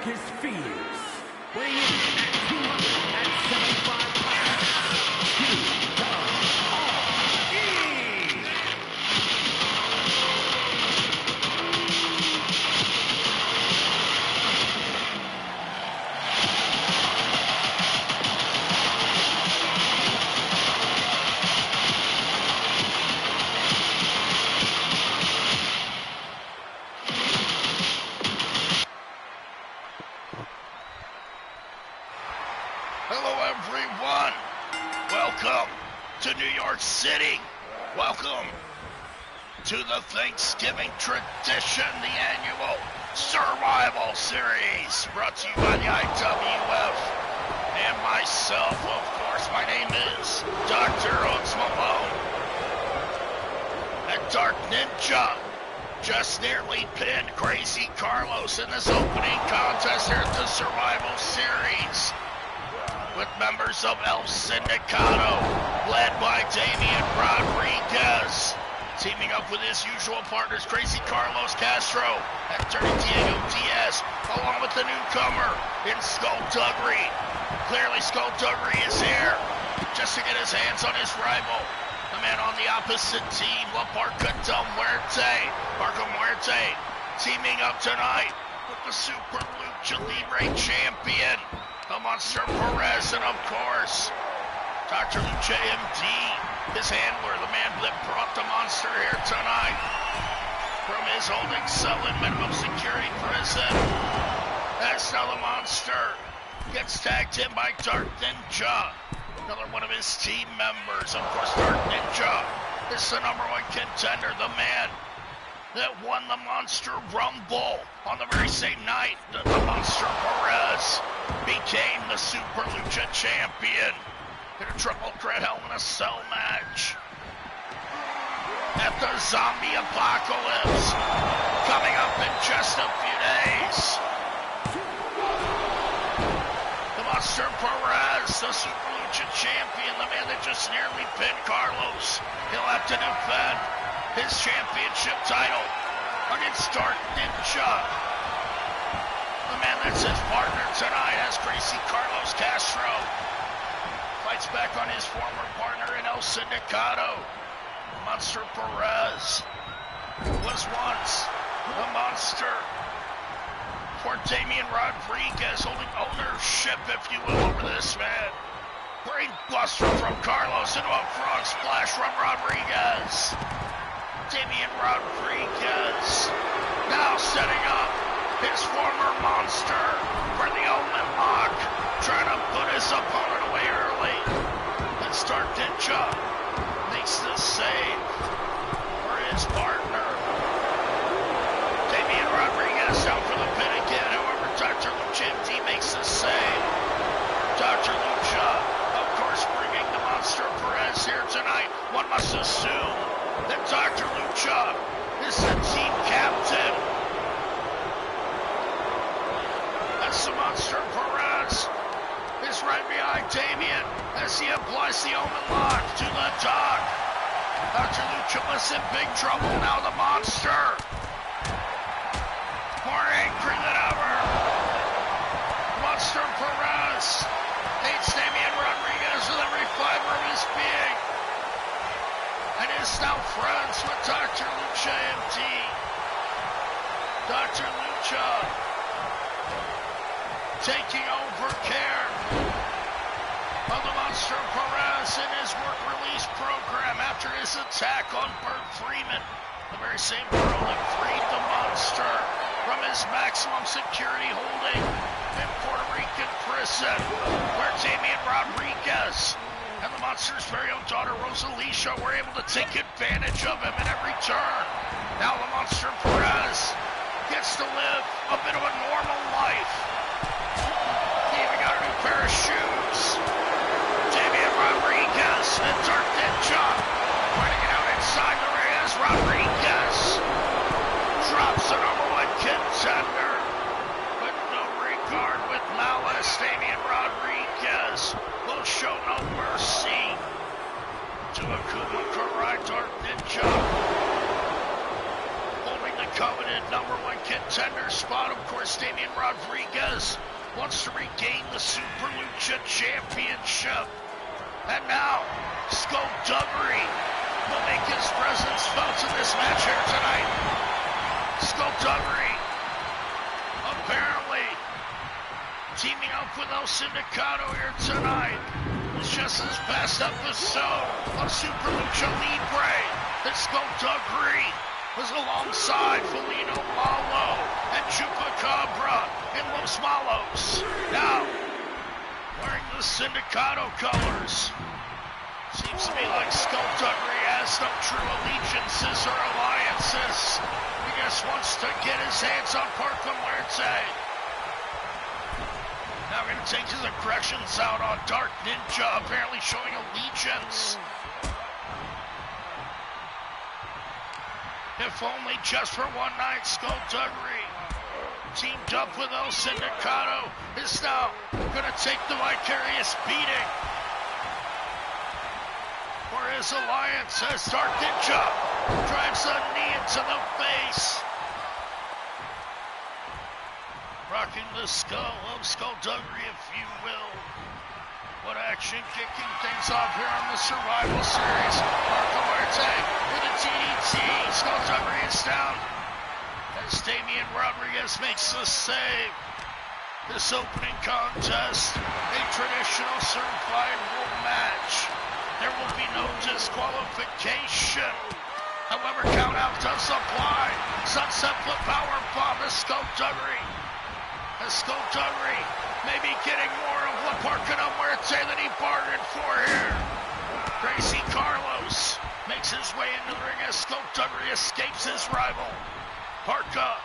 darkest fears. Weighing in at 275 pounds, Welcome to New York City. Welcome to the Thanksgiving tradition, the annual Survival Series, brought to you by the IWF and myself, of course. My name is DrHooksMalone. That Dark Ninja just nearly pinned Crazy Carlos in this opening contest here at the Survival Series, with members of El Sindicato, led by Damian Rodriguez, teaming up with his usual partners, Crazy Carlos Castro and Dirty Diego Diaz, along with the newcomer in Skullduggery. Clearly, Skullduggery is here just to get his hands on his rival, the man on the opposite team, La Barca del Muerte, Barca Muerte, teaming up tonight with the Super Lucha Libre champion, the Monster Perez, and of course, Dr. Lucha MD, his handler, the man that brought the Monster here tonight from his holding cell in minimum security prison. As now the Monster gets tagged in by Dark Ninja, another one of his team members. Of course, Dark Ninja is the #1 contender, the man that won the Monster Rumble on the very same night that the Monster Perez became the Super Lucha champion in a triple threat Hell in a Cell match. At the zombie apocalypse coming up in just a few days, the Monster Perez, the Super Lucha champion, the man that just nearly pinned Carlos, he'll have to defend his championship title against Dark Ninja, the man that's his partner tonight, as Crazy Carlos Castro fights back on his former partner in El Sindicato. Monster Perez was once the Monster for Damian Rodriguez, holding ownership, if you will, over this man. Brainbuster from Carlos into a frog splash from Rodriguez. Damian Rodriguez now setting up his former Monster for the Omen Lock, trying to put his opponent away early. And Dark Ninja makes the save for his partner. Damian Rodriguez down for the pin again. However, Dr. Lucha MD makes the save. Dr. Lucha, of course, bringing the Monster Perez here tonight. One must assume that Dr. Lucha is the team captain, as the Monster Perez is right behind Damian as he applies the Omen Lock to the dog. Dr. Lucha was in big trouble. Now the Monster, more angry than ever. Monster Perez hates Damian Rodriguez with every fiber of his being, and is now friends with Dr. Lucha MD. Dr. Lucha taking over care of the Monster Perez in his work release program after his attack on Bert Freeman, the very same girl that freed the Monster from his maximum security holding in Puerto Rican prison, where Damian Rodriguez and the Monster's very own daughter, Rosalicia, were able to take advantage of him at every turn. Now the Monster Perez gets to live a bit of a normal life. He even got a new pair of shoes. Damian Rodriguez and Dark Ninja fighting it out inside the ring as Rodriguez drops the #1 contender with no regard, with malice. Damian Rodriguez will show no mercy to Akuma Karai. Dark Ninja holding the cover coveted #1 contender spot. Of course, Damian Rodriguez wants to regain the Super Lucha Championship. And now, Skullduggery will make his presence felt in this match here tonight. Skullduggery apparently teaming up with El Sindicato here tonight. It's just this past episode of Super Lucha Libre that Skullduggery was alongside Felino Malo and Chupacabra in Los Malos. Now, wearing the Sindicato colors. Seems to me like Skullduggery has no true allegiances or alliances. He just wants to get his hands on Parca Muerte. Now we're going to take his aggressions out on Dark Ninja, apparently showing allegiance. If only just for one night, Skullduggery, teamed up with El Sindicato, is now going to take the vicarious beating for his alliance as Dark Ninja drives a knee into the face. Rocking the skull of Skullduggery, if you will. What action, kicking things off here on the Survival Series. Parca Muerte with a DDT. Skullduggery is down as Damian Rodriguez makes the save. This opening contest, a traditional certified rule match. There will be no disqualification. However, count out does apply. Sunset flip power bomb to Skullduggery. As Skullduggery may be getting more of what Parca Muerte than he bargained for here. Crazy Carlos makes his way into the ring as Skullduggery escapes his rival. Parca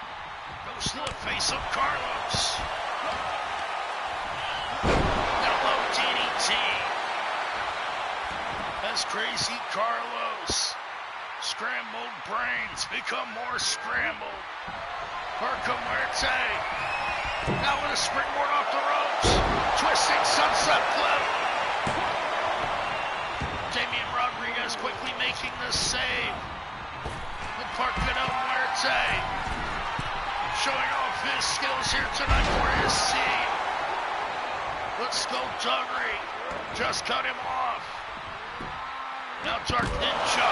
goes to the face of Carlos. And a low DDT. As Crazy Carlos scrambled brains become more scrambled. Parca Muerte now with a springboard off the ropes. Twisting sunset flip. Damian Rodriguez quickly making the save. With Parca Muerte showing off his skills here tonight for his team. But Skullduggery just cut him off. Now Dark Ninja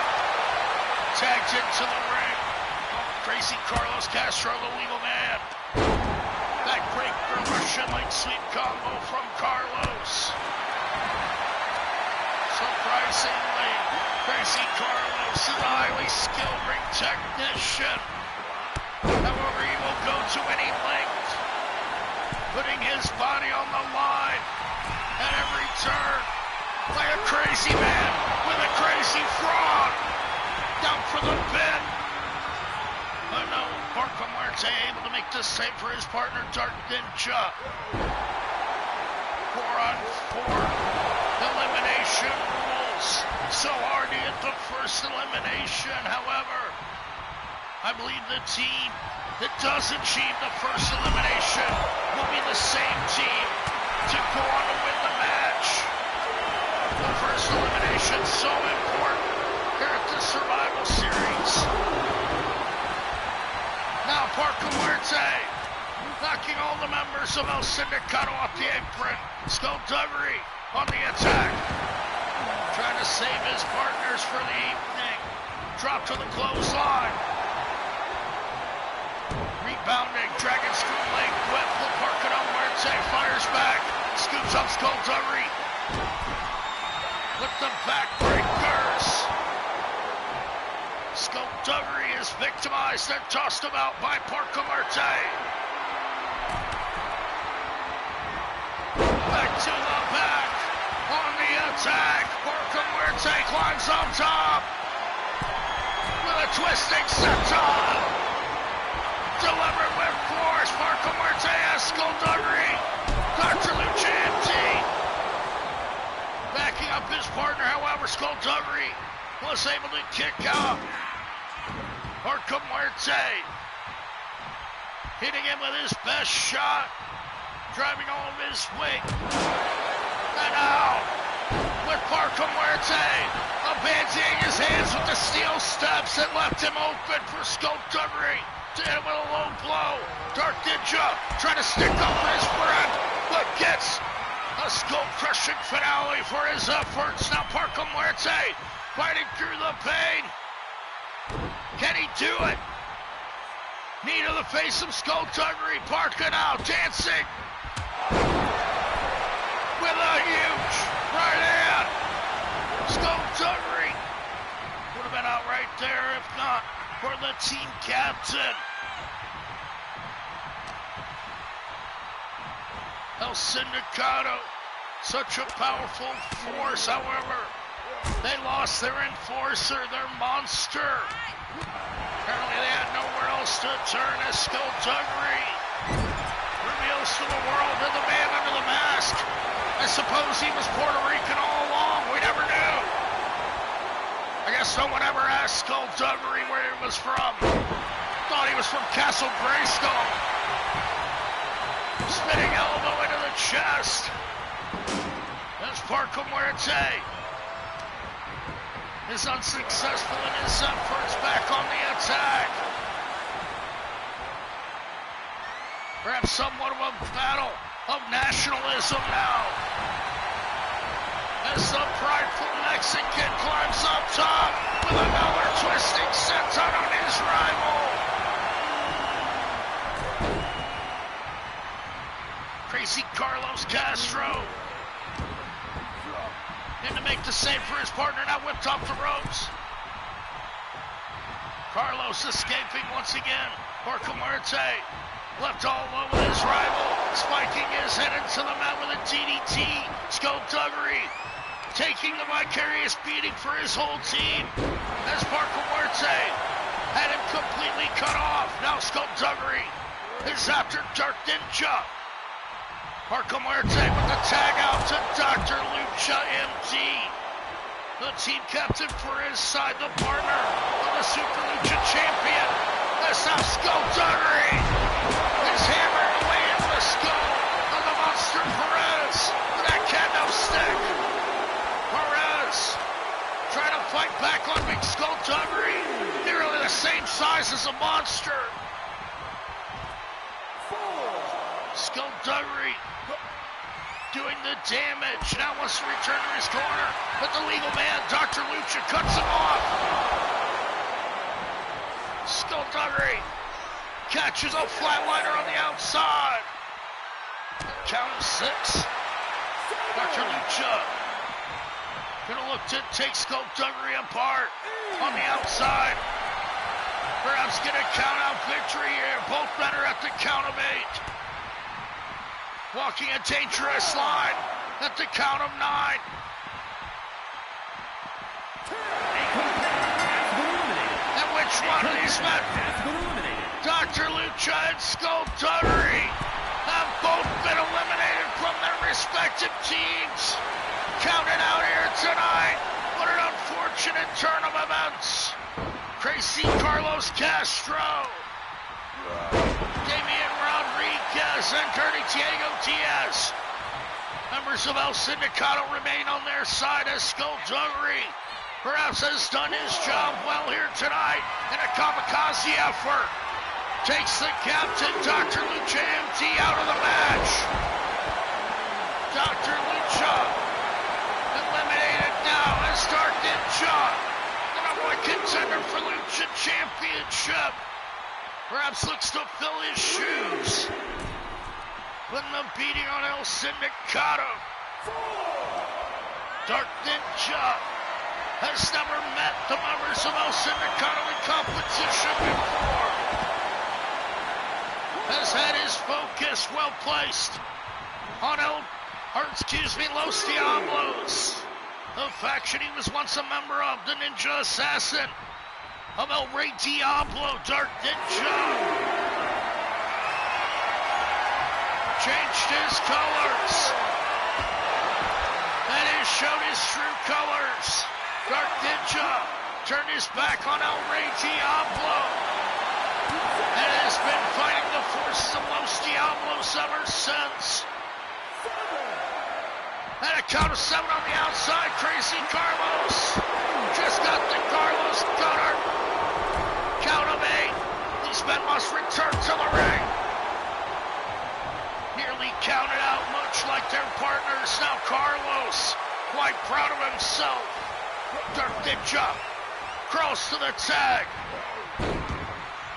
tagged into the ring. Crazy Carlos Castro, the legal man. Backbreaker Russian leg sweep combo from Carlos. Surprisingly, Crazy Carlos is a highly skilled ring technician. However, he will go to any length, putting his body on the line at every turn. Like a crazy man with a crazy frog. Down for the pin. But no, Parca Muerte able to make the save for his partner, Dark Ninja. 4-on-4 elimination rules. So hard to get the first elimination. However, I believe the team that does achieve the first elimination will be the same team to go on to win the match. The first elimination so important here at the Survival Series. Now Parca Muerte knocking all the members of El Sindicato off the apron. Skullduggery on the attack. Trying to save his partners for the evening. Drop to the clothesline. Rebounding, dragon scoop leg whip. Parca Muerte fires back. Scoops up Skullduggery. With the backbreakers. Skullduggery is victimized and tossed about by Parca Muerte. Back to the back. On the attack. Parca Muerte climbs on top. With a twisting senton. Delivered with force. Parca Muerte has Skullduggery. Dr. Lucha MT. Backing up his partner, however, Skullduggery was able to kick out Parca Muerte. Hitting him with his best shot. Driving all of his weight. And now, with Parca Muerte abandoning his hands with the steel steps that left him open for Skullduggery to hit him with a low blow. Dark Ninja trying to stick up for his friend, but gets a skull-crushing finale for his efforts. Now Parker Muerte fighting through the pain. Can he do it? Knee to the face of Skullduggery. Parker now dancing with a huge right hand. Skullduggery would have been out right there if not for the team captain. El Sindicato, such a powerful force, however, they lost their enforcer, their monster. Apparently they had nowhere else to turn as Skullduggery reveals to the world that the man under the mask, I suppose he was Puerto Rican all along, we never knew. I guess no one ever asked Skullduggery where he was from. Thought he was from Castle Grayskull. Spinning elbow into the chest. As Parker Muerte is unsuccessful in his efforts back on the attack. Perhaps somewhat of a battle of nationalism now. As the prideful Mexican climbs up top with another twisting senton on his rival. Crazy Carlos Castro in to make the save for his partner, now whipped off the ropes. Carlos escaping once again. Parker Muerte left all alone with his rival, spiking his head into the mat with a DDT. Skullduggery taking the vicarious beating for his whole team as Parker Muerte had him completely cut off. Now Skullduggery is after Dark Ninja. Parker Muerte with the tag out to Dr. Lucha MD. The team captain for his side, the partner of the Super Lucha champion. That's now Skullduggery is hammered away into the skull of the monster Perez with that kendo stick. Perez trying to fight back on big Skullduggery, nearly the same size as a monster. Skullduggery doing the damage. Now wants to return to his corner, but the legal man, Dr. Lucha, cuts him off. Skullduggery catches a flatliner on the outside. Count of 6. Dr. Lucha gonna look to take Skullduggery apart on the outside. Perhaps get a count out victory here. Both men are at the count of 8. Walking a dangerous line at the count of 9. And which one of these men? Dr. Lucha and Skullduggery have both been eliminated from their respective teams. Counted out here tonight. What an unfortunate turn of events. Crazy Carlos Castro, Damian Rodriguez, and Dirty Diego Diaz. Members of El Sindicato remain on their side as Skullduggery perhaps has done his job well here tonight in a kamikaze effort. Takes the captain, Dr. Lucha MT, out of the match. Dr. Lucha eliminated now as Dark Ninja, the number 1 contender for Lucha Championship. Perhaps looks to fill his shoes. Putting the beating on El Sindicato. Dark Ninja has never met the members of El Sindicato in competition before. Has had his focus well placed on Los Diablos, the faction he was once a member of, the Ninja Assassin of El Rey Diablo. Dark Ninja changed his colors. That is, showed his true colors. Dark Ninja turned his back on El Rey Diablo and has been fighting the forces of Los Diablos ever since. And a count of 7 on the outside. Crazy Carlos just got the Carlos Gunner. Count of 8. These men must return to the ring. Nearly counted out, much like their partners. Now Carlos, quite proud of himself. Dark Ninja crawls to the tag.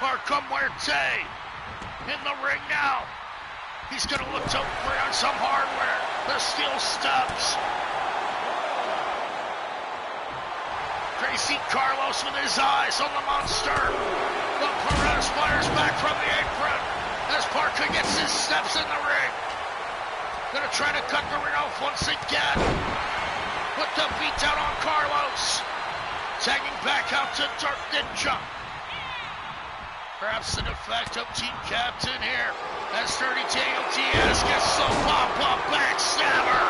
Marco Muerte in the ring now. He's going to look to bring on some hardware. The steel steps. Crazy Carlos with his eyes on the monster. But Perez fires back from the apron as Parker gets his steps in the ring. Gonna try to cut the ring off once again. Put the beat down on Carlos. Tagging back out to Dark Ninja. Perhaps an effect of team captain here as Dirty Diego Diaz gets some pop-up backstabber.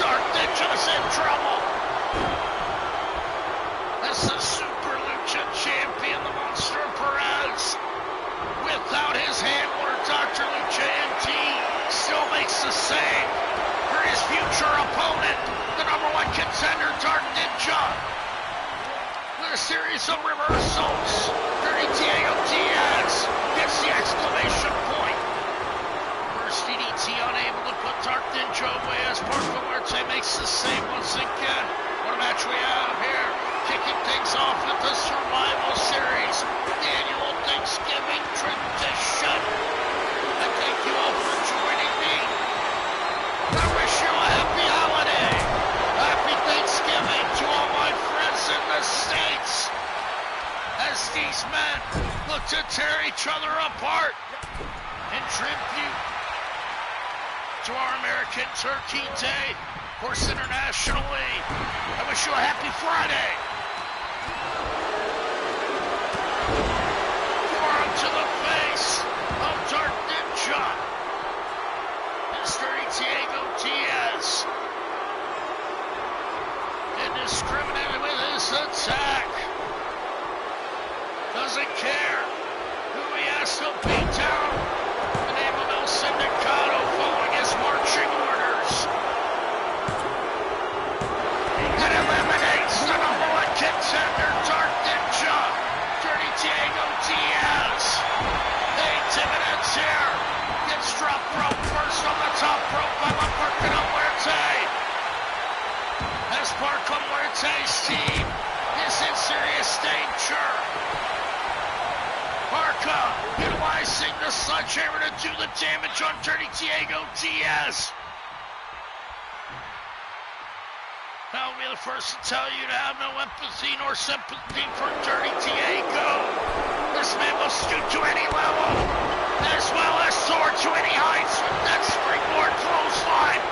Dark Ninja's in trouble. That's the Super Lucha champion, the Monster Perez. Without his handler, Dr. Lucha MT still makes the save for his future opponent, the #1 contender, Dark Ninja. With a series of reversals, Dirty Diego Diaz gets the exclamation point. First DDT unable to put Dark Ninja away as Marco Muerte makes the save once again. What a match we have here. Kicking things off with the Survival Series, the annual Thanksgiving tradition. And thank you all for joining me. I wish you a happy holiday. Happy Thanksgiving to all my friends in the States. As these men look to tear each other apart in tribute to our American Turkey Day. Of course, internationally, I wish you a happy Friday. Forearm to the face of Dark Ninja. It's Dirty Diego Diaz. Indiscriminate with his attack. Doesn't care who he has to beat down. The name of El Sindicato following his marching orders. And eliminates the #1 contender, Dark Ninja, Dirty Diego Diaz. 8 minutes here. Gets dropped rope first on the top rope by Marco Muerte. As Marco Muerte's team is in serious danger. Marco utilizing the sledgehammer to do the damage on Dirty Diego Diaz. I'll be the first to tell you to have no empathy nor sympathy for Dirty Diego. This man will stoop to any level, as well as soar to any heights with that springboard clothesline.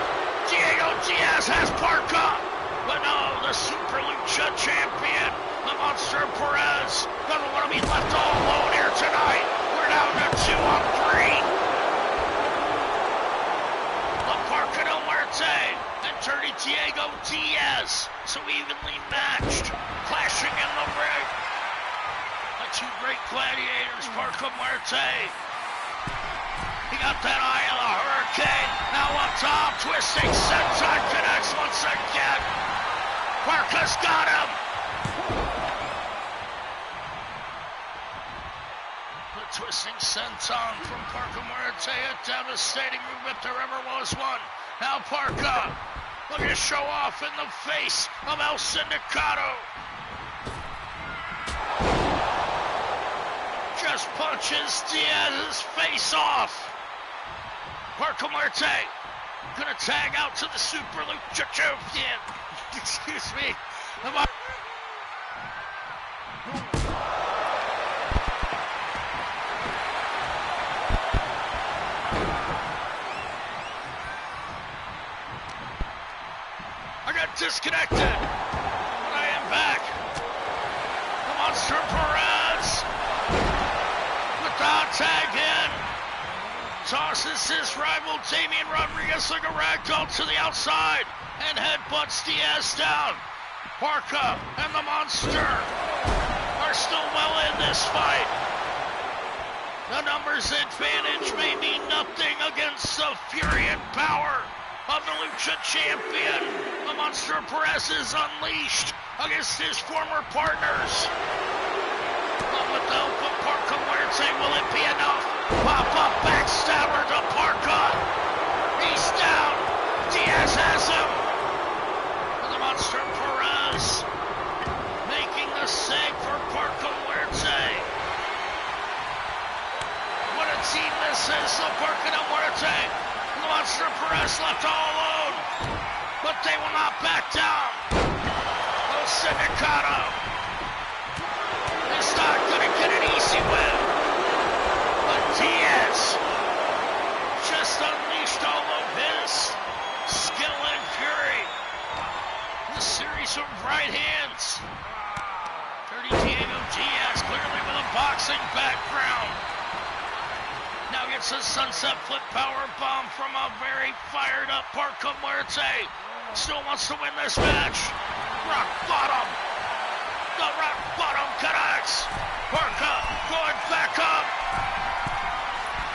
Diego Diaz has Parka, but no, the Super Lucha champion, the Monster Perez, doesn't want to be left all alone here tonight. We're down to 2 on 3. Parker Del Muerte and Dirty Diego Diaz, so evenly matched, clashing in the ring. The two great gladiators, Marco Muerte. He got that eye of the hurricane. Now on top, twisting senton connects once again. Parker's got him. The twisting senton from Parker Muerte, a devastating move if there ever was one. Now Parker, looking to show off in the face of El Sindicato. Just punches Diaz's face off. Marco Muerte gonna tag out to the Super Lucha champion. Excuse me. Disconnected, but I am back. The Monster Perez with the hot tag in. Tosses his rival Damian Rodriguez like a ragdoll to the outside and headbutts Diaz down. Parka and the Monster are still well in this fight. The numbers advantage may mean nothing against the fury and power of the Lucha champion. The Monster Perez is unleashed against his former partners. Up with the open Parka Muerte. Will it be enough? Pop up backstabber to Parka. He's down. Diaz has him. And the monster Perez making the save for Parka Muerte. What a team this is. The Parka Muerte. The monster Perez left all alone. But they will not back down. El Sindicato is not going to get an easy win. But Diaz just unleashed all of his skill and fury. The series of right hands. Dirty Diego Diaz, clearly with a boxing background. Now gets a sunset flip power bomb from a very fired up Parka Muerte. Still wants to win this match. Rock bottom. The rock bottom connects. Parka going back up.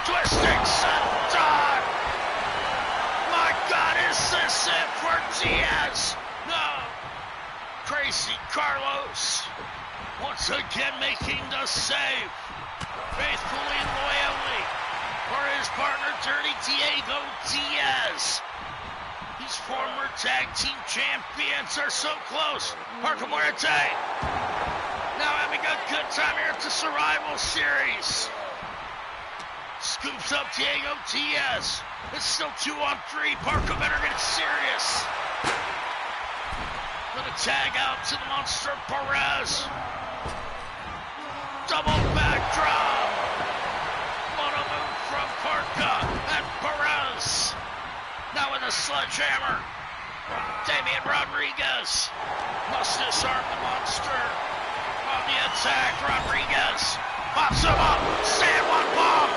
Twisting senton. My God, is this it for Diaz? No. Crazy Carlos once again making the save. Faithfully and loyally for his partner, Dirty Diego Diaz. These former tag team champions are so close. Parka Muerte now having a good time here at the Survival Series. Scoops up Diego Diaz. It's still 2-on-3. Parka better get serious. Gonna tag out to the monster Perez. Double backdrop. What a move from Parka and Perez. Now in the sledgehammer. Damian Rodriguez must disarm the monster. On the attack, Rodriguez pops him up. San Juan bomb.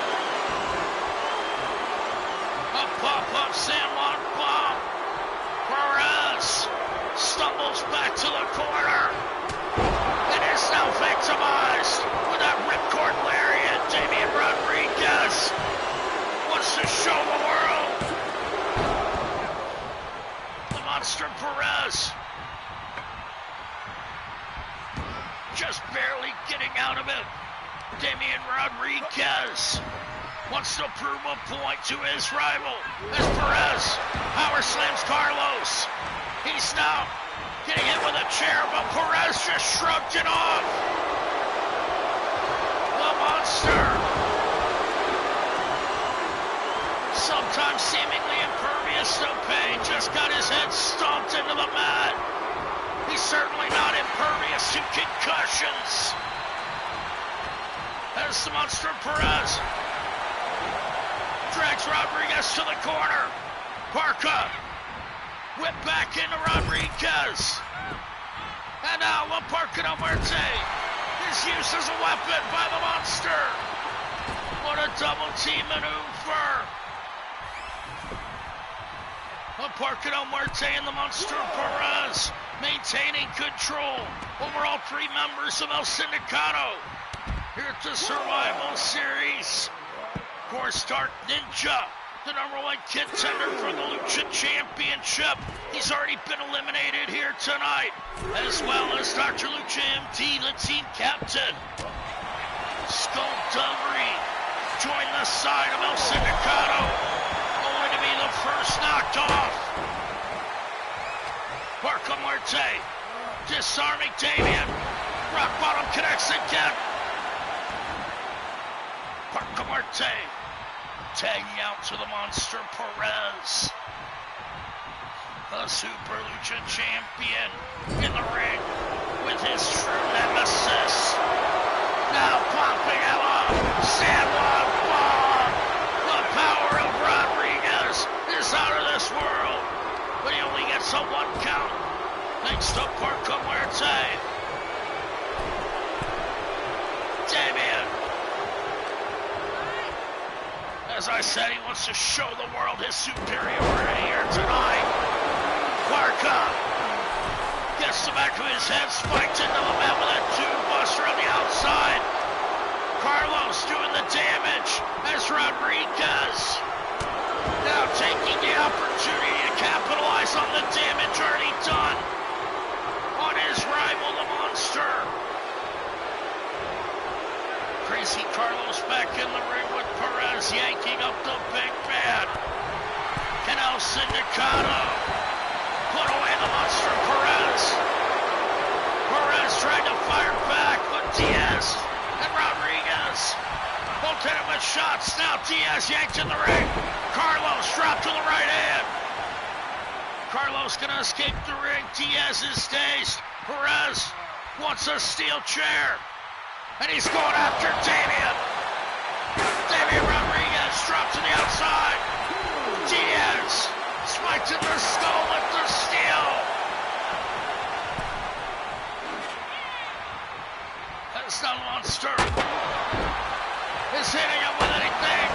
A pop-up San Juan bomb. Perez stumbles back to the corner. And is now victimized with that ripcord lariat. Damian Rodriguez wants to show the world. The monster Perez just barely getting out of it. Damian Rodriguez wants to prove a point to his rival as Perez power slams Carlos. He's now getting hit with a chair, but Perez just shrugged it off. The monster, sometimes seemingly impervious to pain, just got his head stomped into the mat. He's certainly not impervious to concussions. As the monster Perez drags Rodriguez to the corner. Parka whip back into Rodriguez. And now La Parka Muerte is used as a weapon by the monster. What a double team maneuver. La Parka Muerte and the monster Perez maintaining control over all three members of El Sindicato here at the Survival Series. Of course, Dark Ninja, the #1 contender for the Lucha Championship. He's already been eliminated here tonight, as well as Dr. Lucha MT, the team captain. Skullduggery joined the side of El Sindicato, only to be the first knocked off. Parka Muerte disarming Damian. Rock bottom connects again. Parka Muerte tagging out to the monster Perez. The Super Lucha Champion in the ring with his true nemesis. Now popping him up. San Juan bomb. The power of Rodriguez is out of this world. But he only gets a 1 count. Thanks to Parka Muerte. Damian. As I said, he wants to show the world his superiority here tonight. Parka gets the back of his head spiked into the mat with a tube buster on the outside. Carlos doing the damage as Rodriguez now taking the opportunity to capitalize on the damage already done on his rival, the monster. Diaz yanking up the big man. Can El Sindicato put away the monster Perez? Perez tried to fire back, but Diaz and Rodriguez both hit him with shots. Now Diaz yanked in the ring. Carlos dropped to the right hand. Carlos gonna escape the ring. Diaz is dazed. Perez wants a steel chair. And he's going after Damian. Damian Rodriguez dropped to the outside. Diaz spiked in the skull with the steel. That's the monster. Is hitting him with anything.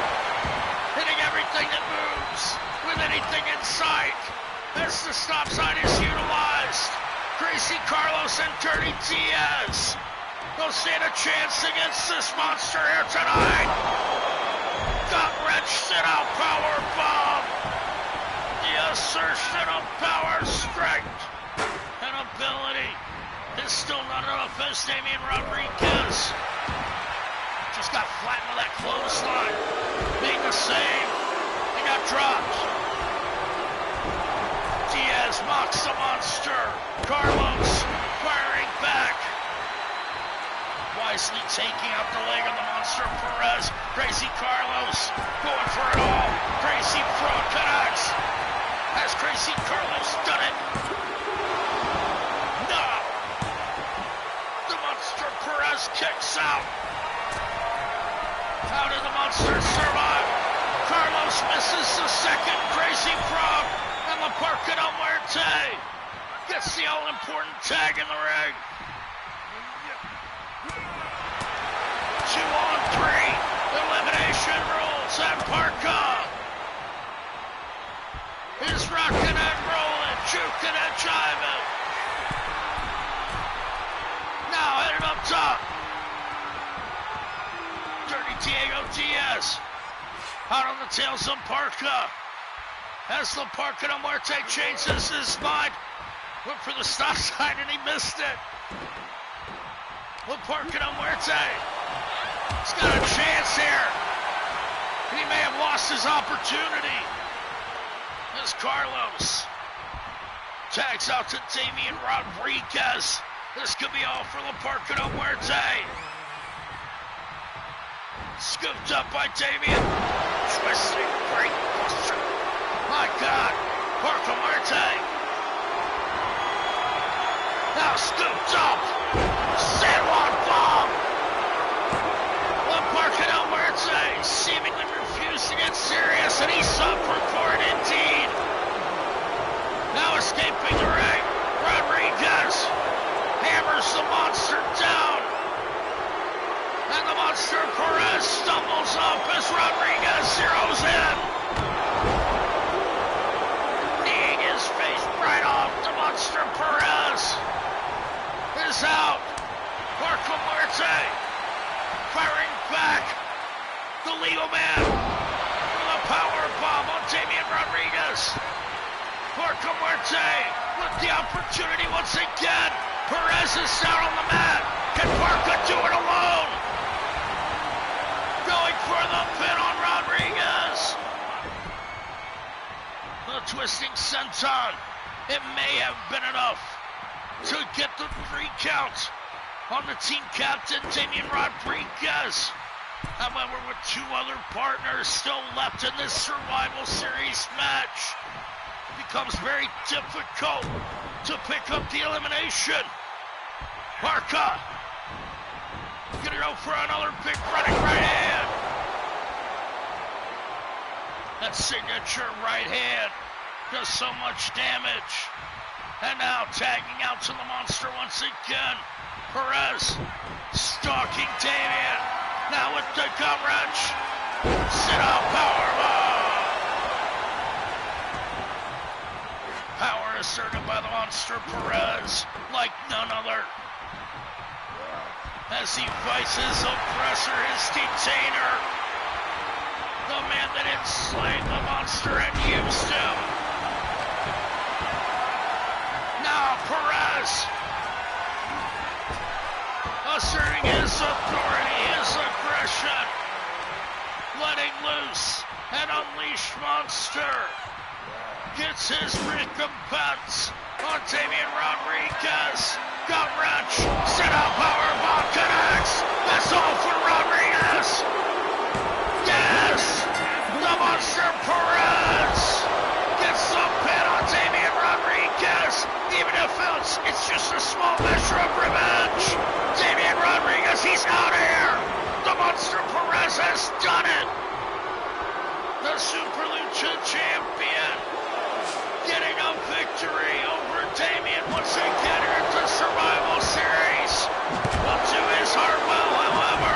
Hitting everything that moves. With anything in sight. As the stop sign is utilized. Crazy Carlos and Dirty Diaz. They'll stand a chance against this monster here tonight. Gut wrenched in a power bomb. The assertion of power, strength, and ability is still not enough as Damian Rodriguez just got flattened with that clothesline. Being the same, he got dropped. Diaz mocks the monster. Carlos firing back. Wisely taking out the leg of the monster Perez. Crazy Carlos going for it all. Crazy front connects. Has Crazy Carlos done it? No. The monster Perez kicks out. How did the monster survive? Carlos misses the second Crazy frog. And the Parque del Muerte gets the all-important tag in the ring. 2-on-3 elimination rules, and Parka is rocking and rolling, juking and jiving. Now headed up top. Dirty Diego Diaz out on the tails of Parka. As the Parque del Muerte changes his mind, went for the stop sign and he missed it. The Parque del Muerte. He's got a chance here. He may have lost his opportunity. As Carlos tags out to Damian Rodriguez. This could be all for the Parque del Muerte. Scooped up by Damian. Twisting great posture. My God. Parque del Muerte. Now scooped up. San Juan bomb. Parque del Muerte seemingly refused to get serious, and he suffered for it indeed. Now escaping the ring, Rodriguez hammers the monster down. And the monster Perez stumbles up as Rodriguez zeroes in. Kneeing his face right off, the monster Perez is out. Parque del Muerte firing back. The legal man with a power bomb on Damian Rodriguez. Parque del Muerte with the opportunity once again. Perez is down on the mat. Can Parque do it alone? Going for the pin on Rodriguez. The twisting senton. It may have been enough to get the 3 count on the team captain, Damian Rodriguez. However, with 2 other partners still left in this Survival Series match, it becomes very difficult to pick up the elimination. Parka gonna go for another big running right hand. That signature right hand does so much damage. And now tagging out to the monster once again. Perez stalking Damian. Now with the gut wrench. Sit out powerbomb. Power asserted by the monster Perez like none other. As he fights his oppressor, his detainer. The man that enslaved the monster and used him. Now Perez asserting his authority, his aggression, letting loose. An unleashed monster gets his recompense on Damian Rodriguez. Gut wrench, sit out power bomb connects. That's all for Rodriguez. Yes, the Monster Perez gets some pin on Damian Rodriguez. Even if it's just a small measure of revenge. Damian Rodriguez, he's out of here. The Monster Perez has done it. The Super Lucha Champion getting a victory over Damian once again here at the Survival Series. Well, to his heart well, however,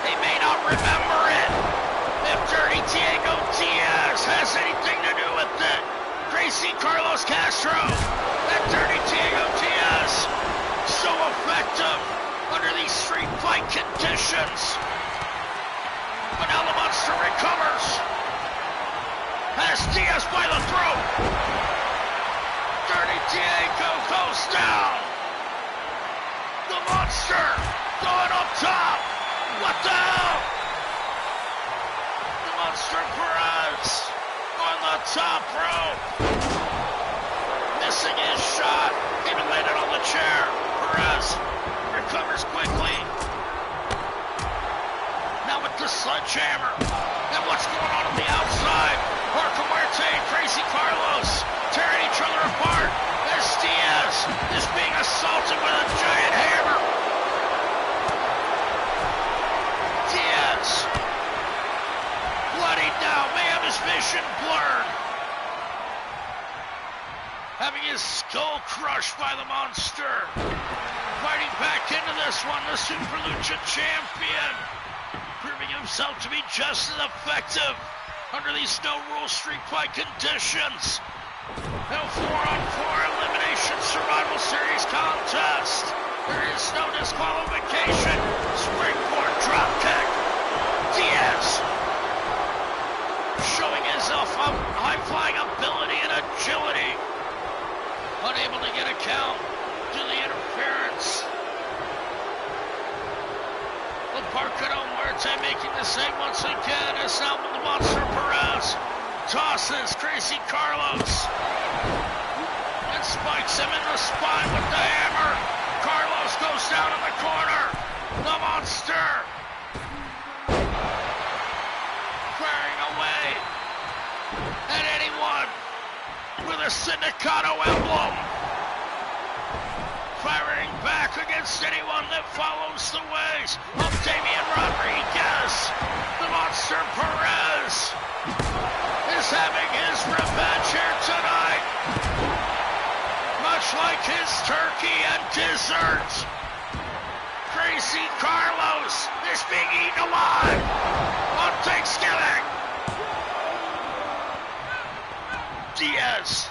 he may not remember it. If Dirty Diego Diaz has anything to do with it, Crazy Carlos Castro and Dirty Diego Diaz, so effective under these street fight conditions. But now the monster recovers. Has Diaz by the throat. Dirty Diego goes down. The monster going up top. What the hell? The Monster Perez on the top rope. Missing his shot. Even landed on the chair. Perez recovers quickly. Now with the sledgehammer. And what's going on the outside? Marco Muerte and Crazy Carlos tearing each other apart as Diaz is being assaulted with a giant hammer. Diaz, bloodied now, may have his vision blurred. Having his skull crushed by the monster. Fighting back into this one, the Super Lucha Champion. Proving himself to be just as effective under these no-rule street fight conditions. No 4-on-4 elimination survival series contest. There is no disqualification. Springboard dropkick. Diaz showing his high-flying ability and agility. Unable to get a count to the interference. Parcado Muerte making the save once again as now the Monster Perez tosses Crazy Carlos and spikes him in the spine with the hammer. Carlos goes down in the corner. The monster firing away at anyone with a Sindicato emblem. Firing back against anyone that follows the ways of Damian Rodriguez. The Monster Perez is having his revenge here tonight. Much like his turkey and dessert. Crazy Carlos is being eaten alive on Thanksgiving. Diaz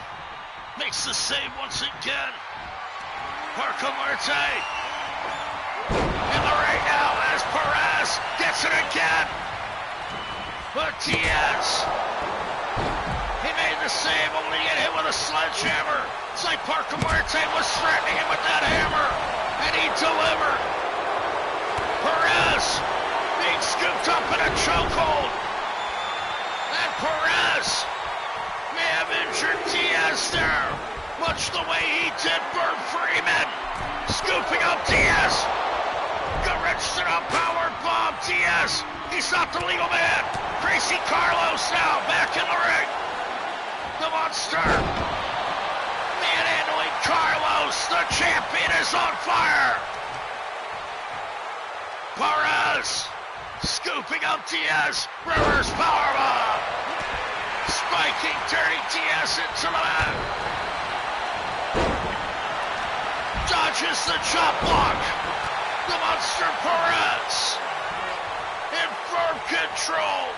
makes the save once again. Marco Muerte in the ring now as Perez gets it again. But Diaz, he made the save only to get hit with a sledgehammer. It's like Marco Muerte was threatening him with that hammer, and he delivered. Perez being scooped up in a chokehold. And Perez may have injured Diaz there. Much the way he did Bert Freeman. Scooping up Diaz. Gut-wrenched it up, power bomb Diaz. He's not the legal man. Crazy Carlos now back in the ring. The monster manhandling Carlos. The champion is on fire. Perez scooping up Diaz. Reverse powerbomb. Spiking Dirty Diaz into the mat. Dodges the chop block. The Monster Perez in firm control.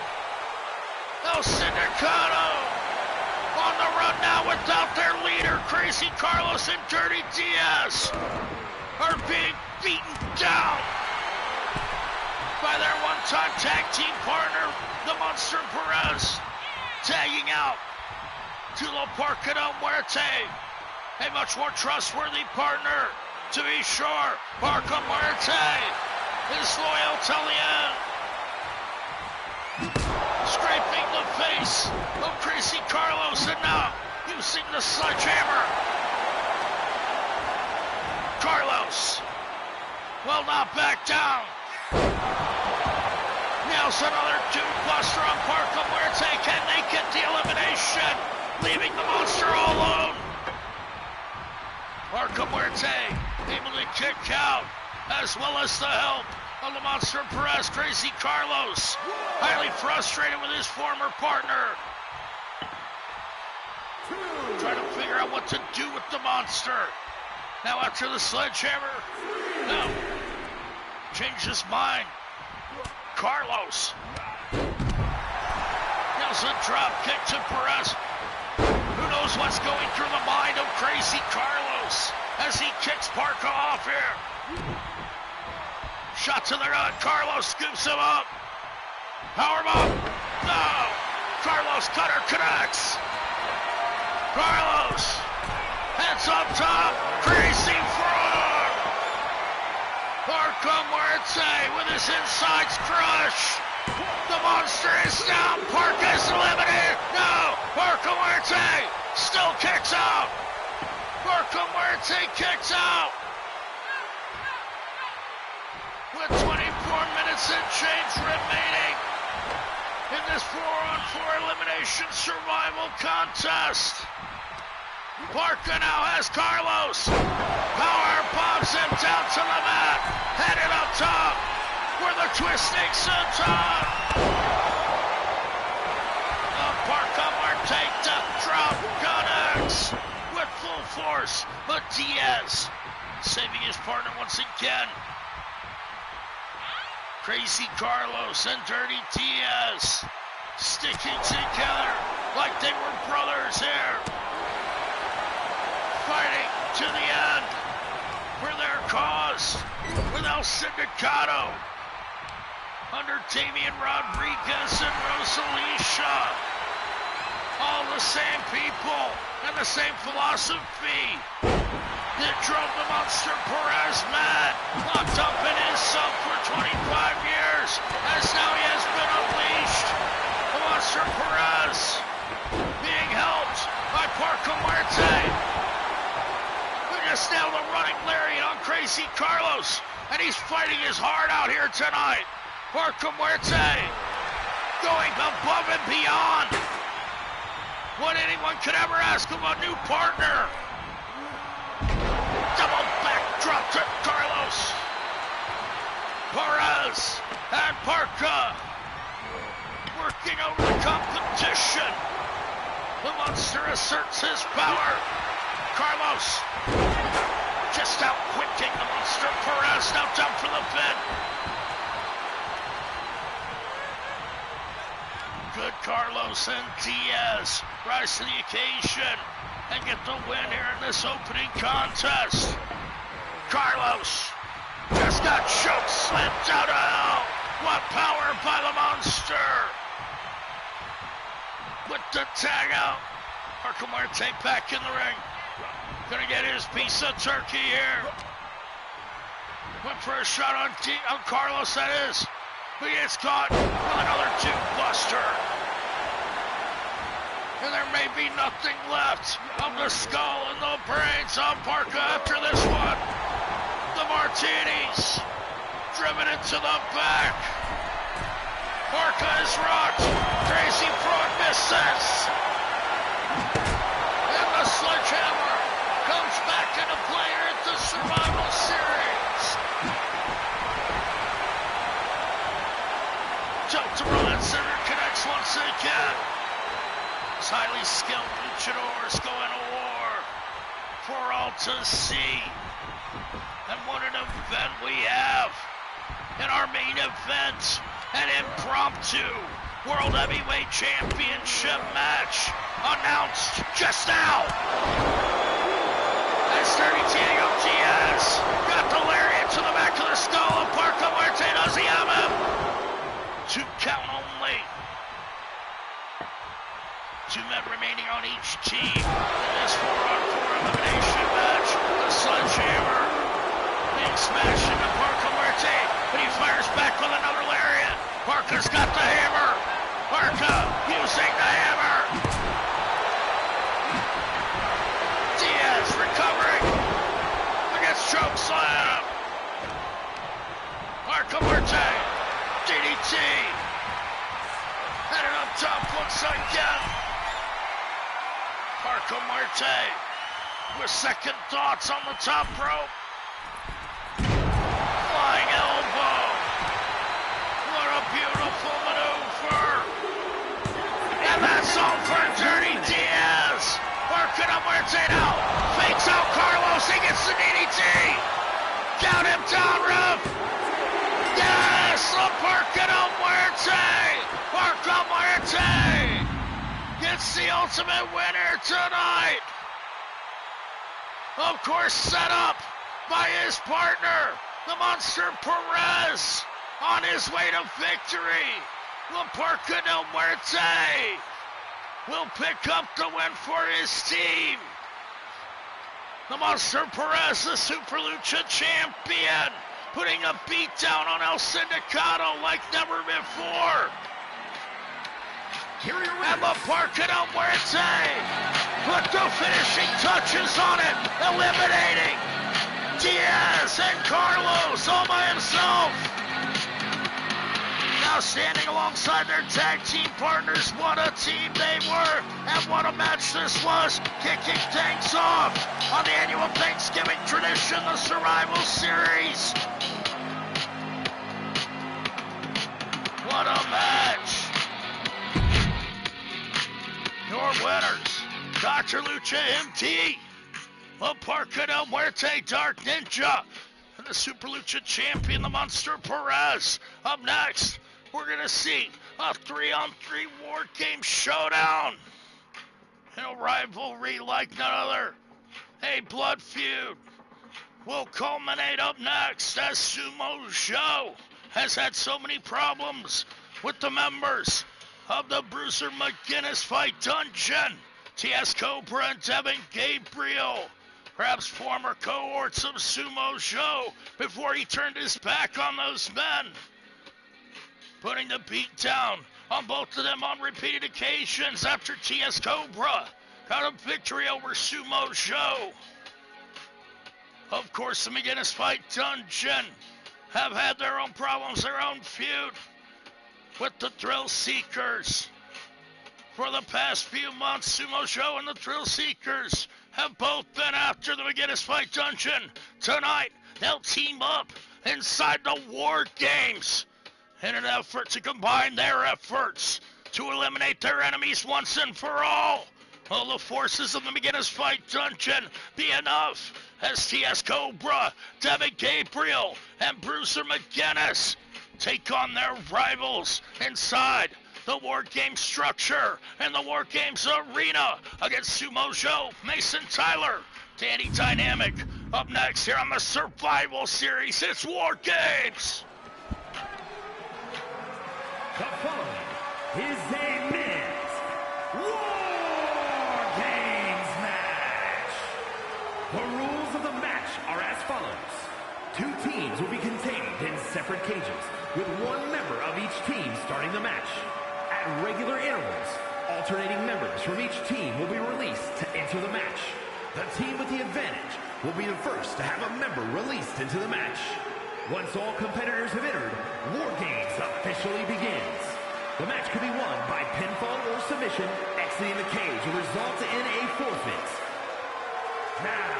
El Sindicato on the run now without their leader. Crazy Carlos and Dirty Diaz are being beaten down by their one-time tag team partner, the Monster Perez, tagging out to La Parcado Muerte. A much more trustworthy partner, to be sure. Marco Muerte is loyal till the end. legs of Crazy Carlos, and now using the sledgehammer. Carlos will not back down. Nails another two-buster on Parker Muerte. Can they get the elimination? Leaving the monster all alone. Parker Muerte able to kick out, as well as the help of the Monster Perez. Crazy Carlos, highly frustrated with his former partner. Trying to figure out what to do with the monster. Now after the sledgehammer, no, changed his mind. Carlos nails a drop kick to Perez. Who knows what's going through the mind of Crazy Carlos as he kicks Parker off here. Shot to the gut. Carlos scoops him up. Powerbomb. No. Carlos cutter connects. Carlos. Heads up top. Crazy frog. Parker Muerte with his insides crush. The monster is down. Parker is eliminated. No. Parker Muerte still kicks out. Parker Muerte kicks out. With 24 minutes and change remaining in this 4-on-4 elimination survival contest. Parker now has Carlos. Power bombs him down to the mat. Headed up top for the twisting senton. Parker Muerte drop connects with full force, but Diaz saving his partner once again. Crazy Carlos and Dirty Diaz sticking together like they were brothers here. Fighting to the end for their cause with El Sindicato under Damian Rodriguez and Rosalicia. All the same people and the same philosophy that drove the Monster Perez mad, locked up in his sub for 25 years, as now he has been unleashed. The Monster Perez being helped by Parker Muerte, who just nailed a running lariat on Crazy Carlos, and he's fighting his heart out here tonight. Parker Muerte going above and beyond what anyone could ever ask of a new partner. Double backdrop to Carlos. Perez and Parker working over the competition. The monster asserts his power. Carlos just outquicking the monster. Perez now down for the pin. Good Carlos and Diaz rise to the occasion and get the win here in this opening contest. Carlos just got choked, slammed out of hell. What power by the monster. With the tag out. Parker Muerte back in the ring. Gonna get his piece of turkey here. Went for a shot on Carlos, that is. But he gets caught with another two-buster. And there may be nothing left of the skull and the brains on Parker after this one. The Martinis driven into the back. Parker is rocked. Crazy Frog misses. And the sledgehammer comes back into play here at the Survival Series. Delta Run Center connects once again. Highly skilled luchadors going to war for all to see. And what an event we have in our main event, an impromptu World Heavyweight Championship match announced just now. As Dirty Diego Diaz got the lariat to the back of the skull of Parker Muerte. Does he have him? 2 count only. 2 men remaining on each team in this 4-on-4 elimination match. The sledgehammer being smashed into Parker Muerte, but he fires back with another lariat. Parker's got the hammer. Parker using the hammer. Diaz recovering against chokeslam. Marco Marte, DDT. Headed up top once again. Marco Marte with second thoughts on the top rope. Flying elbow. What a beautiful maneuver. And that's all for Dirty Diaz. Working on Marte now. Fakes out Carlos. He gets the DDT. Count him down, ref. Yes, the Marco Marte. Marco Marte gets the ultimate winner tonight. Of course, set up by his partner, the Monster Perez, on his way to victory. Marco Del Muerte will pick up the win for his team. The Monster Perez, the Super Lucha champion, putting a beat down on El Sindicato like never before. And Marco Del Muerte put the finishing touches on it, eliminating Diaz and Carlos all by himself. Now standing alongside their tag team partners, what a team they were, and what a match this was, kicking things off on the annual Thanksgiving tradition, the Survival Series. What a match. Your winners, Dr. Lucha MT, Marco Del Muerte, Dark Ninja, and the Super Lucha champion, the Monster Perez. Up next, we're going to see a 3-on-3 War Game showdown. A rivalry like none other. A blood feud will culminate up next as Sumo Joe has had so many problems with the members of the Bruiser McGinnis Fight Dungeon. T.S. Cobra and Devin Gabriel, perhaps former cohorts of Sumo Joe, before he turned his back on those men. Putting the beat down on both of them on repeated occasions after T.S. Cobra got a victory over Sumo Joe. Of course, the McGinnis Fight Dungeon have had their own problems, their own feud with the Thrill Seekers. For the past few months, Sumo Joe and the Thrill Seekers have both been after the McGinnis Fight Dungeon. Tonight, they'll team up inside the War Games in an effort to combine their efforts to eliminate their enemies once and for all. Will the forces of the McGinnis Fight Dungeon be enough as T.S. Cobra, Devin Gabriel, and Bruiser McGinnis take on their rivals inside the War Games structure and the War Games arena against Sumo Joe, Mason Tyler, Danny Dynamic. Up next here on the Survival Series, it's War Games. The following is a men's War Games match. The rules of the match are as follows. 2 teams will be contained in separate cages, with 1 member of each team starting the match. At regular intervals, alternating members from each team will be released to enter the match. The team with the advantage will be the first to have a member released into the match. Once all competitors have entered, War Games officially begins. The match can be won by pinfall or submission. Exiting the cage will result in a forfeit. Now,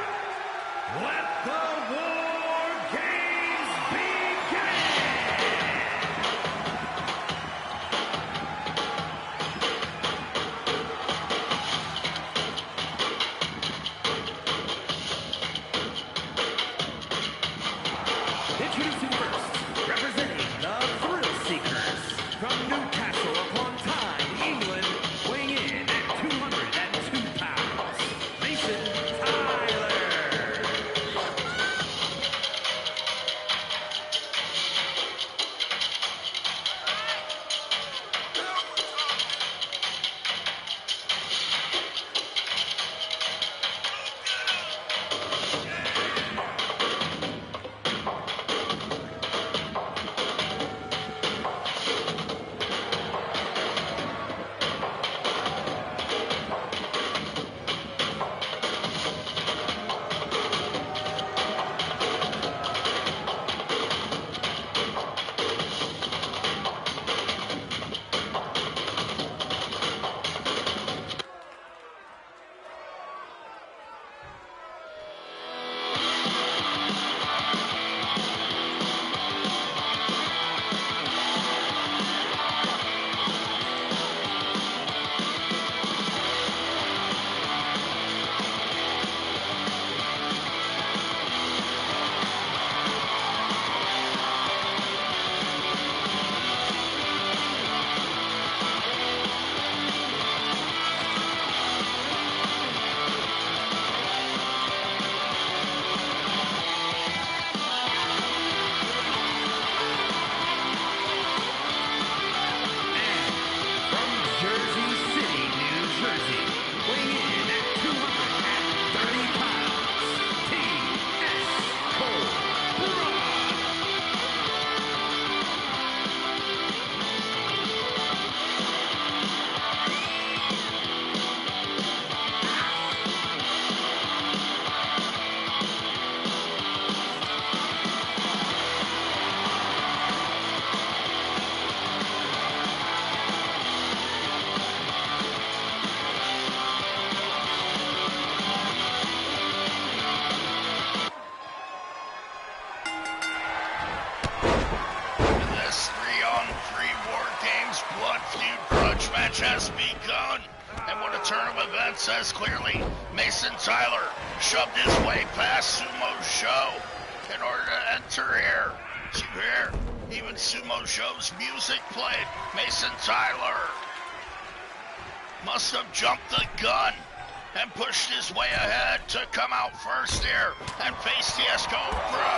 let the War Games begin! Introducing first, representing the Thrill Seekers, from Newcastle upon Tyne, England, weighing in at 202 pounds, Mason Tyler. match has begun. And what a turn of events has clearly Mason Tyler shoved his way past Sumo Show in order to enter here. You hear even Sumo Show's music played. Mason Tyler must have jumped the gun and pushed his way ahead to come out first here and face TS Cobra.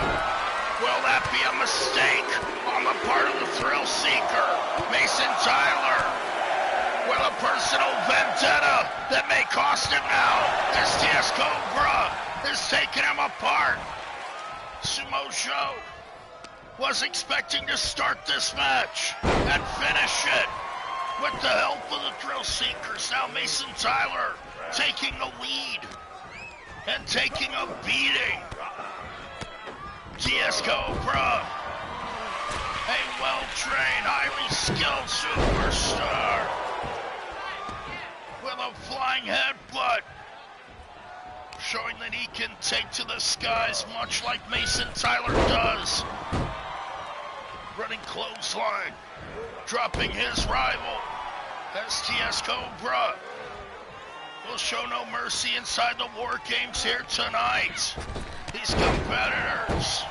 Will that be a mistake on the part of the thrill seeker, Mason Tyler? Will a personal vendetta that may cost him now as TS Cobra is taking him apart? Sumo Show was expecting to start this match and finish it with the help of the thrill seekers. Now Mason Tyler taking the lead and taking a beating. TS Cobra, a well-trained, highly skilled superstar with a flying headbutt, showing that he can take to the skies much like Mason Tyler does. Running clothesline, dropping his rival as TS Cobra will show no mercy inside the WarGames here tonight. These competitors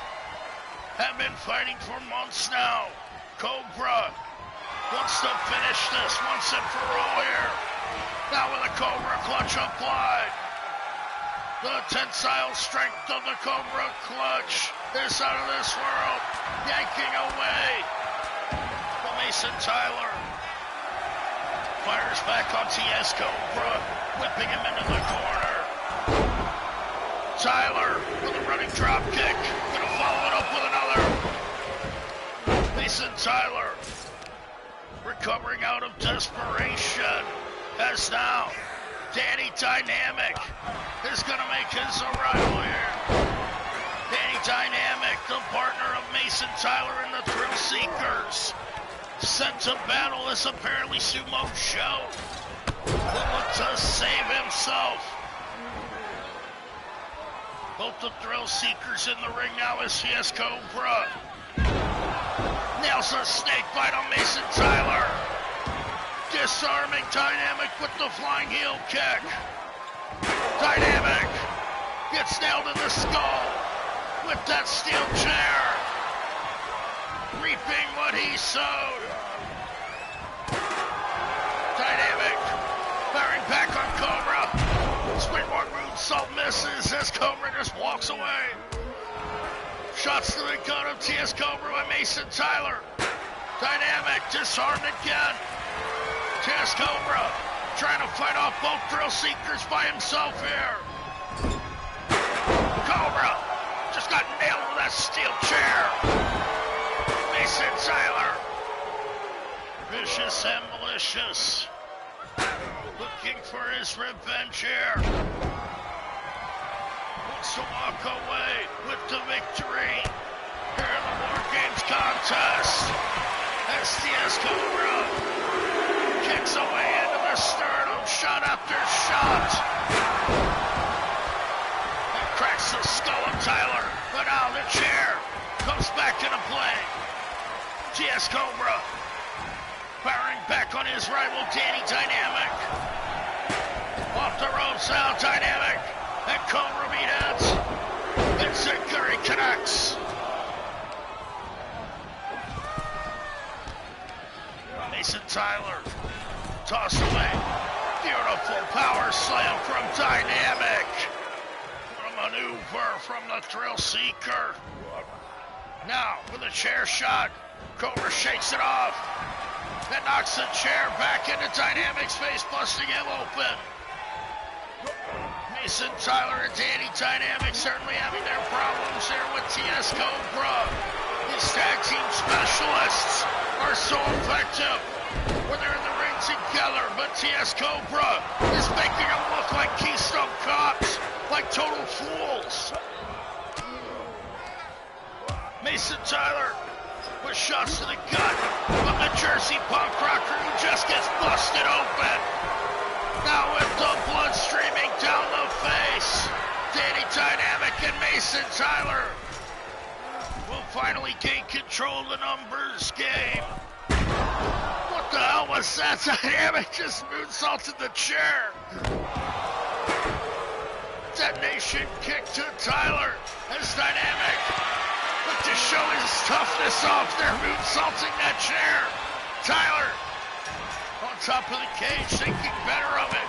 have been fighting for months now. Cobra wants to finish this once and for all here. Now with a Cobra clutch applied. The tensile strength of the Cobra clutch is out of this world. Yanking away. But Mason Tyler fires back on TS Cobra, whipping him into the corner. Tyler with a running drop kick, gonna follow it up with another. Mason Tyler recovering out of desperation, as now Danny Dynamic is gonna make his arrival here. Danny Dynamic, the partner of Mason Tyler and the Thrill Seekers, sent to battle as apparently Sumo Show will look to save himself. Both the Thrill Seekers in the ring now as TS Cobra nails a snake bite on Mason Tyler. Disarming Dynamic with the flying heel kick. Dynamic gets nailed in the skull with that steel chair. Reaping what he sowed. Dynamic firing back on Cobra. Springboard moonsault misses as Cobra just walks away. Shots to the gut of TS Cobra by Mason Tyler. Dynamic disarmed again. TS Cobra trying to fight off both Thrill Seekers by himself here. Cobra just got nailed with that steel chair. Mason Tyler, vicious and malicious, looking for his revenge here. Wants to walk away with the victory here in the WarGames contest. TS Cobra kicks away into the sternum, shot after shot. And cracks the skull of Tyler, but now the chair comes back into play. TS Cobra firing back on his rival Danny Dynamic. Off the ropes now, Dynamic and Cobra meet heads. And Zingari connects. Mason Tyler tossed away. Beautiful power slam from Dynamic. What a maneuver from the Thrill Seeker. Now with a chair shot, Cobra shakes it off and knocks the chair back into Dynamic's face, busting him open. Mason Tyler and Danny Dynamic certainly having their problems there with TS Cobra. These tag team specialists are so effective when they're in the ring together, but TS Cobra is making them look like Keystone Cops, like total fools. Mason Tyler with shots to the gut of the Jersey punk rocker who just gets busted open. Now with the blood streaming down the face, Danny Dynamic and Mason Tyler will finally gain control of the numbers game. What the hell was that? Dynamic just moonsaulted the chair. Detonation kick to Tyler as Dynamic. Look to show his toughness off there, moonsaulting that chair. Tyler on top of the cage, thinking better of it.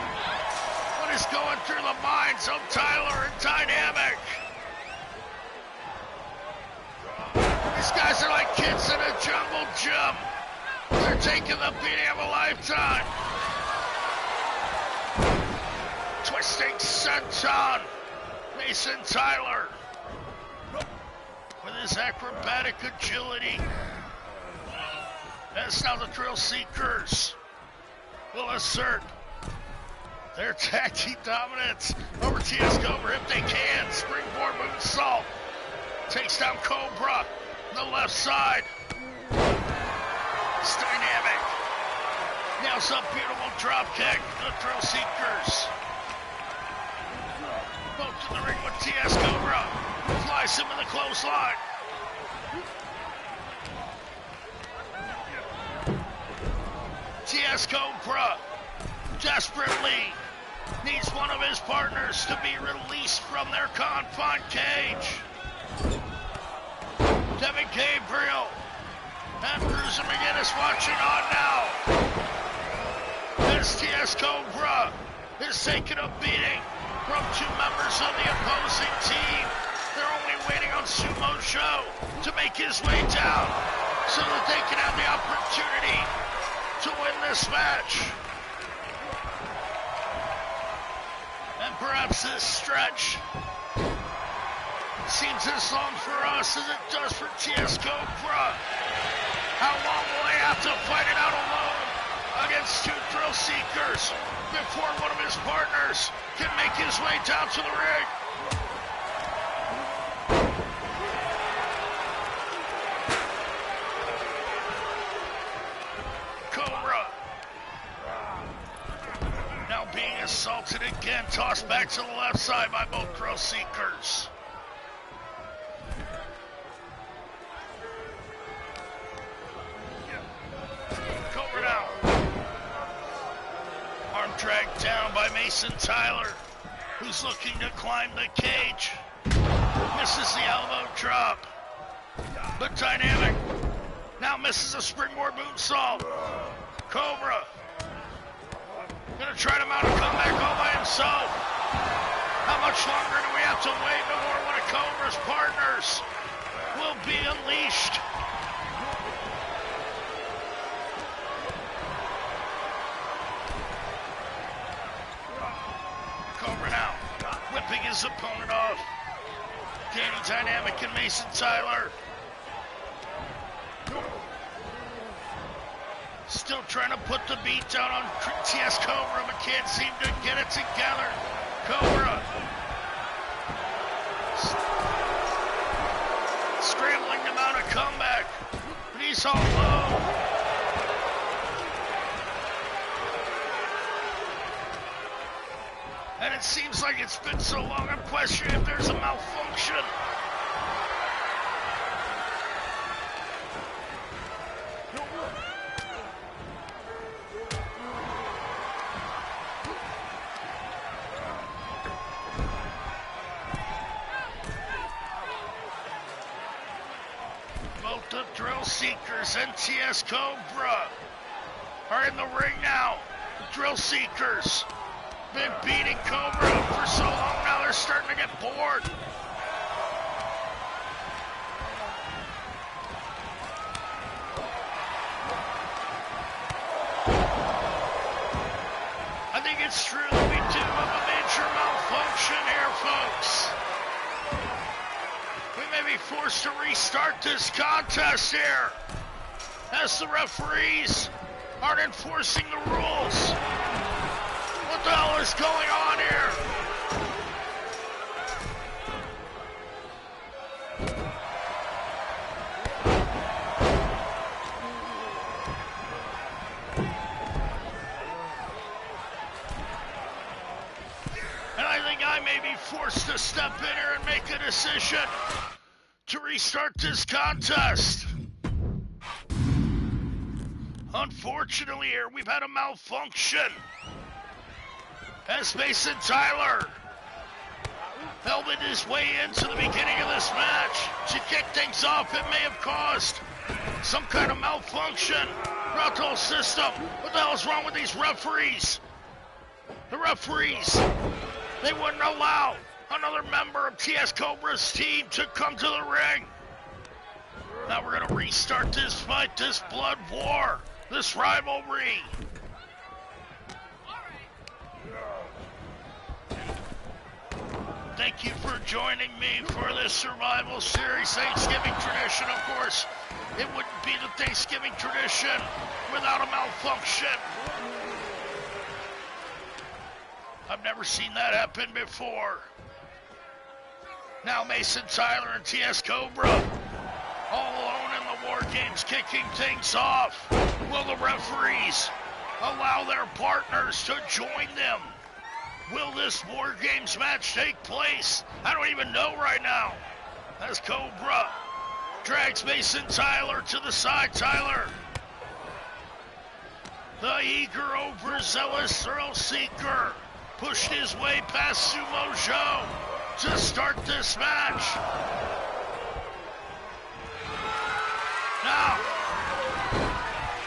What is going through the minds of Tyler and Dynamic? These guys are like kids in a jungle gym. They're taking the beating of a lifetime. Twisting senton. Mason Tyler with his acrobatic agility. As now the Thrill Seekers will assert their tag team dominance over TS Cobra if they can. Springboard moonsault. Takes down Cobra on the left side. It's Dynamic. Nails up beautiful drop kick. The Thrill Seekers. Both to the ring with TS Cobra. Flies him in the clothesline. TS Cobra desperately needs one of his partners to be released from their confined cage. Devin Gabriel and Bruiser McGinnis watching on now. As TS Cobra is taking a beating from two members of the opposing team. They're only waiting on Sumo Joe to make his way down so that they can have the opportunity to win this match. And perhaps this stretch seems as long for us as it does for TS Cobra. How long will they have to fight it out alone against two Thrill Seekers before one of his partners can make his way down to the ring? Cobra now being assaulted again, tossed back to the left side by both Thrill Seekers. Cobra now. Arm dragged down by Mason Tyler, who's looking to climb the cage. Misses the elbow drop. But Dynamic now misses a springboard moonsault. Cobra gonna try to mount a comeback all by himself. How much longer do we have to wait before one of Cobra's partners will be unleashed? Cobra now whipping his opponent off. Gaining Dynamic and Mason Tyler. Still trying to put the beat down on TS Cobra, but can't seem to get it together. Cobra scrambling to mount a comeback, but he's all low. And it seems like it's been so long, I'm questioning if there's a malfunction. Both the Thrill Seekers and TS Cobra are in the ring now. The Thrill Seekers been beating Cobra for so long now, they're starting to get bored. I think it's true that we do have a major malfunction here, folks. We may be forced to restart this contest here, as the referees aren't enforcing the rules. What the hell is going on here? And I think I may be forced to step in here and make a decision to restart this contest. Oh, Unfortunately here, we've had a malfunction. As Mason Tyler elbowed his way into the beginning of this match to kick things off. It may have caused some kind of malfunction throughout the whole system. What the hell is wrong with these referees? The referees, they wouldn't allow another member of TS Cobra's team to come to the ring. Now we're gonna restart this fight, this blood war, this rivalry. Thank you for joining me for this Survival Series Thanksgiving tradition. Of course, it wouldn't be the Thanksgiving tradition without a malfunction. I've never seen that happen before. Now Mason Tyler and TS Cobra all alone in the WarGames, kicking things off. Will the referees allow their partners to join them? Will this WarGames match take place? I don't even know right now. As Cobra drags Mason Tyler to the side. Tyler, the eager, overzealous thrill seeker, pushed his way past Sumo Joe to start this match. Now,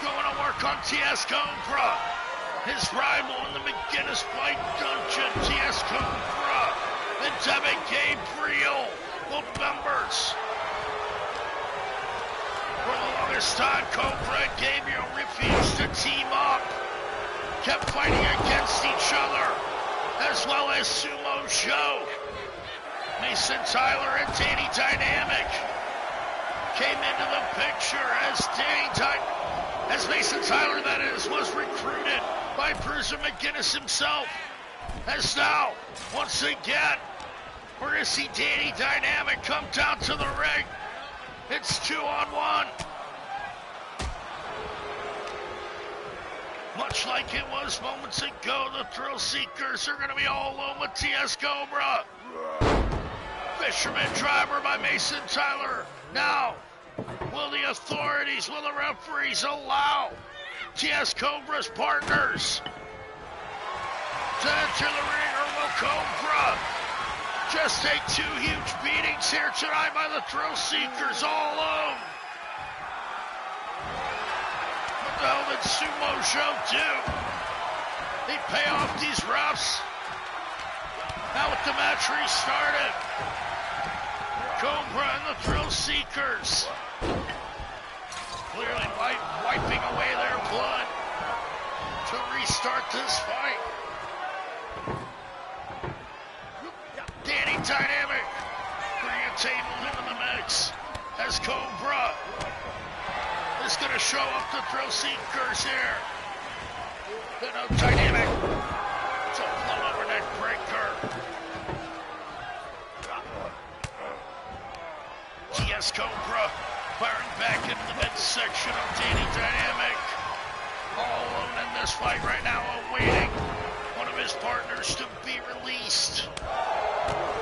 going to work on TS Cobra. His rival in the McGinnis Fight Dungeon, TS Cobra and Devin Gabriel, both members. For the longest time, Cobra and Gabriel refused to team up, kept fighting against each other, as well as Sumo Joe. Mason Tyler and Danny Dynamic came into the picture as Mason Tyler, that is, was recruited by Bruiser McGinnis himself. As now, once again, we're going to see Danny Dynamic come down to the ring. It's 2-on-1. Much like it was moments ago, the Thrill Seekers are going to be all alone with TS Cobra. Fisherman driver by Mason Tyler. Now, will the authorities, will the referees allow TS Cobra's partners to enter the ring, or will Cobra just take two huge beatings here tonight by the Thrill Seekers all alone? What the hell did Sumo Joe do? They pay off these refs. Now with the match restarted, Cobra and the Thrill Seekers clearly wiping away their blood to restart this fight. Danny Dynamic bringing a table into the mix as Cobra is going to show up the Thrill Seekers here. Then Dynamic, it's a float over neck breaker. TS Cobra firing back into the midsection of Danny Dynamic. All alone in this fight right now, awaiting one of his partners to be released.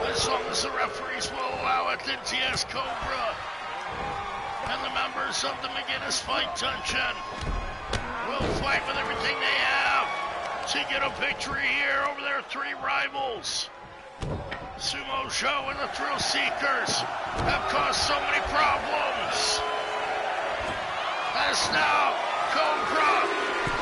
As long as the referees will allow it, then TS Cobra and the members of the McGinnis Fight Dungeon will fight with everything they have to get a victory here over their three rivals. Sumo Joe and the Thrill Seekers have caused so many problems. As now, Cobra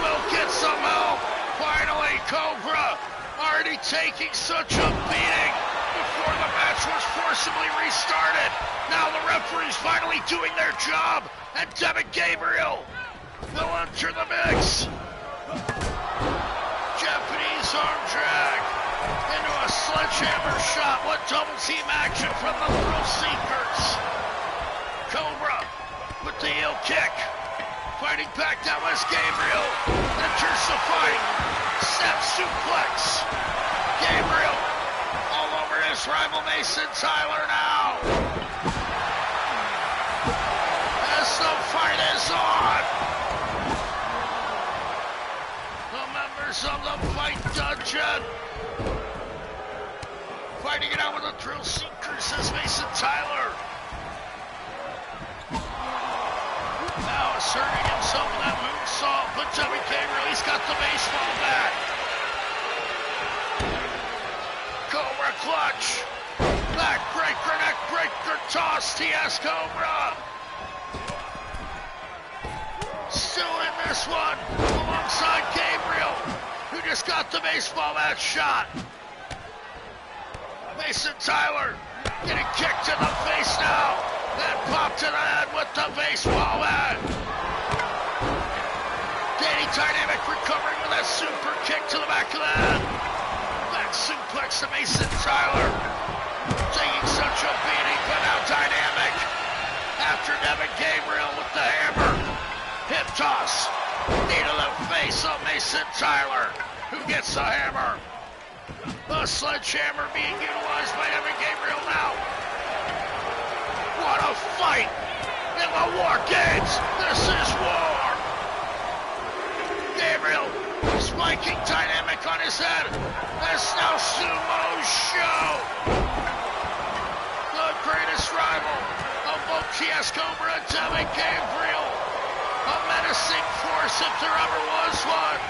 will get some help. Finally, Cobra already taking such a beating before the match was forcibly restarted. Now the referees finally doing their job, and Devin Gabriel will enter the mix. Japanese arm drag into a sledgehammer shot. What double team action from the Thrill Seekers. Cobra with the heel kick. Fighting back down as Gabriel enters the fight. Step suplex. Gabriel all over his rival Mason Tyler now. As the fight is on. The members of the Fight Dungeon fighting it out with the Thrill Seekers as Mason Tyler now asserting himself in that moonsault. assault, but Tommy Gabriel, he's got the baseball bat. Cobra clutch. Back breaker, neck breaker, toss, TS Cobra. Still in this one, alongside Gabriel, who just got the baseball bat shot. Mason Tyler getting kicked in the face now. Then popped to the head with the baseball bat. Danny Dynamic recovering with that super kick to the back of the head. Back suplex to Mason Tyler. Taking such a beating, but now Dynamic. After Devin Gabriel with the hammer. Hip toss. Knee to the face of Mason Tyler, who gets the hammer. The sledgehammer being utilized by Devin Gabriel now. What a fight in the WarGames. This is war. Gabriel spiking Dynamic on his head. That's now Sumo Show. The greatest rival of both TS Cobra and Devin Gabriel. A menacing force if there ever was one.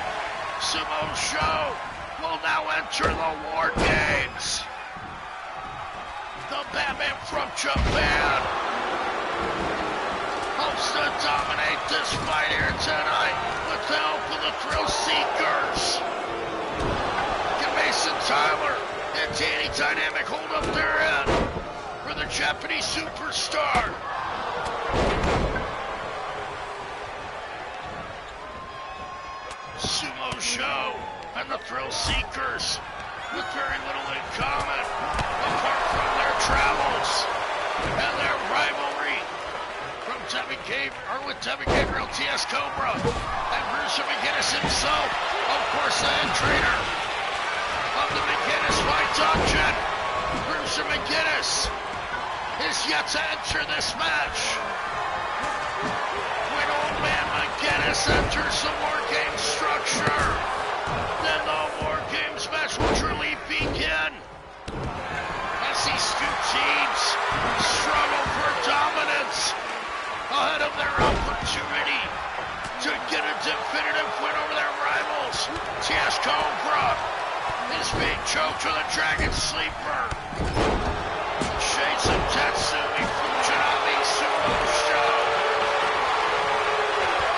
Sumo Show will now enter the WarGames. The Batman from Japan hopes to dominate this fight here tonight with the help of the Thrill Seekers. Can Mason Tyler and Danny Dynamic hold up their head for the Japanese superstar? Sumo Show and the Thrill Seekers with very little in common apart from their travels and their rivalry with Devin Gabriel, TS Cobra, and Bruce McGinnis himself, of course the head trainer of the McGinnis Fight Dungeon. Bruce McGinnis is yet to enter this match. When old man McGinnis enters the WarGames structure, then the WarGames match will truly begin. As these two teams struggle for dominance ahead of their opportunity to get a definitive win over their rivals. TS Cobra is being choked with a Dragon Sleeper. Shades of Tatsumi Fujinami Sumo Show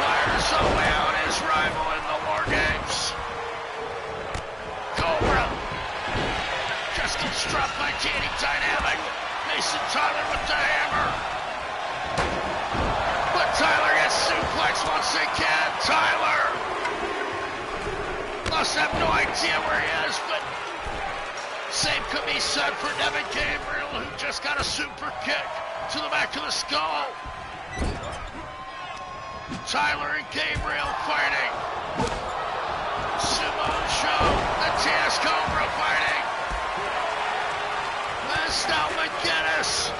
fires away on his rival in the WarGames. Cobra just gets struck by Danny Dynamic. Mason Tyler with the hammer. But Tyler gets suplexed once again. Tyler must have no idea where he is, but same could be said for Devin Gabriel, who just got a super kick to the back of the skull. Tyler and Gabriel fighting. Sumo Show and TS Cobra fighting. As now McGinnis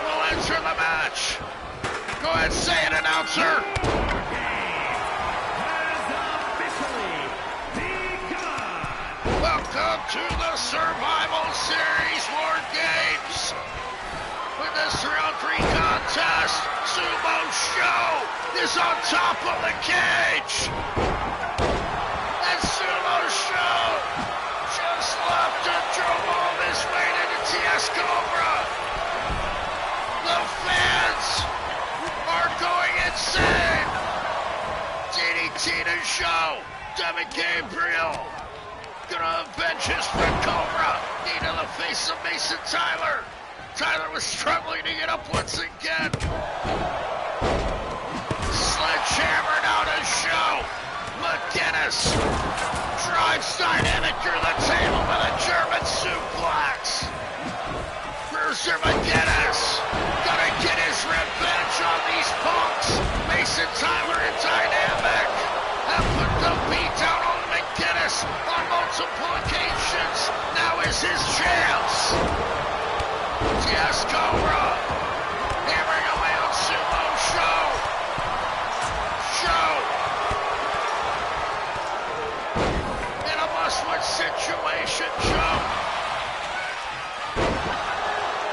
will enter the match. Go ahead, say it, announcer. Welcome to the Survival Series WarGames. With this round 3 contest, Sumo Show is on top of the cage. And Sumo Show just left and drove all this weight into TS Cobra. The fans are going insane. DDT to show. Devin Gabriel gonna avenge his friend Cobra. Knee to the face of Mason Tyler. Tyler was struggling to get up once again. Sledgehammer now to show. McGinnis drives Dynamic through the table with a German suplex. Bruiser McGinnis gonna get his revenge on these punks. Mason Tyler and Dynamic have put the beat down on McGinnis on multiple occasions. Now is his chance. TS Cobra hammering away on Sumo Show. In a must-win situation, Show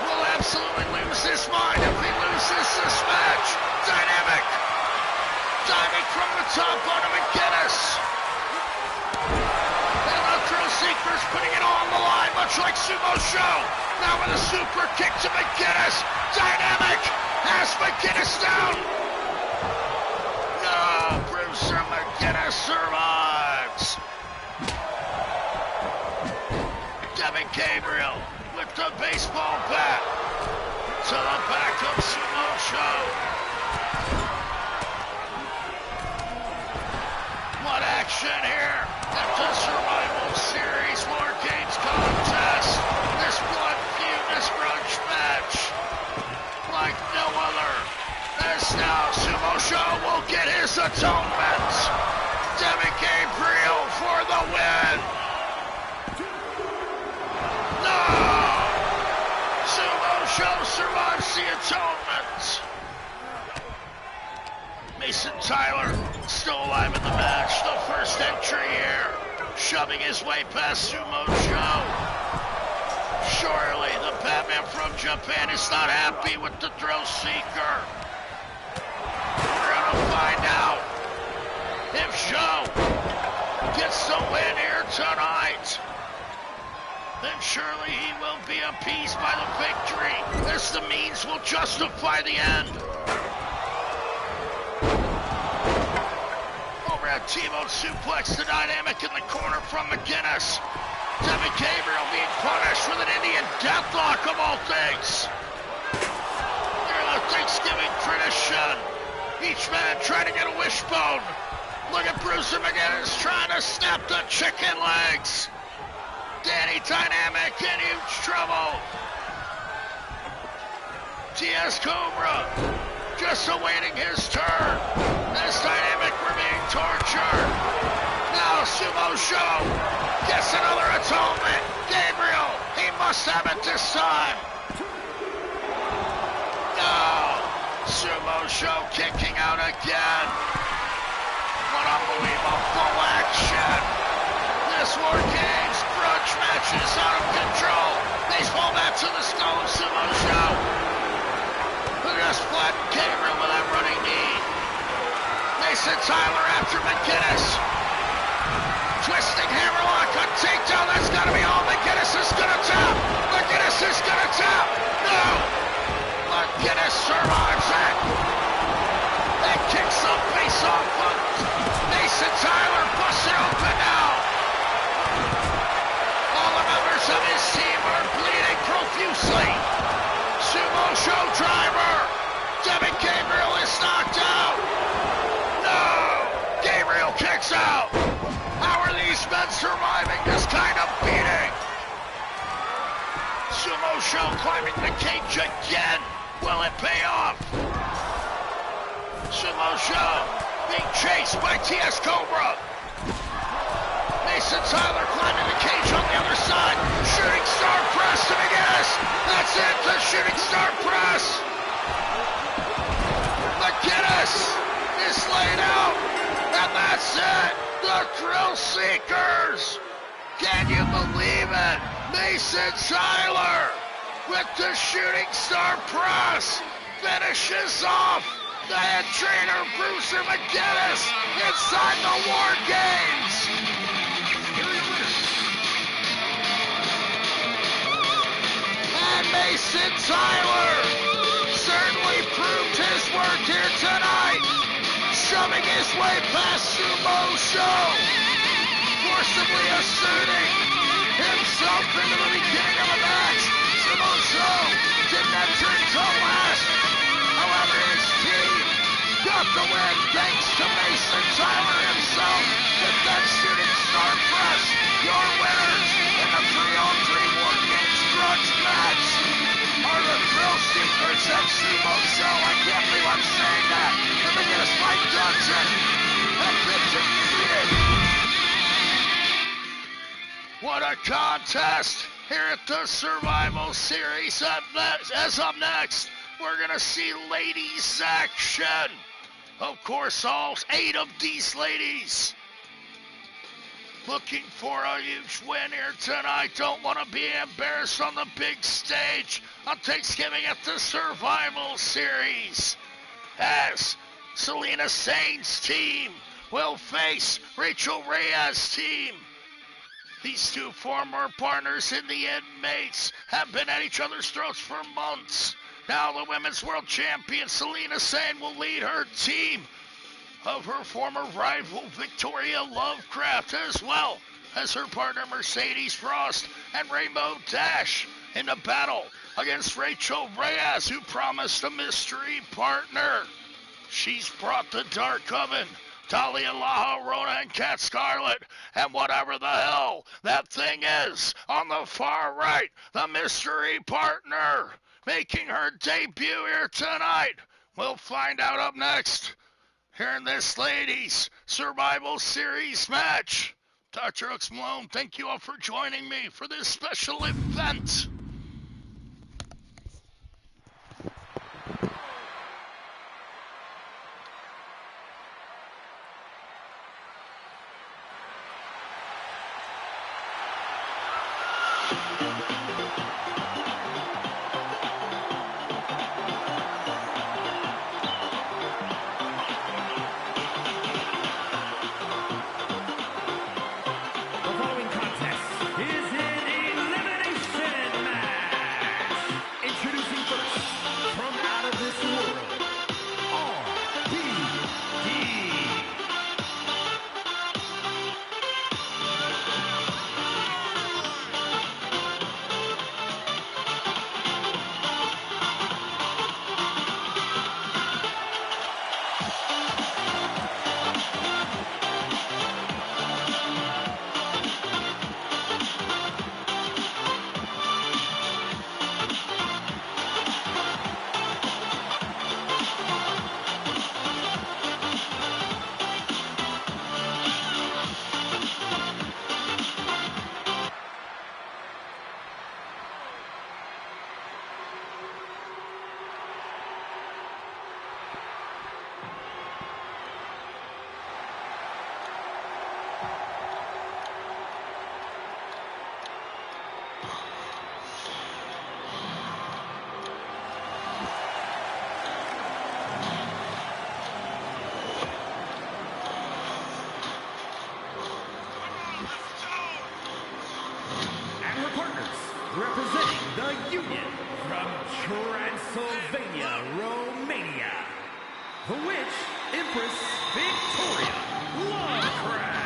will absolutely lose his mind if he loses this match. Dynamic from the top onto McGinnis. And the Thrill Seekers putting it all on the line, much like Sumo Show. Now with a super kick to McGinnis. Dynamic has McGinnis down. No, Bruiser McGinnis survives. Devin Gabriel with the baseball bat to the back of Sumo Show. What action here at the Survival Series WarGames contest. This blood feud, this grudge match, like no other. As now Sumo Show will get his atonement. Devin Gabriel for the win. No! Sumo Show survives the atonement. Mason Tyler still alive in the match. The first entry here, shoving his way past Sumo Show. Surely the Batman from Japan is not happy with the Thrill Seeker. We're gonna find out if Show gets the win here tonight. Then surely he will be appeased by the victory, as the means will justify the end. Overhead T-bone suplex, the dynamic in the corner from McGinnis. Devin Gabriel being punished with an Indian deathlock of all things. Near the Thanksgiving tradition, each man trying to get a wishbone. Look at Bruiser McGinnis trying to snap the chicken legs. Danny Dynamic in huge trouble. TS Cobra just awaiting his turn. As Dynamic were being tortured. Now Sumo Show gets another atonement. Gabriel, he must have it this time. No, Sumo Show kicking out again. What unbelievable action. This WarGames grudge match is out of control. Baseball bat to the skull of Sumo Show. Who just flattened Gabriel with that running knee. Mason Tyler after McGinnis. Twisting hammerlock on takedown. That's got to be all. McGinnis is going to tap. McGinnis is going to tap. No. McGinnis survives it. That kicks the face off of Mason Tyler. Busted open now. All the members of his team are bleeding profusely. Sumo Show driver. Devin Gabriel is knocked out. No. Gabriel kicks out. How are these men surviving this kind of beating? Sumo Show climbing the cage again. Will it pay off? Sumo Show being chased by TS Cobra. Mason Tyler climbing the cage on the other side. Shooting star press to McGinnis. That's it, the shooting star press. McGinnis is laid out. And that's it. The Thrill Seekers. Can you believe it? Mason Tyler with the shooting star press finishes off the head trainer Bruiser McGinnis inside the WarGames. And Mason Tyler certainly proved his worth here tonight, shoving his way past Sumo Show, forcibly asserting himself into the beginning of the match. Sumo Show didn't enter until last. However, his team got the win thanks to Mason Tyler himself with that shooting star press. Your winners in the 3-on-3 WarGames grudge match are the Thrill Seekers and Sumo Show. I can't believe I'm saying that. The biggest fight dungeon have been defeated. What a contest here at the Survival Series. As up next, we're going to see ladies action. Of course, all 8 of these ladies looking for a huge win here tonight. Don't want to be embarrassed on the big stage on Thanksgiving at the Survival Series. As Selena Sain's team will face Rachel Reyes' team. These two former partners in the Inmates have been at each other's throats for months. Now the Women's World Champion Selena Sain will lead her team of her former rival Victoria Lovecraft, as well as her partner Mercedes Frost and Rainbow Dash, in a battle against Rachel Reyes, who promised a mystery partner. She's brought the Dark Oven, Talia La Llorona, and Cat Scarlet, and whatever the hell that thing is on the far right, the mystery partner, making her debut here tonight. We'll find out up next here in this ladies' Survival Series match. DrHooksMalone, thank you all for joining me for this special event. Representing the Union from Transylvania, Romania, the Witch Empress Victoria Lovecraft.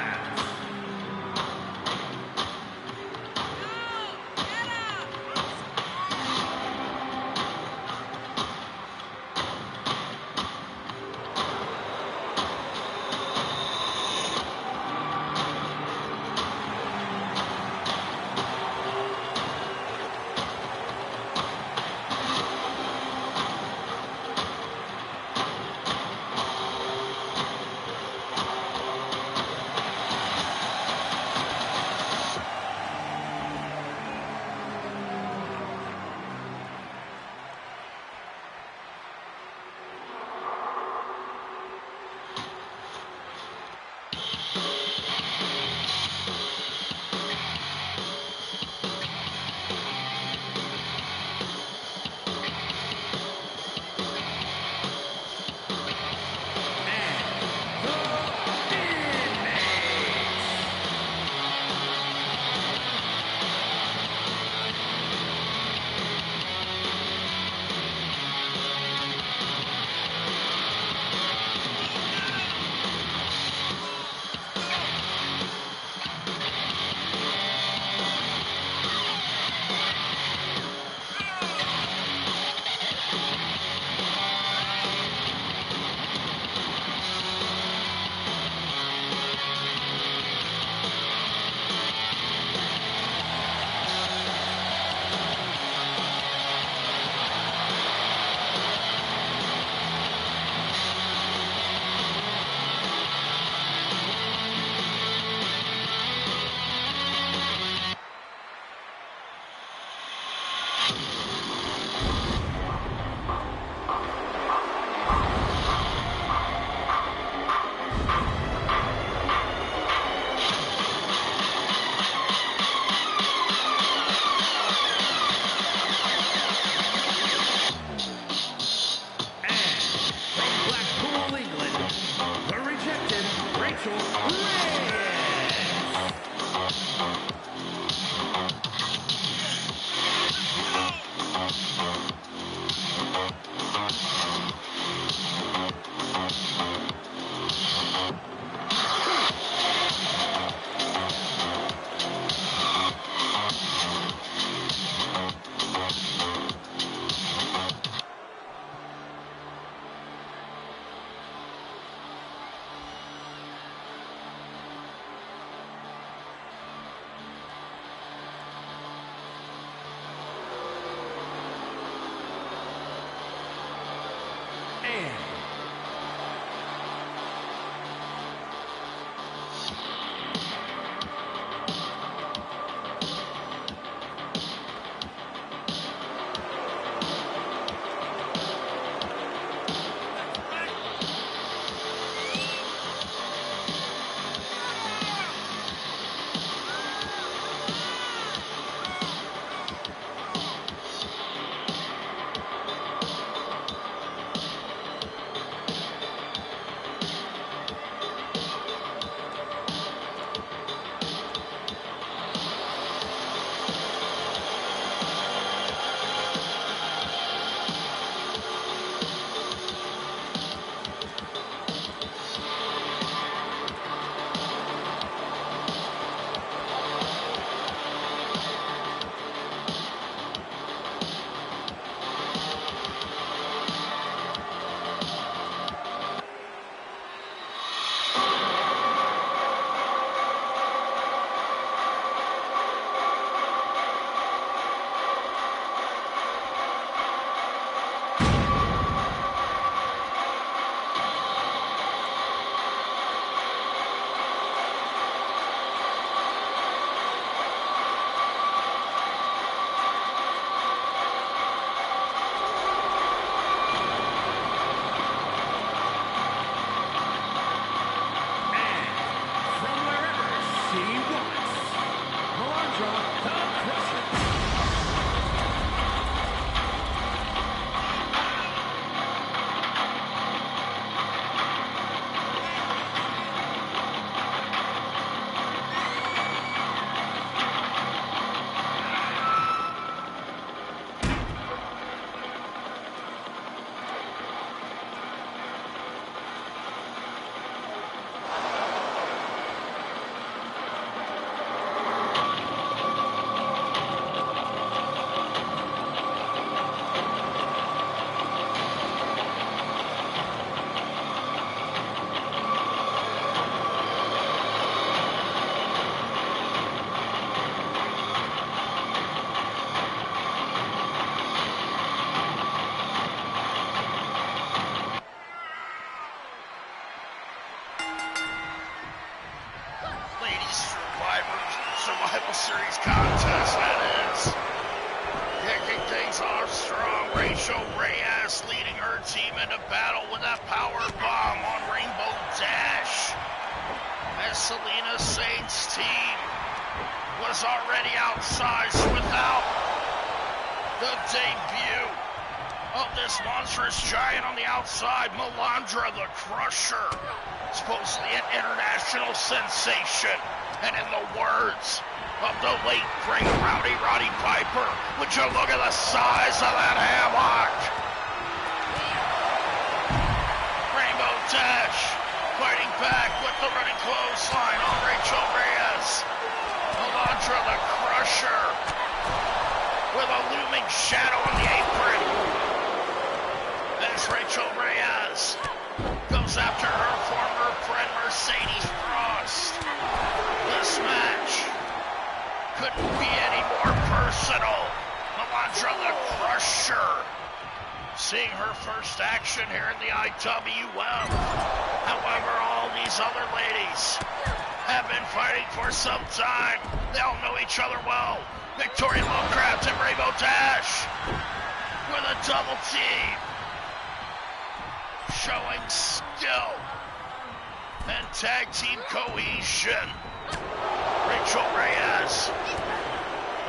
England, Series contest, that is. Kicking things off strong, Rachel Reyes leading her team into battle with that power bomb on Rainbow Dash. As Selena Saint's team was already outsized without the debut of this monstrous giant on the outside, Melandra the Crusher, supposedly an international sensation. And in the words of the late great Rowdy Roddy Piper, would you look at the size of that hammock? Rainbow Dash fighting back with the running clothesline on Rachel Reyes. Melandra the Crusher with a looming shadow on the apron. As Rachel Reyes goes after her former friend Mercedes Frost. This match couldn't be any more personal. Melandra the Crusher seeing her first action here in the IWF. However, all these other ladies have been fighting for some time. They all know each other well. Victoria Lovecraft and Rainbow Dash with a double team, showing skill and tag team cohesion. Rachel Reyes,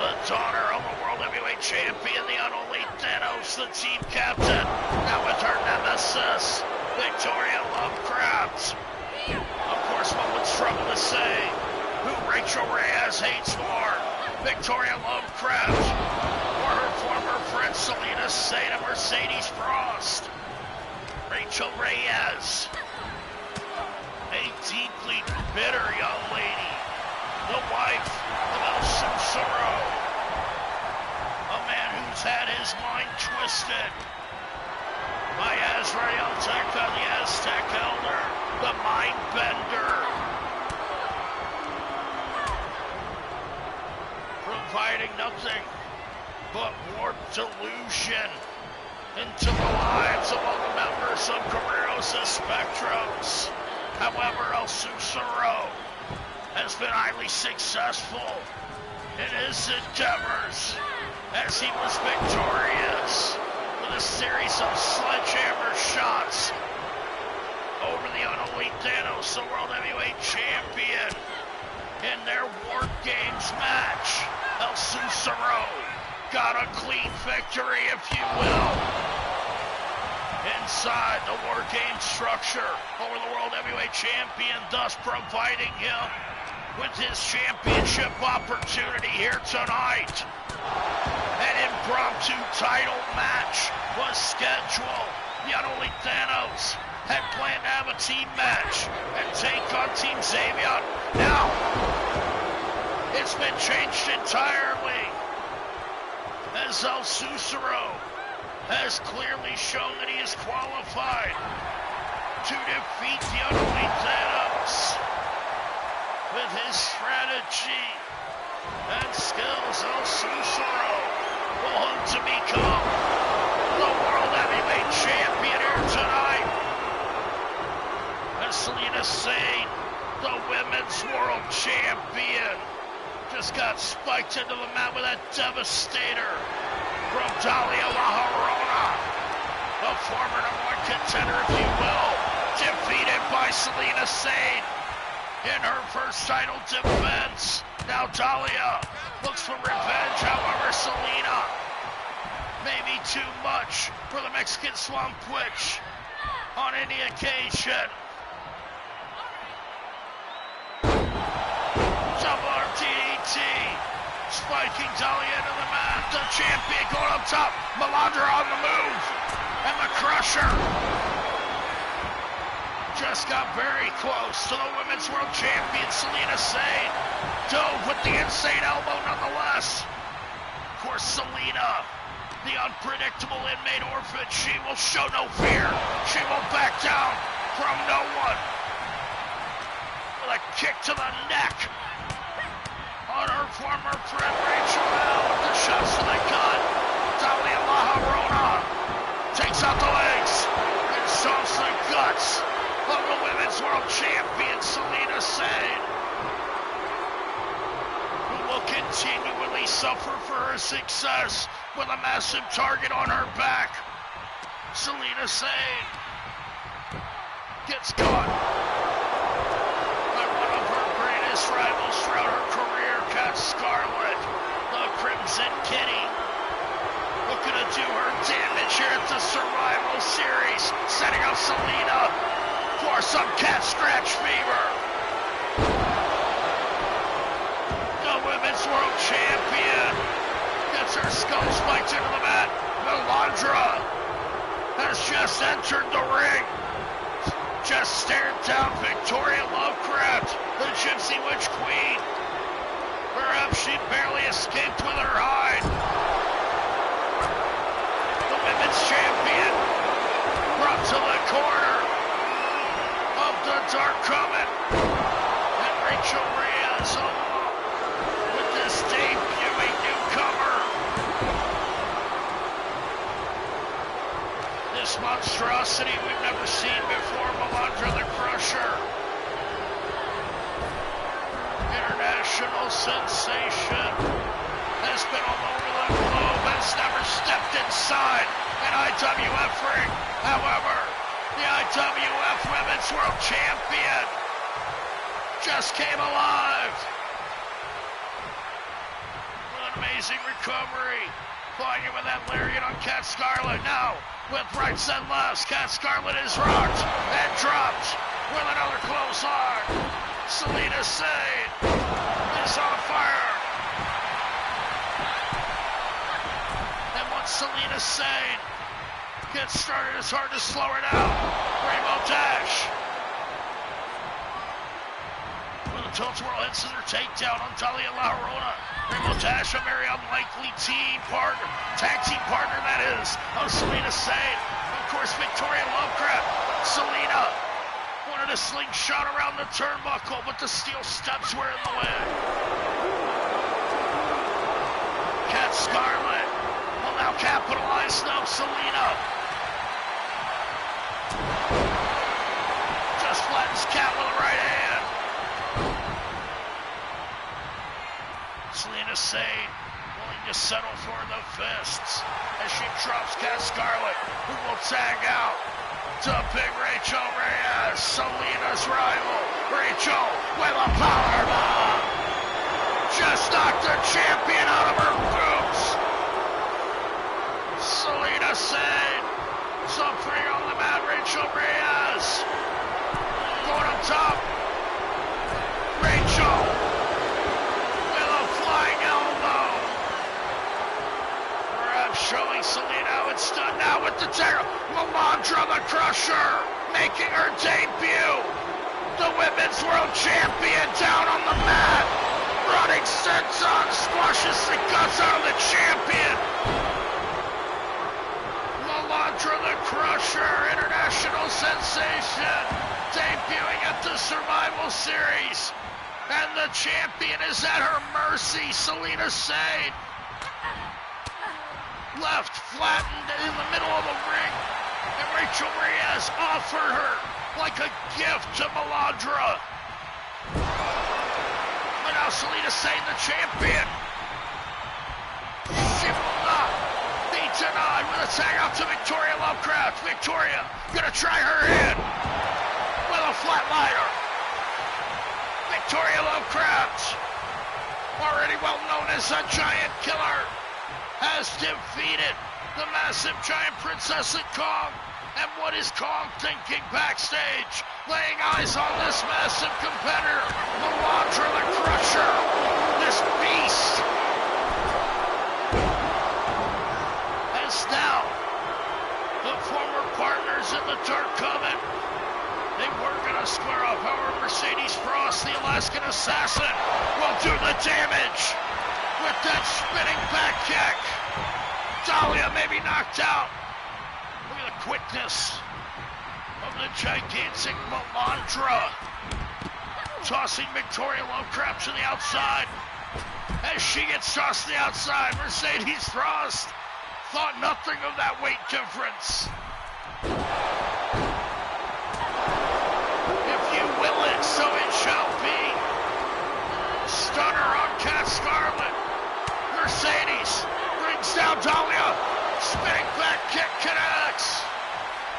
the daughter of the World Heavyweight Champion, the unholy Thanos, the team captain, now with her nemesis, Victoria Lovecraft. Of course, one would struggle to say who Rachel Reyes hates more, Victoria Lovecraft or her former friend Selena Saint and Mercedes Frost. Rachel Reyes, a deeply bitter young lady, the wife of El Cicero, a man who's had his mind twisted by Azrael Tekka, the Aztec Elder, the Mind Bender, providing nothing but warped delusion into the lives of all the members of Guerreros Espectros. However, El Cicero has been highly successful in his endeavors as he was victorious with a series of sledgehammer shots over the unholy Thanos, the World Heavyweight Champion. In their WarGames match, El Cicero got a clean victory, if you will, inside the WarGames structure over the World Heavyweight Champion, thus providing him with his championship opportunity here tonight. An impromptu title match was scheduled. The unholy Thanos had planned to have a team match and take on Team Xavier. Now, it's been changed entirely, as El Cicero has clearly shown that he is qualified to defeat the unholy Thanos. With his strategy and skills, El Cicero will hope to become the World Heavyweight Champion here tonight. As Selena Saint, the Women's World Champion, just got spiked into the mat with that devastator from Dalia La Llorona, the former #1 contender, if you will, defeated by Selena Saint in her first title defense. Now Dalia looks for revenge, however Selena may be too much for the Mexican Swamp Witch on any occasion. Double DDT, spiking Dalia into the mat. The champion going up top. Melandra on the move, and the Crusher just got very close to the Women's World Champion Selena Saint. Dove with the insane elbow nonetheless. Of course, Selena, the unpredictable inmate orphan, she will show no fear. She will back down from no one. With a kick to the neck on her former friend Rachel L with the shots to the gut. Dalia La Llorona takes out the legs and shows the guts of the Women's World Champion Selena Saint, who will will continually suffer for her success with a massive target on her back. Selena Sane gets caught by one of her greatest rivals throughout her career, Cat Scarlet, the Crimson Kitty, looking to do her damage here at the Survival Series, setting up Selena for some cat scratch fever. The Women's World Champion gets her skull spiked into the mat. Melandra has just entered the ring, just stared down Victoria Lovecraft, the Gypsy Witch Queen. Perhaps she barely escaped with her hide. The Women's Champion brought to the corner of the Dark Coven, and Rachel Reyes along with this debuting newcomer. This monstrosity we've never seen before, Melandra the Crusher. International sensation, has been all over the globe, has never stepped inside an IWF ring. However, the IWF Women's World Champion just came alive with an amazing recovery, flying in with that lariat on Cat Scarlet. Now, with rights and lefts, Cat Scarlet is rocked and dropped with another clothesline. Selena Sane is on fire. And once Selena Sane gets started, it's hard to slow her down. Rainbow Dash. With a tilt-a-whirl head scissor takedown on Talia La Llorona. Rainbow Dash, a very unlikely tag team partner that is, of Selena Sane. Of course, Victoria Lovecraft. Selena wanted a slingshot around the turnbuckle, but the steel steps were in the way. Cat Scarlet will now capitalize now. Selena just flattens Cat with the right hand. Selena Sane willing to settle for the fists as she drops Cat Scarlet, who will tag out to Big Rachel Reyes, Selena's rival. Rachel with a powerbomb just knocked the champion out of her boots. Selena Sane suffering on the mat. Rachel Reyes going up top. Rachel with a flying elbow, perhaps showing Selena how it's done. Now with the terror, Melandra the Crusher making her debut. The Women's World Champion down on the mat, running senton, squashes the guts out of the champion. Melandra the Crusher, international sensation, debuting at the Survival Series. And the champion is at her mercy. Selena Sane left flattened in the middle of the ring, and Rachel Reyes offered her like a gift to Melandra. But now Selena Sane, the champion, she will not be denied with a tag out to Victoria Lovecraft. Victoria gonna try her in with a flatliner. Victoria Lovecraft, already well known as a giant killer, has defeated the massive giant Princess of Kong. And what is Kong thinking backstage? Laying eyes on this massive competitor, Melandra the Crusher, this beast. As now, the former partners in the Dark Coven, they were gonna square up. However, Mercedes Frost, the Alaskan Assassin, will do the damage with that spinning back kick. Dahlia may be knocked out. Look at the quickness of the gigantic Melandra. Tossing Victoria Lovecraft to the outside. As she gets tossed to the outside, Mercedes Frost thought nothing of that weight difference. If you will it, so it shall be. Stunner on Cat Scarlet. Mercedes brings down Dahlia. Spinning back kick connects.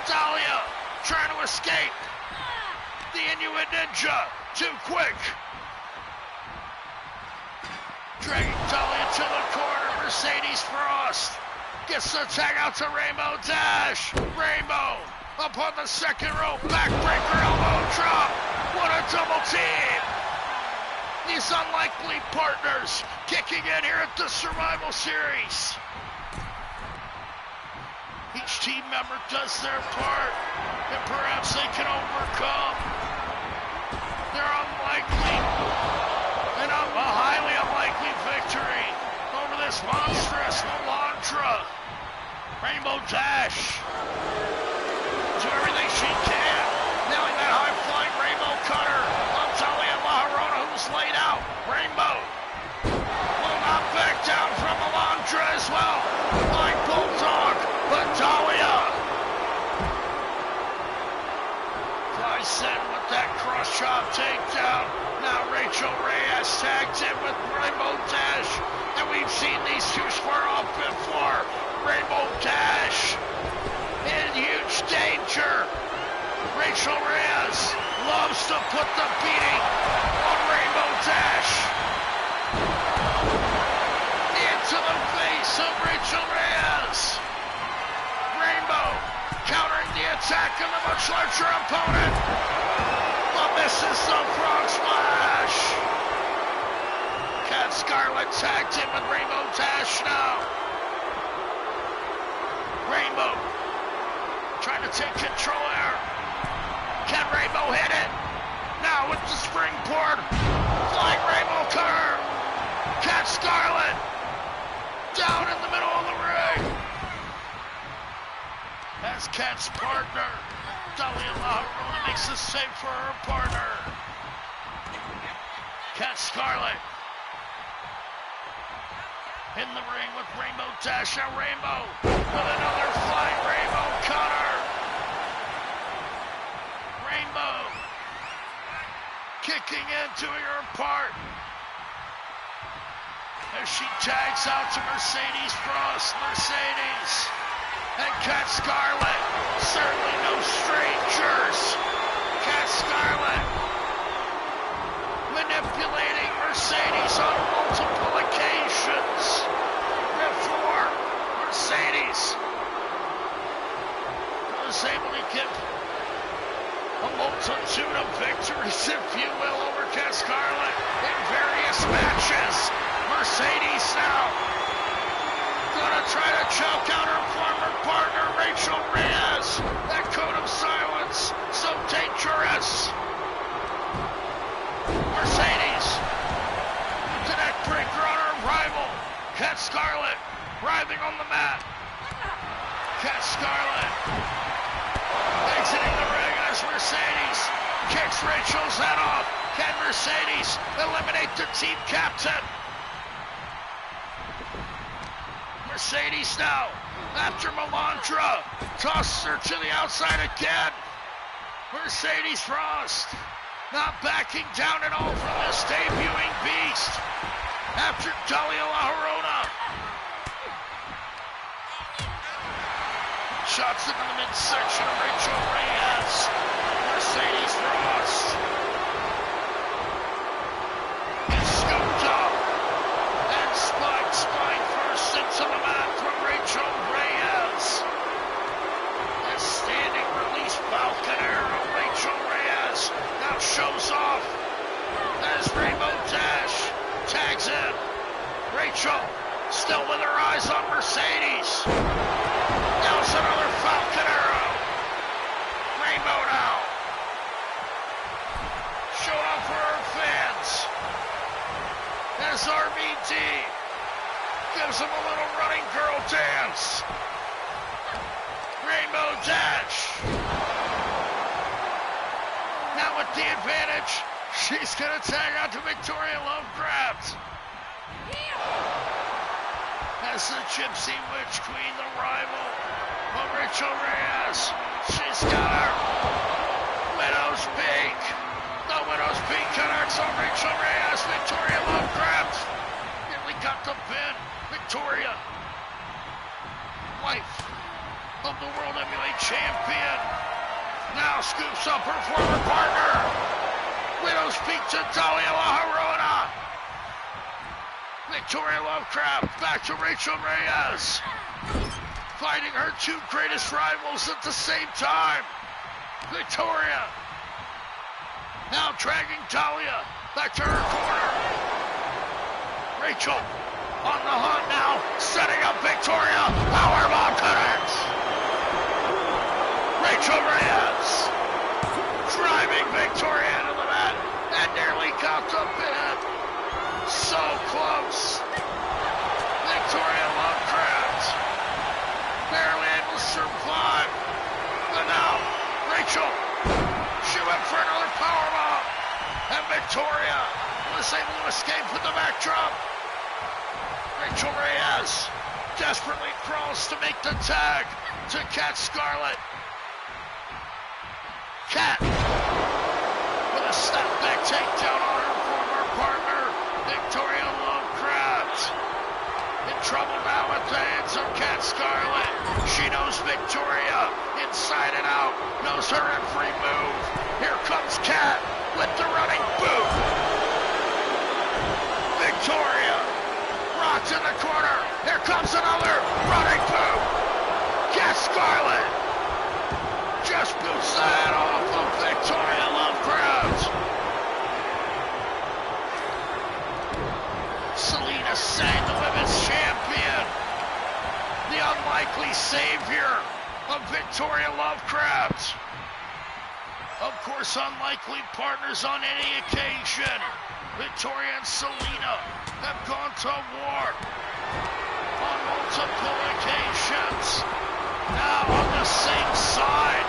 Dahlia trying to escape. The Inuit Ninja, too quick. Dragging Dahlia to the corner. Mercedes Frost gets the tag out to Rainbow Dash. Rainbow up on the second rope. Backbreaker elbow drop. What a double team. These unlikely partners kicking in here at the Survival Series. Each team member does their part, and perhaps they can overcome their unlikely and a highly unlikely victory over this monstrous Melantra. Rainbow Dash do everything she can, nailing that high-flying Rainbow Cutter on Dahlia Maharona, who's laid out. Rainbow will not back down from Melantra as well. Like Bulldog, but Dahlia flies in with that cross chop takedown. Now Rachel Reyes tagged in with Rainbow Dash, and we've seen these two square off before. Rainbow Dash in huge danger. Rachel Reyes loves to put the beating on Rainbow Dash. Into the face of Rachel Reyes. Rainbow countering the attack of the much larger opponent, but misses the frog splash. Cat Scarlet tagged in with Rainbow Dash now. Rainbow trying to take control there. Can Rainbow hit it? Now with the springboard. Flying Rainbow Cutter. Cat Scarlet down in the middle of the ring. As Cat's partner, Dahlia Maharona, makes the save for her partner. Cat Scarlet in the ring with Rainbow Dash. Now Rainbow with another flying Rainbow Cutter. Rainbow kicking into her part as she tags out to Mercedes Frost. Mercedes and Cat Scarlet, certainly no strangers. Cat Scarlet manipulating Mercedes on multiple occasions before Mercedes was able to get a multitude of victories, if you will, over Cat Scarlet in various matches. Mercedes now gonna try to choke out her former partner, Rachel Reyes. That code of silence, so dangerous. Mercedes, the neck breaker on her rival. Cat Scarlet writhing on the mat. Cat Scarlet exiting the ring as Mercedes kicks Rachel's head off. Can Mercedes eliminate the team captain? Mercedes now, after Melantra, tosses her to the outside again. Mercedes Frost not backing down at all from this debuting beast. After Dahlia Maharona. Shots into the midsection of Rachel Reyes. Mercedes Frost is scooped up and spiked spine first into the mat from Rachel Reyes. A standing release Falcon Arrow. Rachel Reyes now shows off as Rainbow Dash tags in. Rachel still with her eyes on Mercedes. Now it's another Falcon Arrow. Rainbow now showing off for her fans as RVD gives them a little running girl dance. Rainbow Dash now with the advantage. She's gonna tag out to Victoria Lovecraft. As the Gypsy Witch Queen, the rival of Rachel Reyes. She's got her Widow's Peak, the Widow's Peak connects on Rachel Reyes. Victoria Love grabs. Nearly got the pin. Victoria, wife of the World Heavyweight Champion, now scoops up her former partner. Widow's Peak to Talia La Llorona. Victoria Lovecraft back to Rachel Reyes, fighting her two greatest rivals at the same time. Victoria now dragging Talia back to her corner. Rachel on the hunt now, setting up Victoria. Powerbomb connects. Rachel Reyes driving Victoria into the mat and nearly got the pin. So close. Victoria Lovecraft barely able to survive. But now, Rachel, she went for another powerbomb. And Victoria was able to escape with the backdrop. Rachel Reyes desperately crawls to make the tag to Cat Scarlett. Cat with a snapback takedown on her former partner, Victoria Lovecraft. In trouble now at the hands of Cat Scarlett. She knows Victoria inside and out, knows her every move. Here comes Cat with the running boot. Victoria rocked in the corner. Here comes another running boot. Cat Scarlett just boots the head off of Victoria Lovecraft. Selena Sang, the women's champion, the unlikely savior of Victoria Lovecraft. Of course, unlikely partners on any occasion. Victoria and Selena have gone to war on multiple occasions. Now on the same side.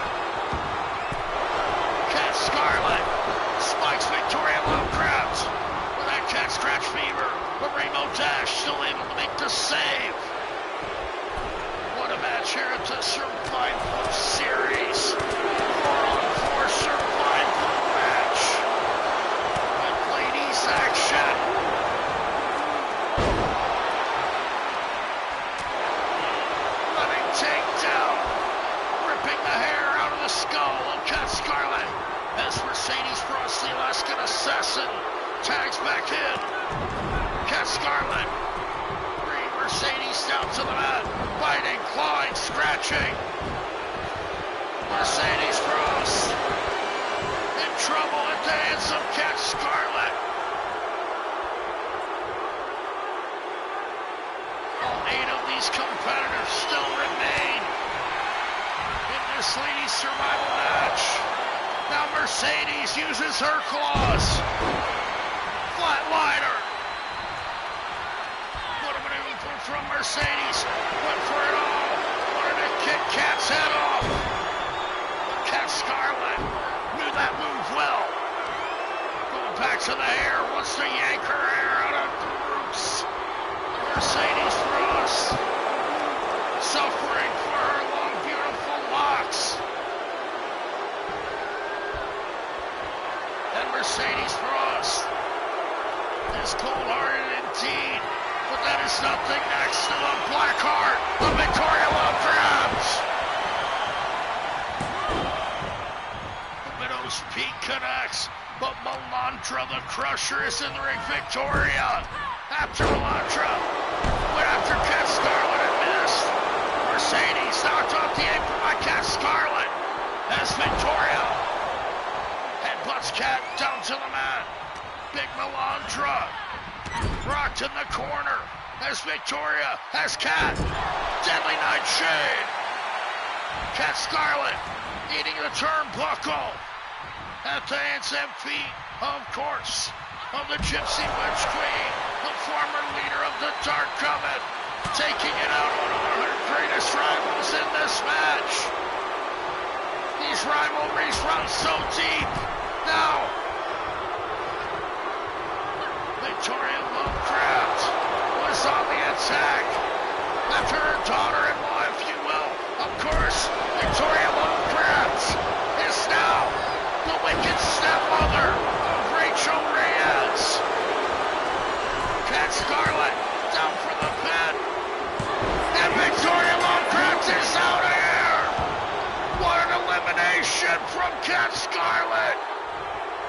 Cat Scarlett spikes Victoria Lovecraft with that cat scratch fever. But Rainbow Dash still able to make the save. What a match here at the Survival Series. 4-on-4 Survival match. With ladies action. Running takedown. Ripping the hair out of the skull of Cat Scarlett. As Mercedes Frost, the Alaskan Assassin, tags back in. Cat Scarlett, bringing Mercedes down to the mat, biting, clawing, scratching. Mercedes Frost in trouble at the hands of Cat Scarlett. All 8 of these competitors still remain in this ladies' survival match. Now Mercedes uses her claws. Flatliner. From Mercedes, went for it all, wanted to kick Cat's head off. But Cat Scarlett knew that move well. Going back to the hair, wants to yank her hair out of the roots. Mercedes Frost, suffering for her long, beautiful locks. And Mercedes Frost is cold-hearted indeed. But that is nothing next to the black heart of Victoria Lovecraft. The Widow's Peak connects, but Melandra the Crusher is in the ring. Victoria after Melandra went after Cat Scarlett and missed. Mercedes knocked off the apron by Cat Scarlett as Victoria headbutts Cat down to the mat. Big Melandra rocked in the corner as Victoria has Cat. Deadly Nightshade. Cat Scarlett eating the turnbuckle at the hands and feet, of course, of the Gypsy Witch Queen, the former leader of the Dark Coven, taking it out on one of her greatest rivals in this match. These rivalries run so deep. Now, Victoria Lovecraft was on the attack after her daughter-in-law, if you will. Of course, Victoria Lovecraft is now the wicked stepmother Cat Scarlet down for the pin. And Victoria Lovecraft is out of here. What an elimination from Cat Scarlet.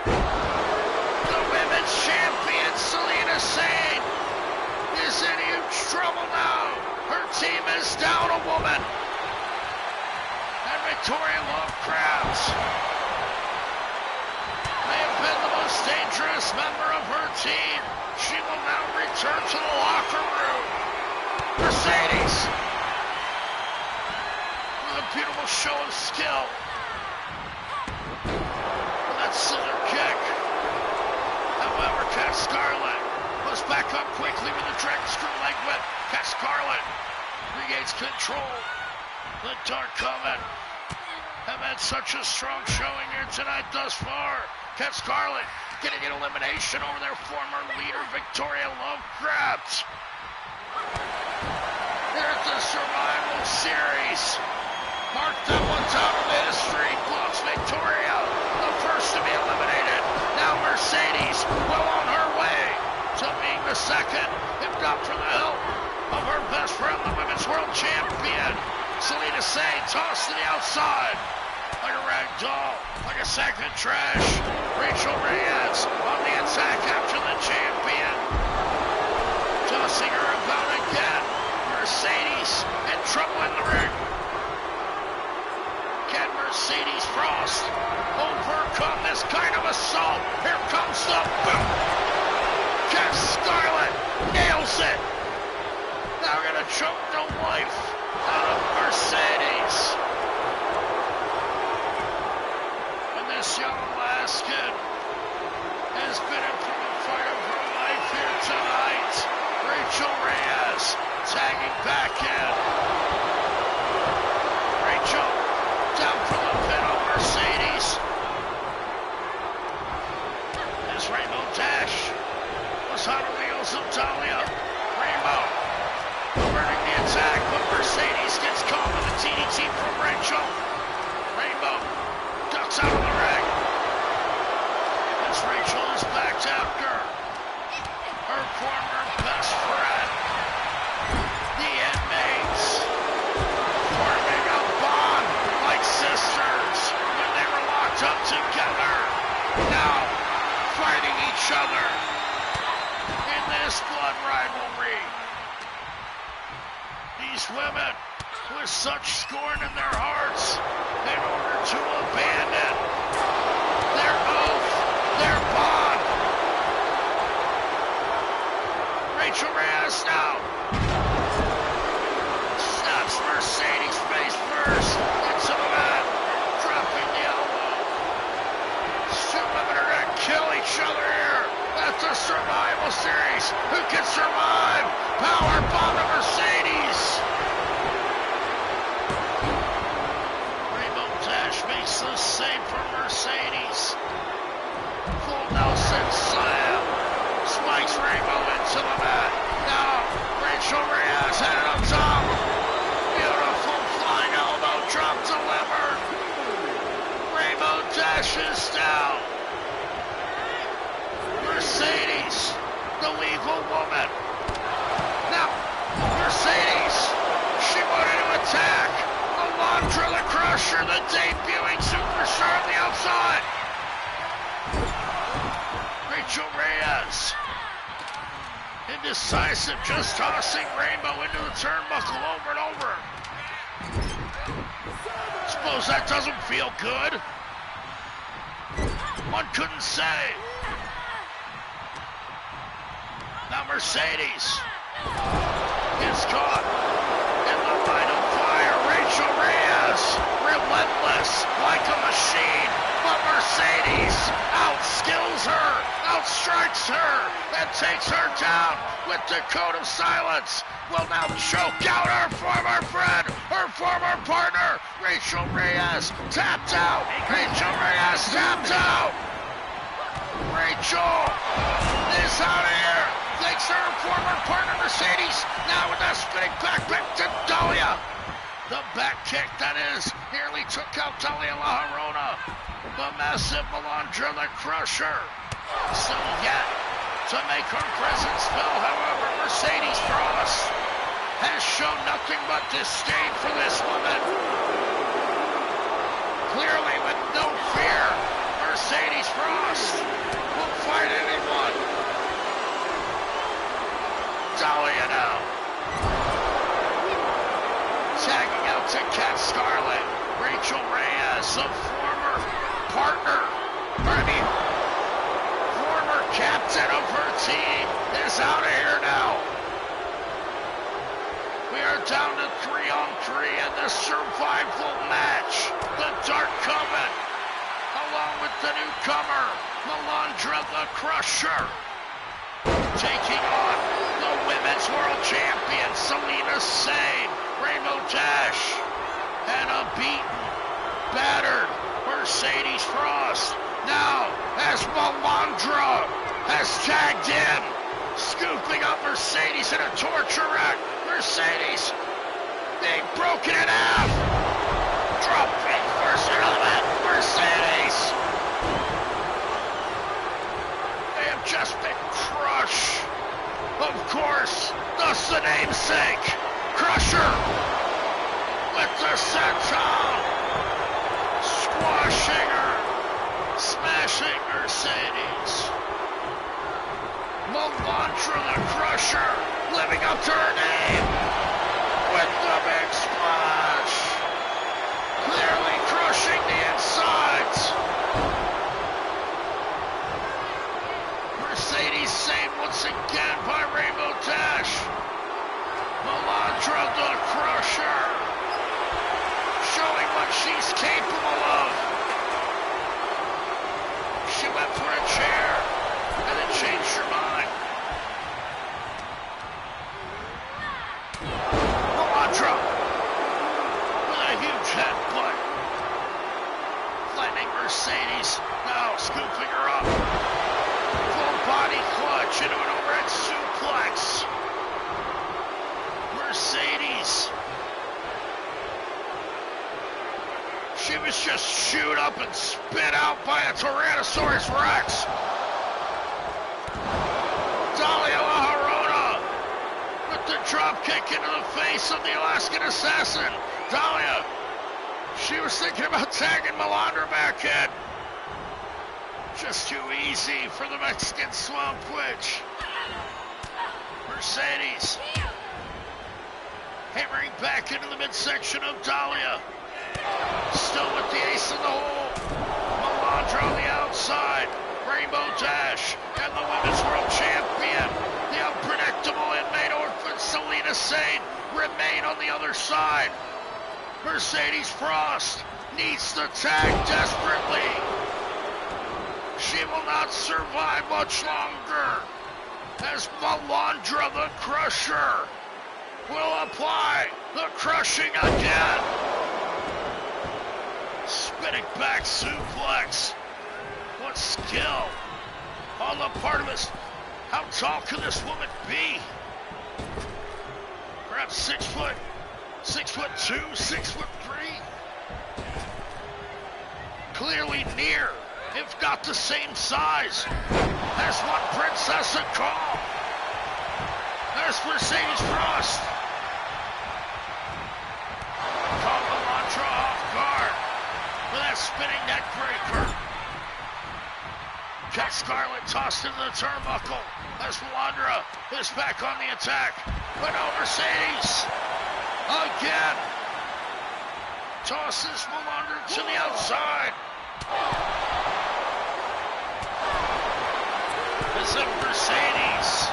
The women's champion, Selena Sane, is in huge trouble now. Her team is down a woman. And Victoria Lovecraft may have been the most dangerous member of her team. She will now return to the locker room. Mercedes with a beautiful show of skill. With that scissor kick. However, Cat Scarlet was back up quickly with a dragon screw leg whip. Cat Scarlet regains control. The Dark Coven have had such a strong showing here tonight thus far. Cat Scarlet getting an elimination over their former leader, Victoria Lovecraft. Here at the Survival Series, mark that one down in history. Blocks Victoria, the first to be eliminated. Now Mercedes, well on her way to being the second, if not for the help of her best friend, the Women's World Champion. Selena Sane tossed to the outside like a rag doll, like a sack of trash. Rachel Reyes on the attack after the champion. Tossing her about again. Mercedes in trouble in the ring. Can Mercedes Frost overcome this kind of assault? Here comes the boot. Cat Scarlet nails it. Now gonna choke the life out of Mercedes. And this young Alaskan has been in for the fight of her life here tonight. Rachel Reyes tagging back in. Rachel down for the pin on Mercedes. This Rainbow Dash was on the wheels of Dahlia. Rainbow averting the attack, but Mercedes gets caught with a DDT from Rachel. Rainbow ducks out of the ring. As Rachel is backed after her former best friend. The inmates forming a bond like sisters when they were locked up together. Now fighting each other in this blood rivalry. These women with such scorn in their hearts in order to abandon their oath, their bond. Rachel Reyes now snaps Mercedes face first into the mat, dropping the elbow. These two women are gonna kill each other here at the Survival Series. Who can survive? Power bomb to Mercedes. Rainbow Dash makes the save for Mercedes. Full Nelson slam. Spikes Rainbow into the mat. Now, Rachel Reyes headed up top. Beautiful flying elbow drop delivered. Rainbow dashes down. Mercedes, the legal woman. Now, Mercedes, she wanted to attack. Alondra the Crusher, the debuting superstar on the outside. Rachel Reyes, indecisive, just tossing Rainbow into the turnbuckle over and over. Suppose that doesn't feel good. One couldn't say. Now Mercedes gets caught in the line of fire. Rachel Reyes, relentless like a machine, but Mercedes outskills her, outstrikes her, and takes her down with the code of silence. Will now choke out her former friend, her former partner. Rachel Reyes tapped out. Rachel Reyes tapped out. Rachel is out of here. Thanks to her former partner Mercedes. Now with that spinning back to Dahlia. The back kick, that is, nearly took out Dahlia La Llorona. The massive Alondra the Crusher. Still yet to make her presence felt. However, Mercedes Frost has shown nothing but disdain for this woman. Clearly with no fear, Mercedes Frost will fight anyone. Dahlia now. Tagging out to Cat Scarlet. Rachel Reyes, a former partner, former captain of her team, is out of here now. We are down to 3-on-3 in the survival match. The Dark Coven, along with the newcomer, Melandra the Crusher, taking on the Women's World Champion, Selena Sane, Rainbow Dash, and a beaten, battered Mercedes Frost. Now, as Melandra has tagged in, scooping up Mercedes in a torture rack. Mercedes being broken in half. Dropping first element. Mercedes. They have just been crushed. Of course, thus the namesake. Crusher with the senton. Squashing her. Smashing Mercedes. Melandra the Crusher living up to her name with the big splash. Clearly crushing the insides. Mercedes saved once again by Rainbow Dash. Melandra the Crusher showing what she's capable of. She went for a chair and then changed her mind. Melandra with a huge headbutt. Flattening Mercedes, now scooping her up. Full body clutch into an overhead suplex. Mercedes. She was just chewed up and spit out by a Tyrannosaurus Rex. Dahlia La Llorona with the drop kick into the face of the Alaskan Assassin. Dahlia, she was thinking about tagging Melandra back in. Just too easy for the Mexican Swamp Witch. Mercedes hammering back into the midsection of Dahlia. Still with the ace in the hole. Melandra on the outside. Rainbow Dash and the Women's World Champion, the unpredictable inmate orphan Selena Sane, remain on the other side. Mercedes Frost needs the tag desperately. She will not survive much longer as Melandra the Crusher will apply the crushing again. Spinning back suplex. What skill on the part of us. How tall can this woman be? Perhaps 6 foot, 6'2", 6'3". Clearly near, if not the same size, as one Princess of Calm. There's Mercedes Frost. Caught Melandra off guard with that spinning neck breaker. Cat Scarlet tossed into the turnbuckle as Melandra is back on the attack. But no, Mercedes again tosses Melandra to the outside. As if Mercedes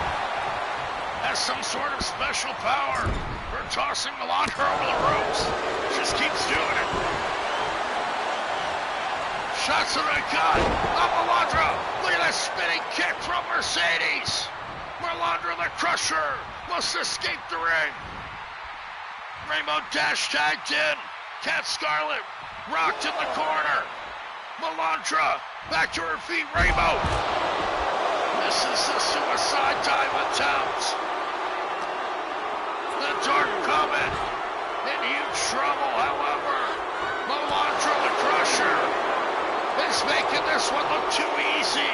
has some sort of special power for tossing Melandra over the ropes. Just keeps doing it. Shots to the gut of Melandra. Look at that spinning kick from Mercedes. Melandra the Crusher must escape the ring. Rainbow Dash tagged in. Cat Scarlet rocked in the corner. Melandra back to her feet. Rainbow. This is the suicide dive attempt. The Dark Coven in huge trouble, however. Melandra the Crusher is making this one look too easy.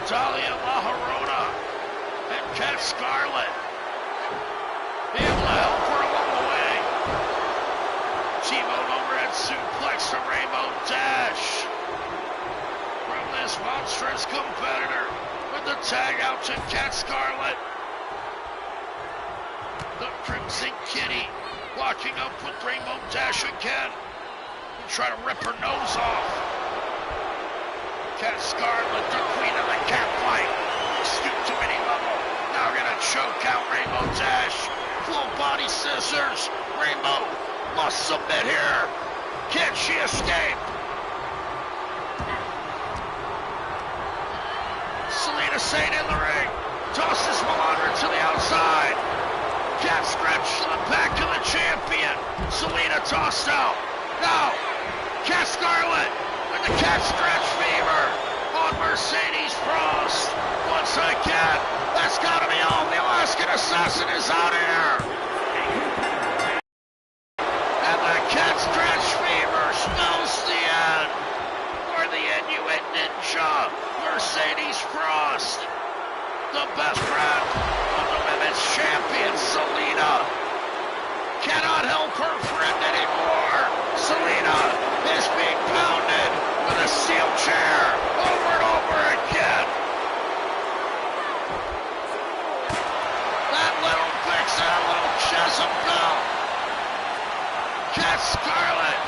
Natalia La Llorona and Cat Scarlet. Be able to help her along the way. T-bone overhead suplex to Rainbow Dash. From this monstrous competitor with the tag out to Cat Scarlet. The Crimson Kitty locking up with Rainbow Dash again. And try to rip her nose off. Cat Scarlet, the queen of the cat fight. Stooped to any level. Now gonna choke out Rainbow Dash. Full body scissors. Rainbow must submit here. Can she escape? Selena Saint in the ring. Tosses Malone to the outside. Cat scratch to the back of the champion. Selena tossed out. Now, Cat Scarlet with the cat scratch fever on Mercedes Frost. Once again, that's gotta be all. The Alaskan Assassin is out here. And the cat scratch fever spells the end for the Inuit Ninja, Mercedes Frost. The best friend of the women's champion, Selena, cannot help her friend anymore. Selena is being pounded with a steel chair over and over again. That little vixen, that little Jezebel. Cat Scarlet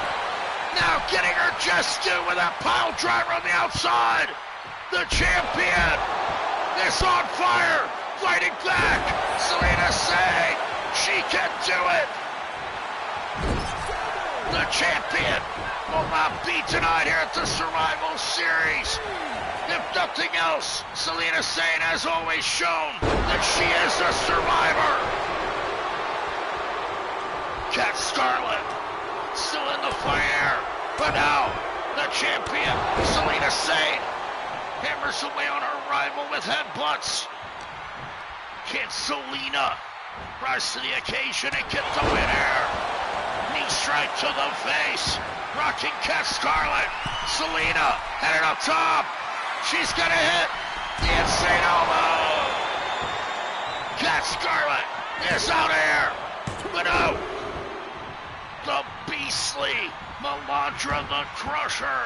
now getting her just due with that pile driver on the outside. The champion is on fire, fighting back. Selena Saint, she can do it. The champion will not be denied here at the Survival Series. If nothing else, Selena Saint has always shown that she is a survivor. Cat Scarlet still in the fire, but now the champion, Selena Saint, hammers away on her rival with headbutts. Can Selena rise to the occasion and get the win here? Knee strike to the face, rocking Cat Scarlet. Selena headed up top. She's gonna hit the insane elbow. Cat Scarlet is out of here. But no, the beastly Melandra the Crusher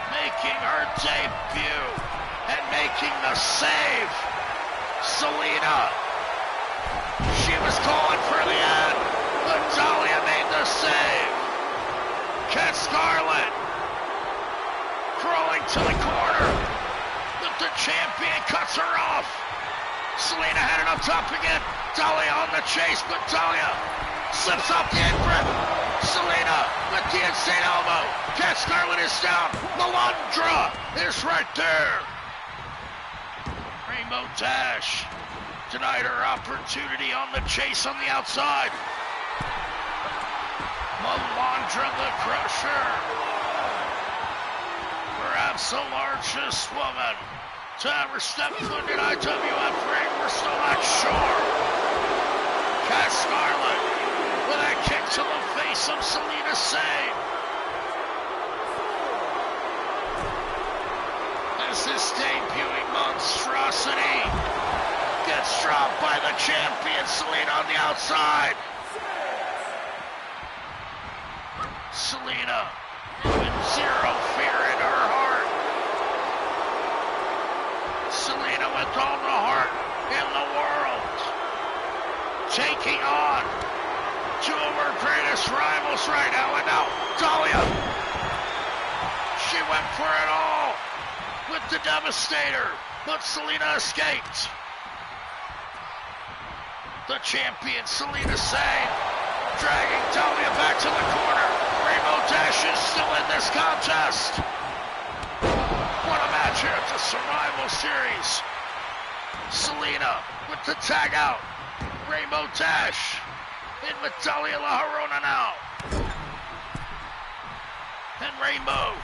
making her debut and making the save. Selena, she was calling for the end, but Dahlia made the save. Cat Scarlet crawling to the corner, but the champion cuts her off. Selena had it up top again. Dahlia on the chase, but Dahlia slips off the apron. Selena with the insane elbow. Cat Scarlet is down. Melandra is right there. Rainbow Dash denied her opportunity on the chase on the outside. Melandra the Crusher, perhaps the largest woman to ever step foot in IWF ring. We're still not sure. Cat Scarlet with a kick to the face of Selena Saint. As this debuting monstrosity gets dropped by the champion, Selena on the outside. Selena with zero fear in her heart. Selena with all the heart in the world. Taking on two of her greatest rivals right now, and now Dahlia. She went for it all with the Devastator, but Selena escaped. The champion, Selena Saint, dragging Dahlia back to the corner. Rainbow Dash is still in this contest. What a match here at the Survival Series. Selena with the tag out. Rainbow Dash in with Dahlia La Llorona now. And Rainbow.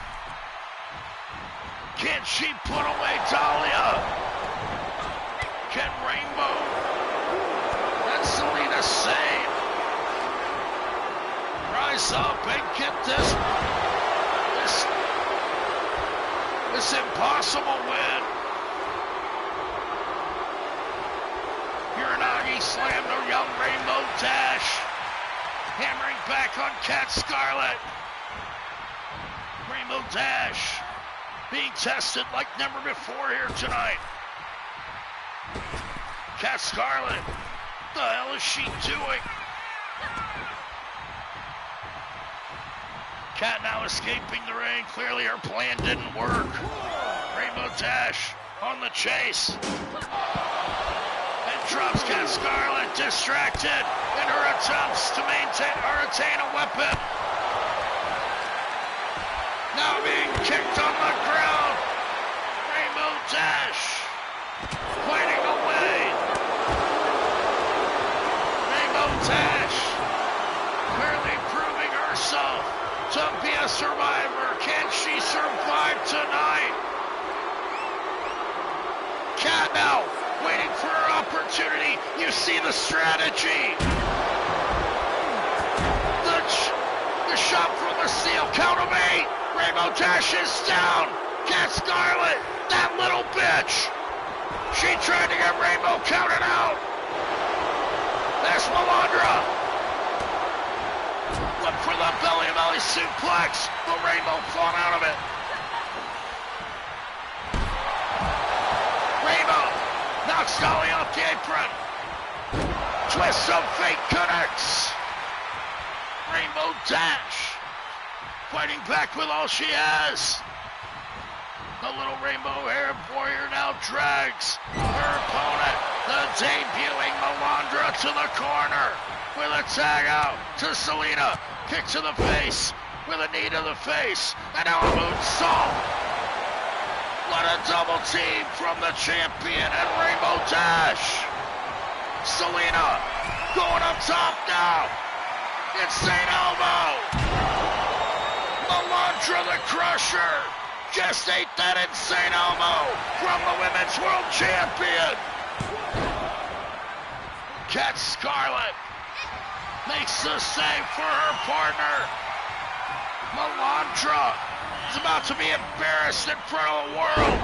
Can she put away Dahlia? Can Rainbow and Selena Saint rise up and get this impossible win Body slam to young Rainbow Dash. Hammering back on Cat Scarlet. Rainbow Dash being tested like never before here tonight. Cat Scarlet, what the hell is she doing? Cat now escaping the ring. Clearly her plan didn't work. Rainbow Dash on the chase. And drops Cat Scarlet, distracted in her attempts to attain a weapon. Now being kicked on the ground. Rainbow Dash fighting away. Rainbow Dash clearly proving herself to be a survivor. Can she survive tonight? Cat now waiting for her opportunity. You see the strategy. The shot from the seal. Count of 8. Rainbow Dash is down. Cat Scarlet, that little bitch. She tried to get Rainbow counted out. There's Melandra. Look for the belly-to-belly suplex. The Rainbow fought out of it. Rainbow knocks Dolly off the apron. Twist of fate connects. Rainbow Dash fighting back with all she has. The little rainbow-haired warrior now drags her opponent, the debuting Melandra, to the corner with a tag out to Selena. Kick to the face with a knee to the face. And now a moonsault. What a double team from the champion and Rainbow Dash. Selena going up top now. Insane elbow. Melandra the Crusher just ate that insane elbow from the Women's World Champion. Cat Scarlet makes the save for her partner. Melandra is about to be embarrassed in front of the world.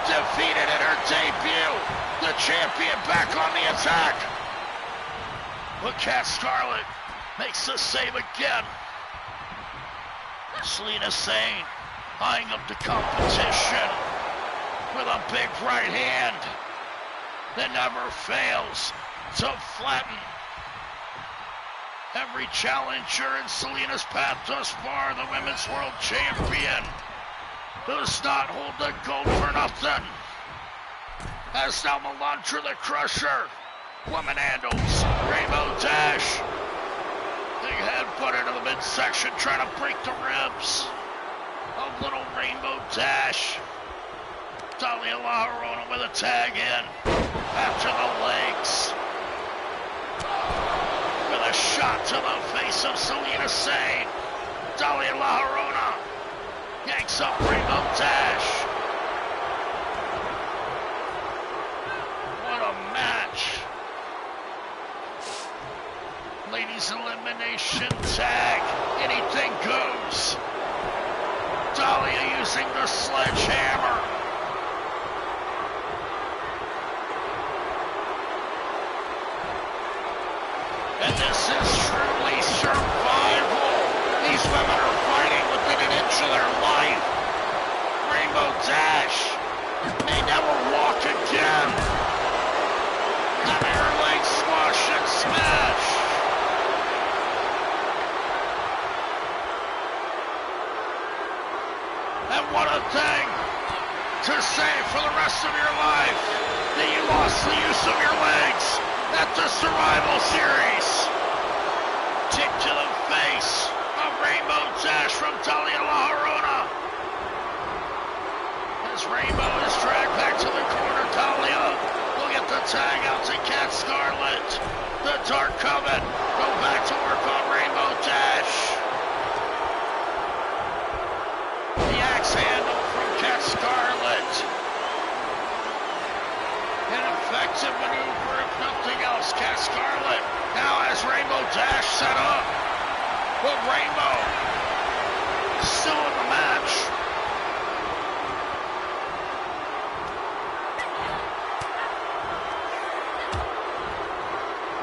Defeated in her debut. The champion back on the attack. But Cat Scarlet makes the save again. Selena Sane eyeing up the competition with a big right hand that never fails to flatten every challenger in Selena's path thus far. The Women's World Champion does not hold the gold for nothing. As now Melandra the Crusher, woman handles Rainbow Dash. Big headbutt into the midsection, trying to break the ribs of little Rainbow Dash. Dahlia La Llorona with a tag in after the legs. With a shot to the face of Selena Sane. Dahlia La Llorona yanks up Rainbow Dash. What a match. Ladies elimination tag. Anything goes. Dahlia using the sledgehammer. And this is truly survival. These women are fighting within an inch of their life. Rainbow Dash may never walk again. Having her legs squash and smash. And what a thing to say for the rest of your life that you lost the use of your legs at the Survival Series. Kick to the face of Rainbow Dash from Dahlia La Llorona. As Rainbow is dragged back to the corner, Dahlia will get the tag out to Cat Scarlet. The Dark Coven go back to work on Rainbow Dash. The axe handle from Cat Scarlet. An effective maneuver, if nothing else. Cat Scarlet now has Rainbow Dash set up. But Rainbow still in the match.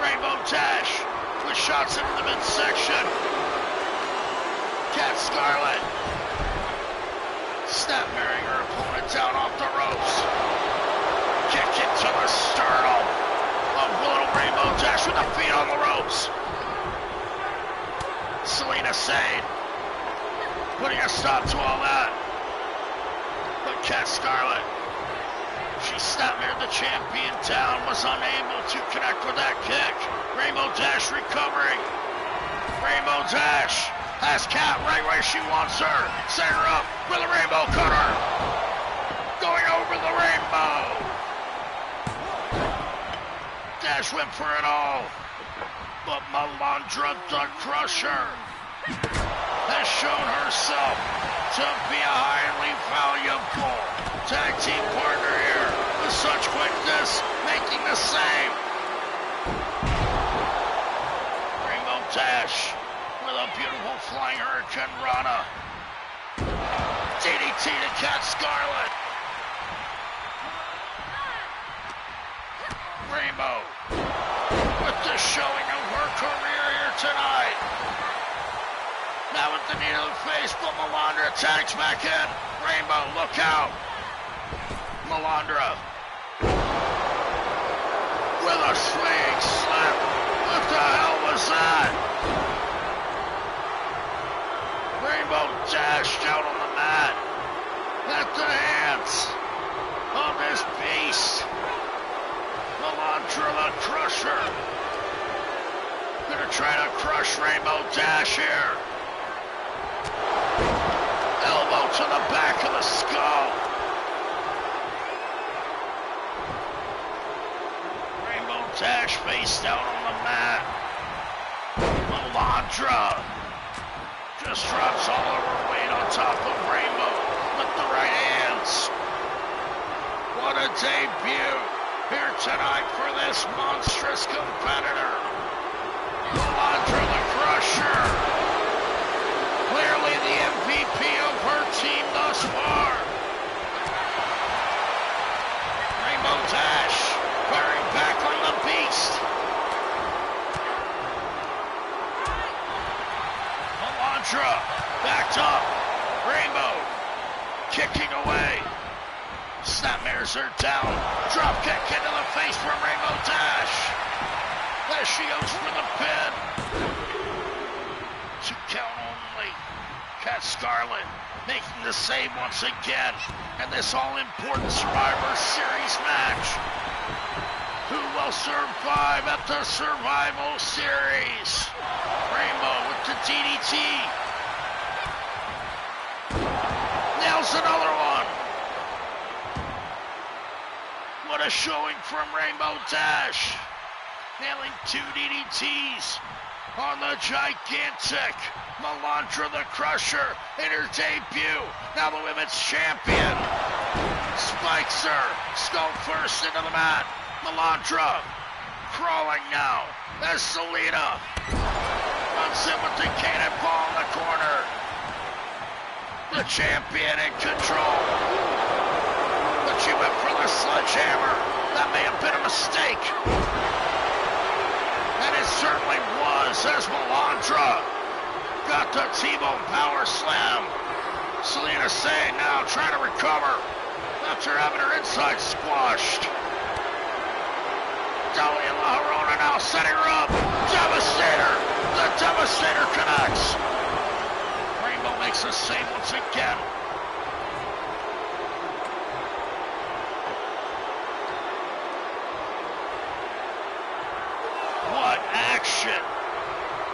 Rainbow Dash with shots into the midsection. Cat Scarlet snap-marrying her opponent down off the ropes. Kick into the sternum of little Rainbow Dash with the feet on the ropes. Selena Sane putting a stop to all that. But Cat Scarlet, she snap-married the champion down, was unable to connect with that kick. Rainbow Dash recovering. Rainbow Dash has Cat right where she wants her. Set her up with a rainbow cutter. Going over the rainbow. Dash went for it all. But Melandra the Crusher has shown herself to be a highly valuable tag team partner here with such quickness, making the save. Rainbow Dash with a beautiful flying Hurricane Rana. DDT to Cat Scarlet. Rainbow with the showing of her career here tonight. Now with the knee to the face, but Melandra tags back in. Rainbow, look out. Melandra with a swing slap. What the hell was that? Rainbow dashed out on the mat at the hands of this beast. Melandra the Crusher gonna try to crush Rainbow Dash here. Elbow to the back of the skull. Rainbow Dash face down on the mat. Melandra just drops all of her weight on top of Rainbow with the right hands. What a debut here tonight for this monstrous competitor. Melandra the Crusher, clearly the MVP of her team thus far. Rainbow Dash firing back on the beast. Melandra backed up. Rainbow kicking away. Snapmares her down. Drop kick into the face from Rainbow Dash. There she goes for the pin. 2 count only. Cat Scarlet making the save once again in this all-important Survivor Series match. Who will survive at the Survival Series? Rainbow with the DDT. Nails another one. What a showing from Rainbow Dash. Nailing 2 DDTs on the gigantic Melandra the Crusher in her debut. Now the women's champion. Spikes her. Skull first into the mat. Melandra crawling now as Selena runs in with the cannonball in the corner. The champion in control. But she went for the sledgehammer. That may have been a mistake. And it certainly was as Melandra got the T-bone power slam. Selena Sane now trying to recover after having her inside squashed. Dalia La Llorona now setting her up. Devastator. The Devastator connects. Rainbow makes a save once again. What action.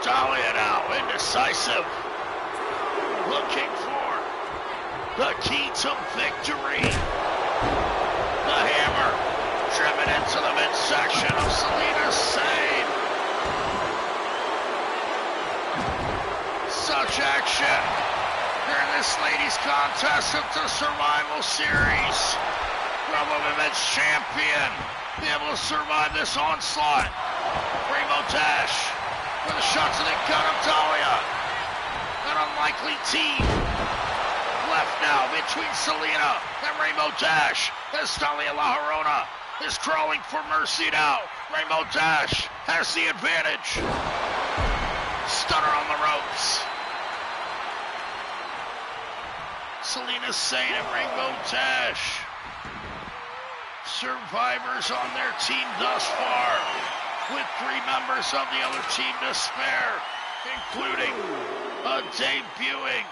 Dalia now indecisive. Looking for the key to victory. The hammer driven into the midsection of Selena Sane. Such action during this ladies contest of the Survival Series. Will the women's champion be able to survive this onslaught? Rainbow Dash with a shot to the gut of Dalia. An unlikely team left now between Selena and Rainbow Dash as Dalia La Llorona is crawling for mercy now Rainbow Dash has the advantage. Stunner on the ropes. Selena Sane and Rainbow Dash. Survivors on their team thus far, with 3 members of the other team to spare, including a debuting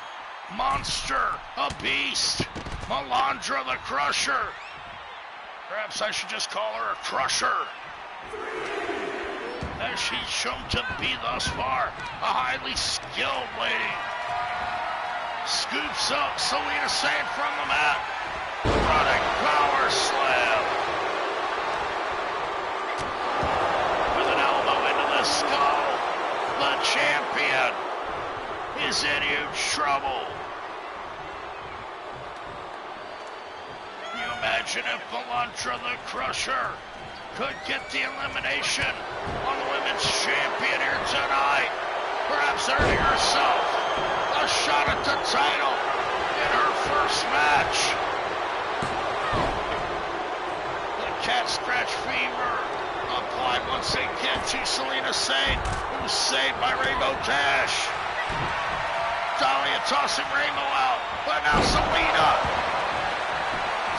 monster, a beast, Melandra the Crusher. Perhaps I should just call her a Crusher, as she's shown to be thus far, a highly skilled lady. Scoops up Selena Sane from the mat. Running power slam. With an elbow into the skull. The champion is in huge trouble. Can you imagine if Melandra the Crusher could get the elimination on the women's champion here tonight? Perhaps earning herself a shot at the title in her first match. Cat scratch fever applied once again to Selena Sane, who's saved by Rainbow Dash. Dahlia tossing Rainbow out, but now Selena.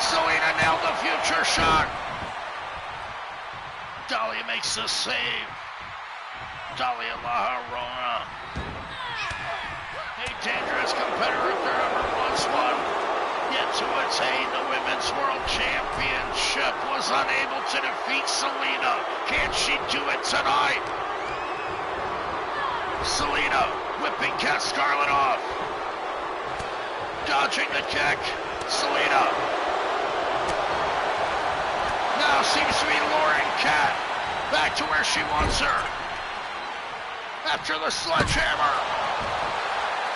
Selena nailed the future shock. Dahlia makes the save. Dahlia La Llorona. A dangerous competitor if there ever was one. Yet to attain the Women's World Championship was unable to defeat Selena. Can she do it tonight? Selena whipping Cat Scarlet off. Dodging the kick. Selena now seems to be luring Cat back to where she wants her. After the sledgehammer.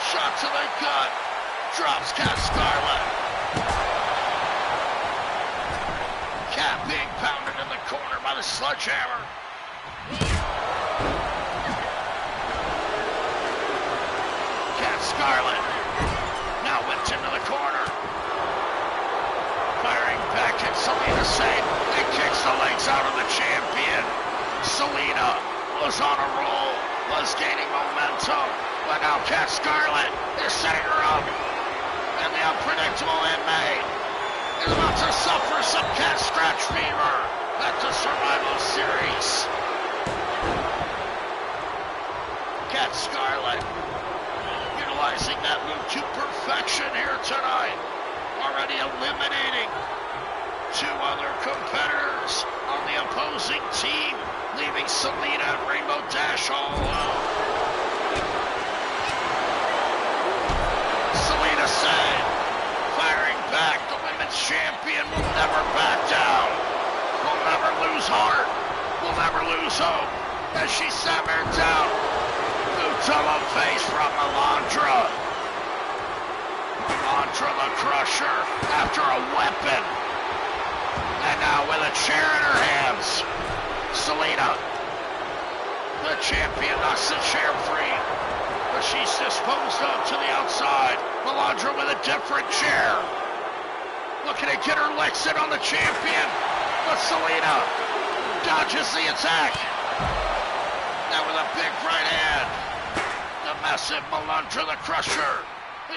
Shot to the gut. Drops Cat Scarlet. Cat being pounded in the corner by the sledgehammer. Cat Scarlet now whipped into the corner. Firing back at Selena Sane and kicks the legs out of the champion. Selena was on a roll, was gaining momentum, but now Cat Scarlet is setting her up. And the unpredictable inmate is about to suffer some cat scratch fever at the Survival Series. Cat Scarlet utilizing that move to perfection here tonight, already eliminating 2 other competitors on the opposing team, leaving Selena and Rainbow Dash all alone. Selena Sane firing back. The women's champion will never back down. Will never lose heart. Will never lose hope. As she hammered down. Boot to the face from Melandra. Melandra the Crusher after a weapon. And now with a chair in her hands. Selena, the champion, knocks the chair free. But she's disposed of to the outside. Melandra with a different chair. Looking to get her legs in on the champion. But Selena dodges the attack. Now with a big right hand. The massive Melandra the Crusher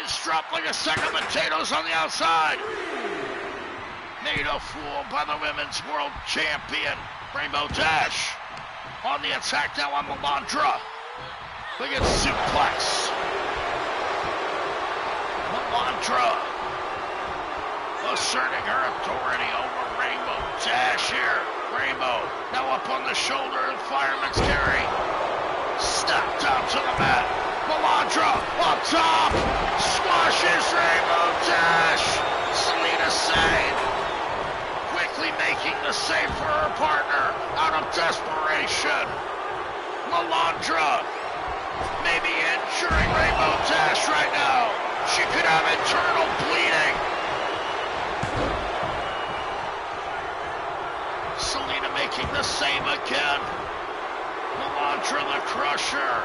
is dropped like a sack of potatoes on the outside. Made a fool by the Women's World Champion, Rainbow Dash. On the attack now on Melandra. Look at suplex. Melandra asserting her authority over Rainbow Dash here. Rainbow now up on the shoulder and fireman's carry. Step down to the mat. Melandra up top. Squashes Rainbow Dash. Selena Sane quickly making the save for her partner out of desperation. Melandra maybe injuring Rainbow Dash right now. She could have internal bleeding. Selena making the save again. Melandra the Crusher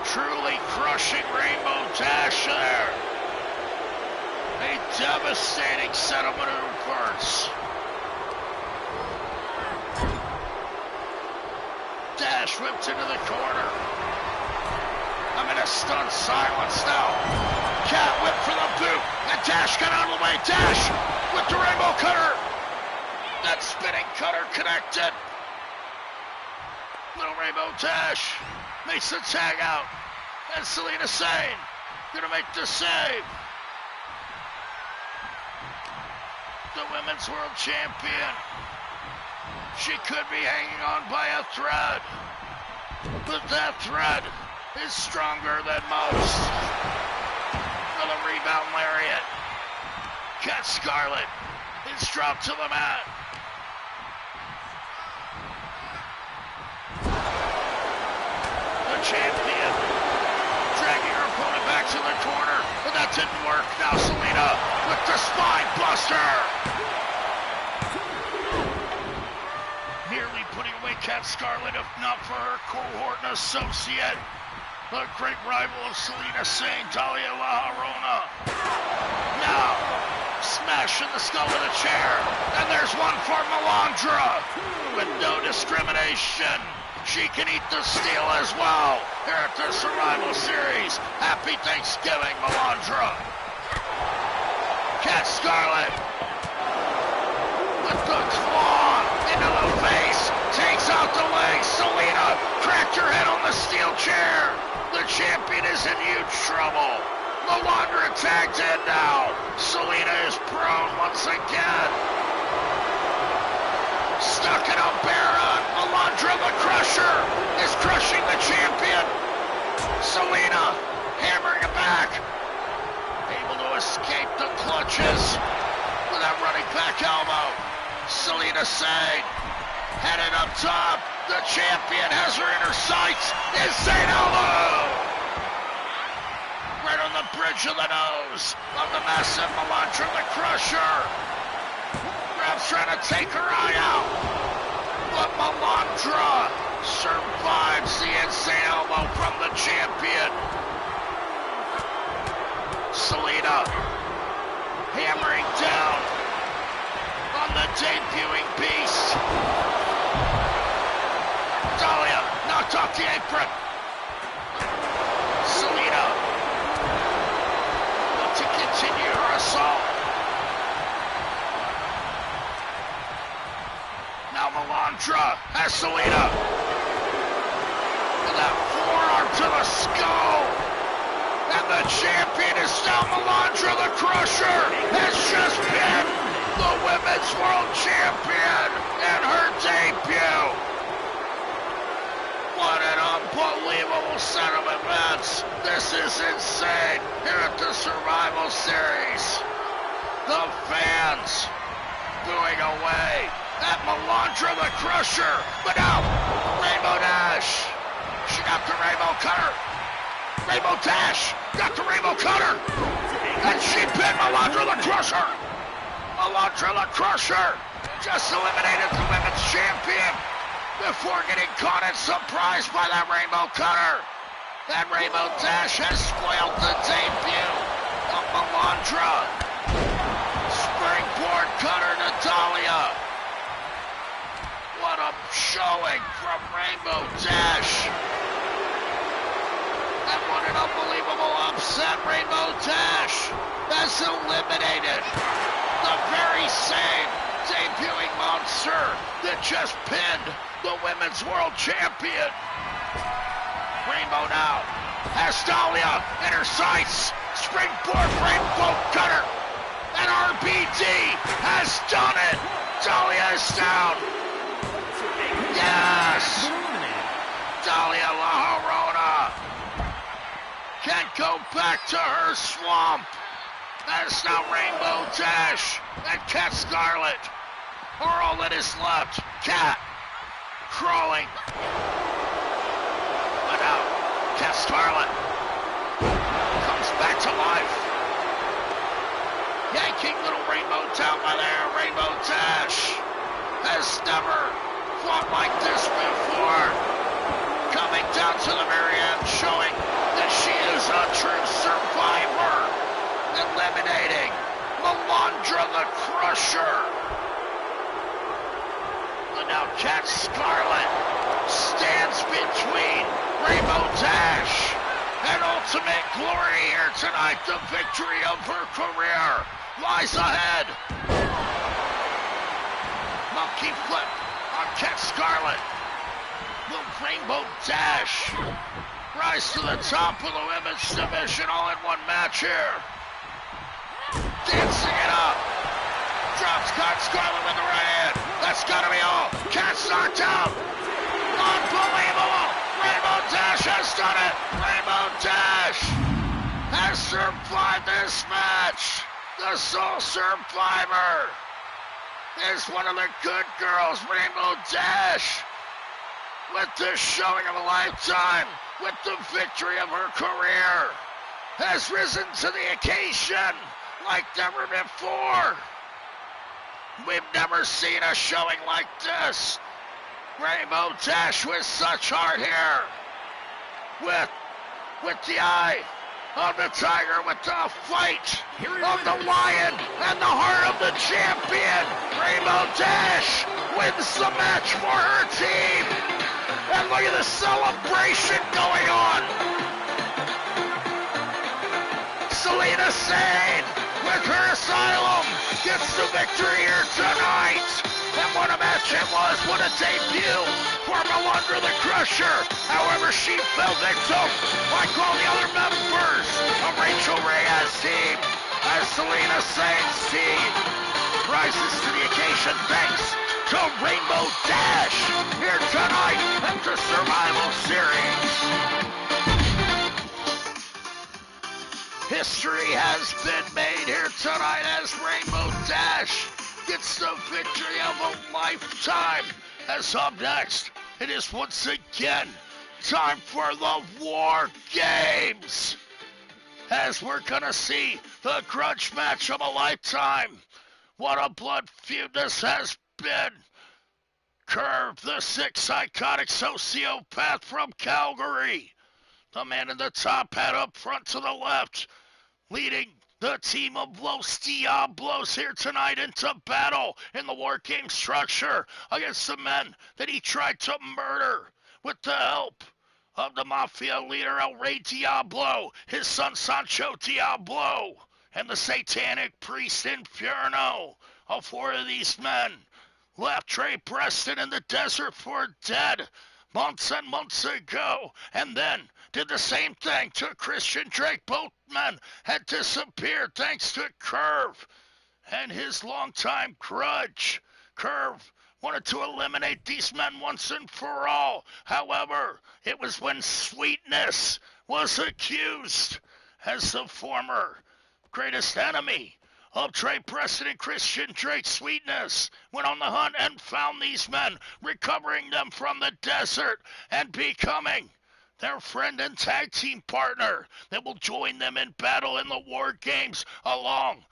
truly crushing Rainbow Dash there. A devastating set of maneuvers. Dash whipped into the corner. I'm in a stunned silence now. Cat whip for the boot, and Dash got out of the way. Dash with the rainbow cutter. That spinning cutter connected. Little Rainbow Dash makes the tag out. And Selena Sane gonna make the save. The Women's World Champion. She could be hanging on by a thread, but that thread is stronger than most. Another rebound lariat. Cat Scarlet is dropped to the mat. The champion dragging her opponent back to the corner, but that didn't work. Now Selena with the spine buster. Nearly putting away Cat Scarlet, if not for her cohort and associate, the great rival of Selena Sane, Dalia La Llorona. Now, smash in the skull with a chair, and there's one for Melandra. With no discrimination, she can eat the steel as well here at the Survival Series. Happy Thanksgiving, Melandra. Cat Scarlet with the claw into the face, takes out the legs. Selena cracked her head on the steel chair. The champion is in huge trouble. Melandra tagged in now. Selena is prone once again. Stuck in a bear run. Melandra the Crusher is crushing the champion. Selena hammering it back. Able to escape the clutches with that running back elbow. Selena Sane headed up top. The champion has her in her sights. Insane elbow! Right on the bridge of the nose of the massive Melandra the Crusher. Grab's trying to take her eye out, but Melandra survives the insane elbow from the champion. Selena hammering down on the debuting beast. Dalia knocked off the apron. Selena to continue her assault. Now Melandra has Selena with that forearm to the skull. And the champion is now Melandra the Crusher has just been the Women's World Champion in her debut. What an unbelievable set of events. This is insane here at the Survival Series. The fans booing away at Melandra the Crusher. But now, Rainbow Dash. She got the Rainbow Cutter. Rainbow Dash got the Rainbow Cutter. And she pinned Melandra the Crusher. Melandra the Crusher just eliminated the Women's Champion before getting caught and surprised by that Rainbow Cutter. That Rainbow Dash has spoiled the debut of Melandra. Springboard Cutter to Dalia. What a showing from Rainbow Dash. And what an unbelievable upset. Rainbow Dash has eliminated the very same debuting monster that just pinned the Women's World Champion. Rainbow now has Dalia in her sights. Springboard Rainbow Cutter. And RBD has done it. Dalia is down. Yes! Dalia La Llorona can't go back to her swamp. That's now Rainbow Dash and Cat Scarlet are all that is left. Cat crawling. But now Cat Scarlet comes back to life. Yanking little Rainbow down by there. Rainbow Dash has never fought like this before. Coming down to the very end, showing that she is a true survivor. Eliminating Melandra the Crusher. And now Cat Scarlet stands Rainbow Dash. And ultimate glory here tonight. The victory of her career lies ahead. Monkey flip on Cat Scarlet. The Rainbow Dash. Rise to the top of the women's division all in one match here. Dancing it up. Drops Cat Scarlet with the right hand. That's gotta be all. Cat's knocked out. Unbelievable. Rainbow Dash has done it. Rainbow Dash has survived this match. The sole survivor is one of the good girls, Rainbow Dash, with the showing of a lifetime, with the victory of her career, has risen to the occasion like never before. We've never seen a showing like this. Rainbow Dash with such heart here. With the eye of the tiger, with the fight of the lion and the heart of the champion. Rainbow Dash wins the match for her team. And look at the celebration going on. Selena Sane with her Asylum gets the victory here tonight. And what a match it was, what a debut for Melinda the Crusher. However, she fell victim like all the other members of Rachel Reyes' team, as Selena Sane's team rises to the occasion thanks to Rainbow Dash here tonight at the Survival Series. History has been made here tonight as Rainbow Dash gets the victory of a lifetime. As up next, it is once again time for the War Games, as we're gonna see the grudge match of a lifetime. What a blood feud this has been. Curve, the sick psychotic sociopath from Calgary, the man in the top hat up front to the left, leading the team of Los Diablos here tonight into battle in the War Game structure against the men that he tried to murder with the help of the Mafia leader El Rey Diablo, his son Sancho Diablo, and the satanic priest Inferno. All four of these men left Trey Preston in the desert for dead months and months ago, and then did the same thing to Christian Drake. Both men had disappeared thanks to Curve and his longtime grudge. Curve wanted to eliminate these men once and for all. However, it was when Sweetness was accused as the former greatest enemy of Trey Preston and Christian Drake. Sweetness went on the hunt and found these men, recovering them from the desert and becoming their friend and tag team partner that will join them in battle in the War Games, along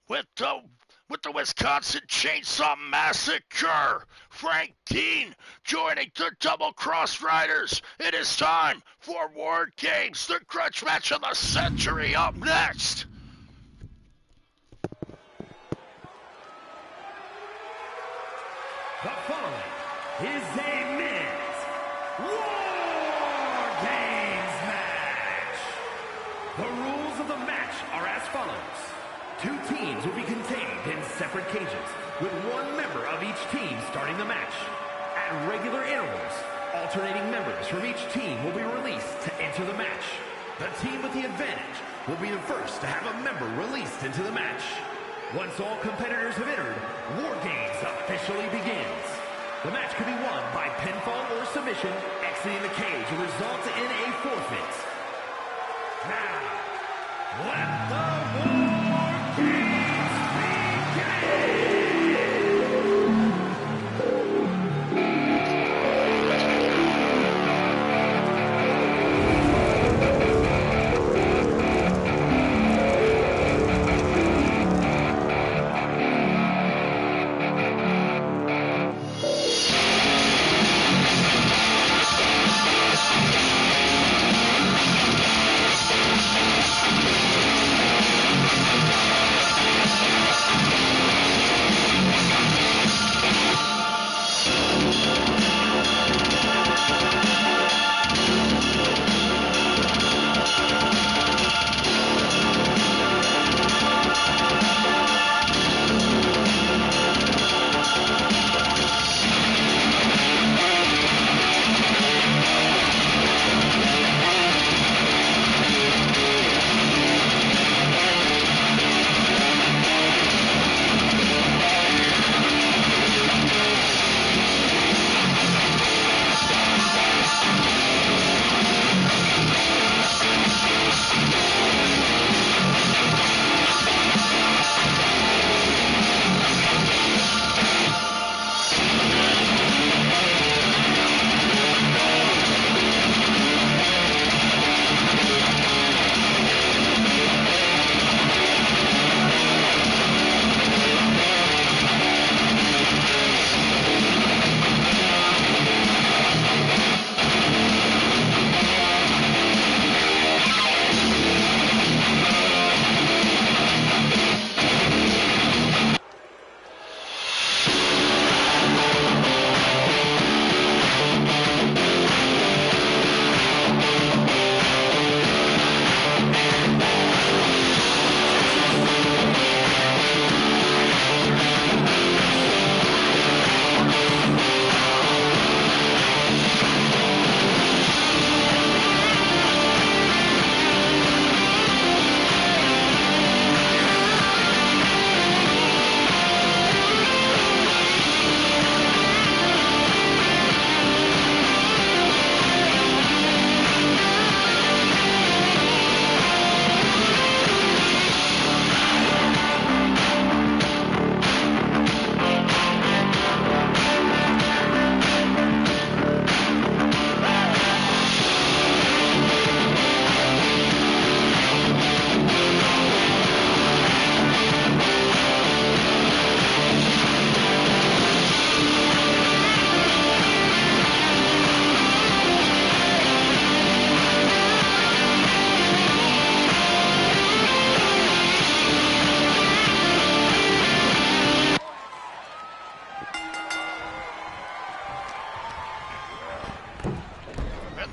with the Wisconsin Chainsaw Massacre. Frank Dean joining the Double Cross Riders. It is time for War Games, the grudge match of the century. Up next, the following is a men's War Games match. The rules of the match are as follows. Two teams will be contained in separate cages, with one member of each team starting the match. At regular intervals, alternating members from each team will be released to enter the match. The team with the advantage will be the first to have a member released into the match. Once all competitors have entered, War Games officially begins. The match can be won by pinfall or submission. Exiting the cage will result in a forfeit. Now, let the War Games begin!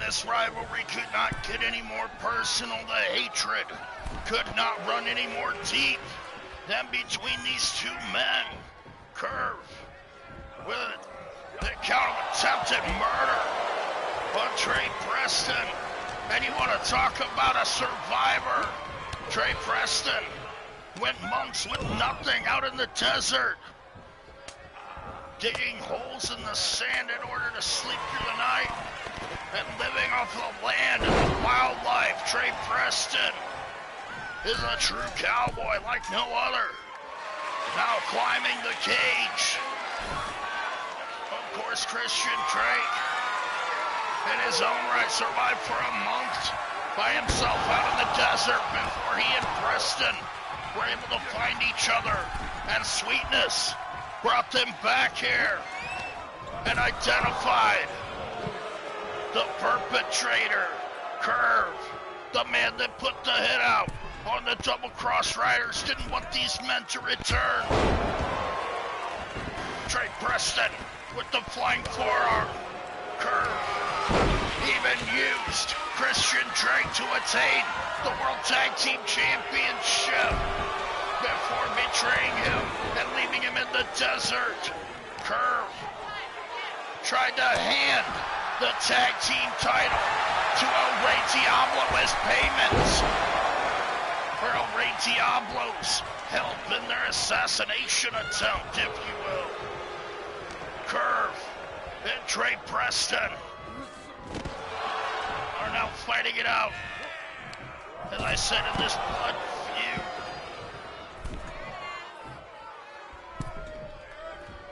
this rivalry could not get any more personal. The hatred could not run any more deep than between these two men. Curve with the count of attempted murder on Trey Preston. And you want to talk about a survivor. Trey Preston went months with nothing out in the desert, digging holes in the sand in order to sleep through the night and living off the land and the wildlife. Trey Preston is a true cowboy like no other. Now climbing the cage. Of course, Christian Drake, in his own right, survived for a month by himself out in the desert before he and Preston were able to find each other, and Sweetness brought them back here and identified the perpetrator, Curve, the man that put the hit out on the Double Cross Riders, didn't want these men to return. Trey Preston with the flying forearm. Curve even used Christian Drake to attain the World Tag Team Championship before betraying him and leaving him in the desert. Curve tried to hand the tag team title to El Rey Diablo as payment for El Rey Diablo's help in their assassination attempt, if you will. Curve and Trey Preston are now fighting it out, as I said, in this blood feud.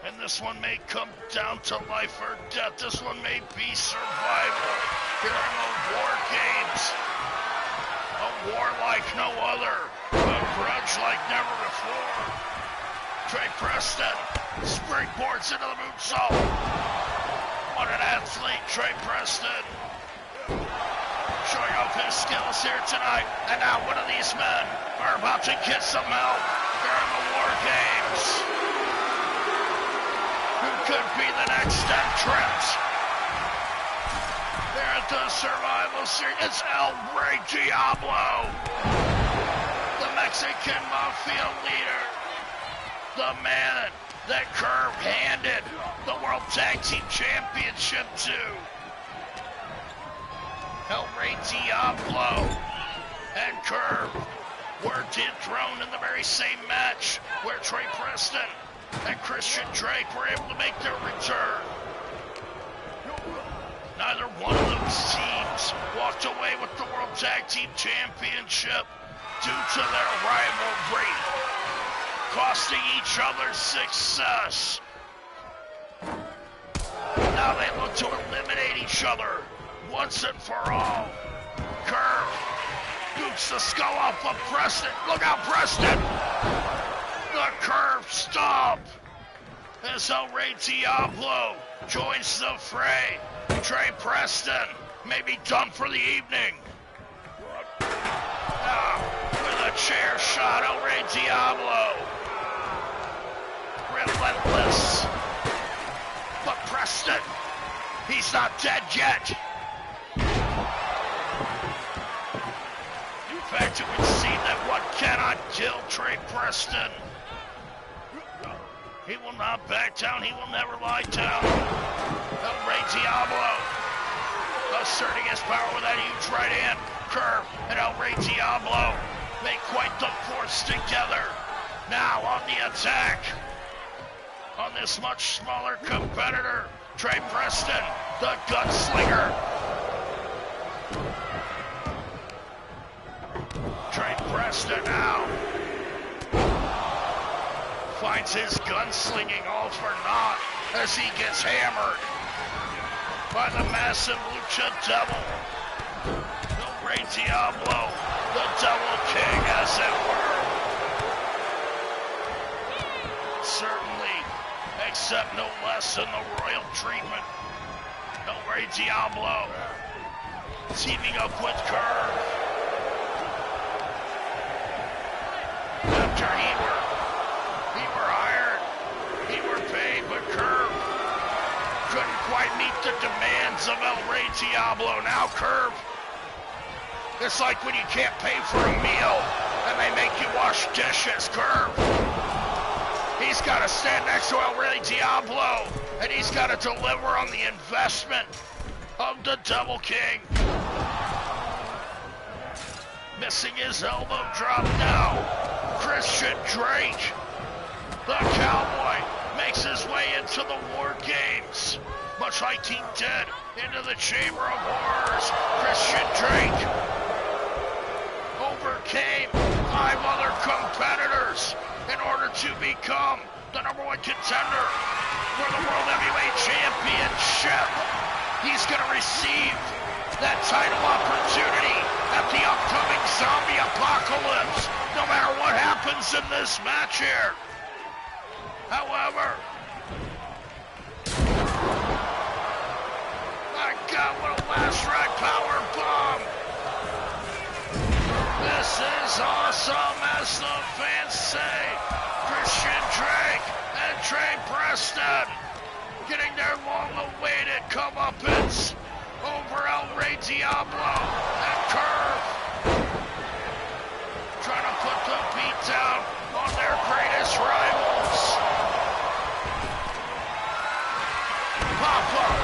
And this one may come down to life or death. This one may be survival here in the WarGames. A war like no other, a grudge like never before. Trey Preston springboards into the moonsault. What an athlete, Trey Preston. Showing off his skills here tonight. And now one of these men are about to get some help here in the WarGames. Who could be the next entrant there at the Survival Series? It's El Rey Diablo, the Mexican Mafia leader, the man that Curve handed the World Tag Team Championship to. El Rey Diablo and Curve were dethroned in the very same match where Trey Preston and Christian Drake were able to make their return. Neither one of those teams walked away with the World Tag Team Championship due to their rivalry, costing each other success. Now they look to eliminate each other once and for all. Curve boots the skull off of Preston. Look out, Preston! The Curve stomp as El Rey Diablo joins the fray. Trey Preston may be done for the evening. Now, with a chair shot, El Rey Diablo. Relentless. But Preston, he's not dead yet. In fact, it would seem that one cannot kill Trey Preston. He will not back down. He will never lie down. El Rey Diablo asserting his power with that huge right hand. Curve and El Rey Diablo make quite the force together. Now on the attack on this much smaller competitor, Trey Preston, the gunslinger. Trey Preston now finds his gunslinging all for naught as he gets hammered by the massive Lucha Devil. El Rey Diablo, the Devil King, as it were. Certainly, accept no less than the royal treatment. El Rey Diablo teaming up with Curve. After he were hired, he were paid, but Curve couldn't quite meet the demands of El Rey Diablo. Now Curb. It's like when you can't pay for a meal and they make you wash dishes. Curb. He's got to stand next to El Rey Diablo, and he's got to deliver on the investment of the Double King. Missing his elbow drop now. Christian Drake, the Cowboy, makes his way into the War Games, much like he did into the Chamber of Horrors. Christian Drake overcame 5 other competitors in order to become the #1 contender for the World Heavyweight Championship. He's going to receive that title opportunity at the upcoming zombie apocalypse, no matter what happens in this match here. However, my God, what a last ride power bomb. This is awesome, as the fans say. Christian Drake and Trey Preston getting their long-awaited comeuppance over El Rey Diablo and Curve. Trying to put the beat down on their greatest rivals. Pop-up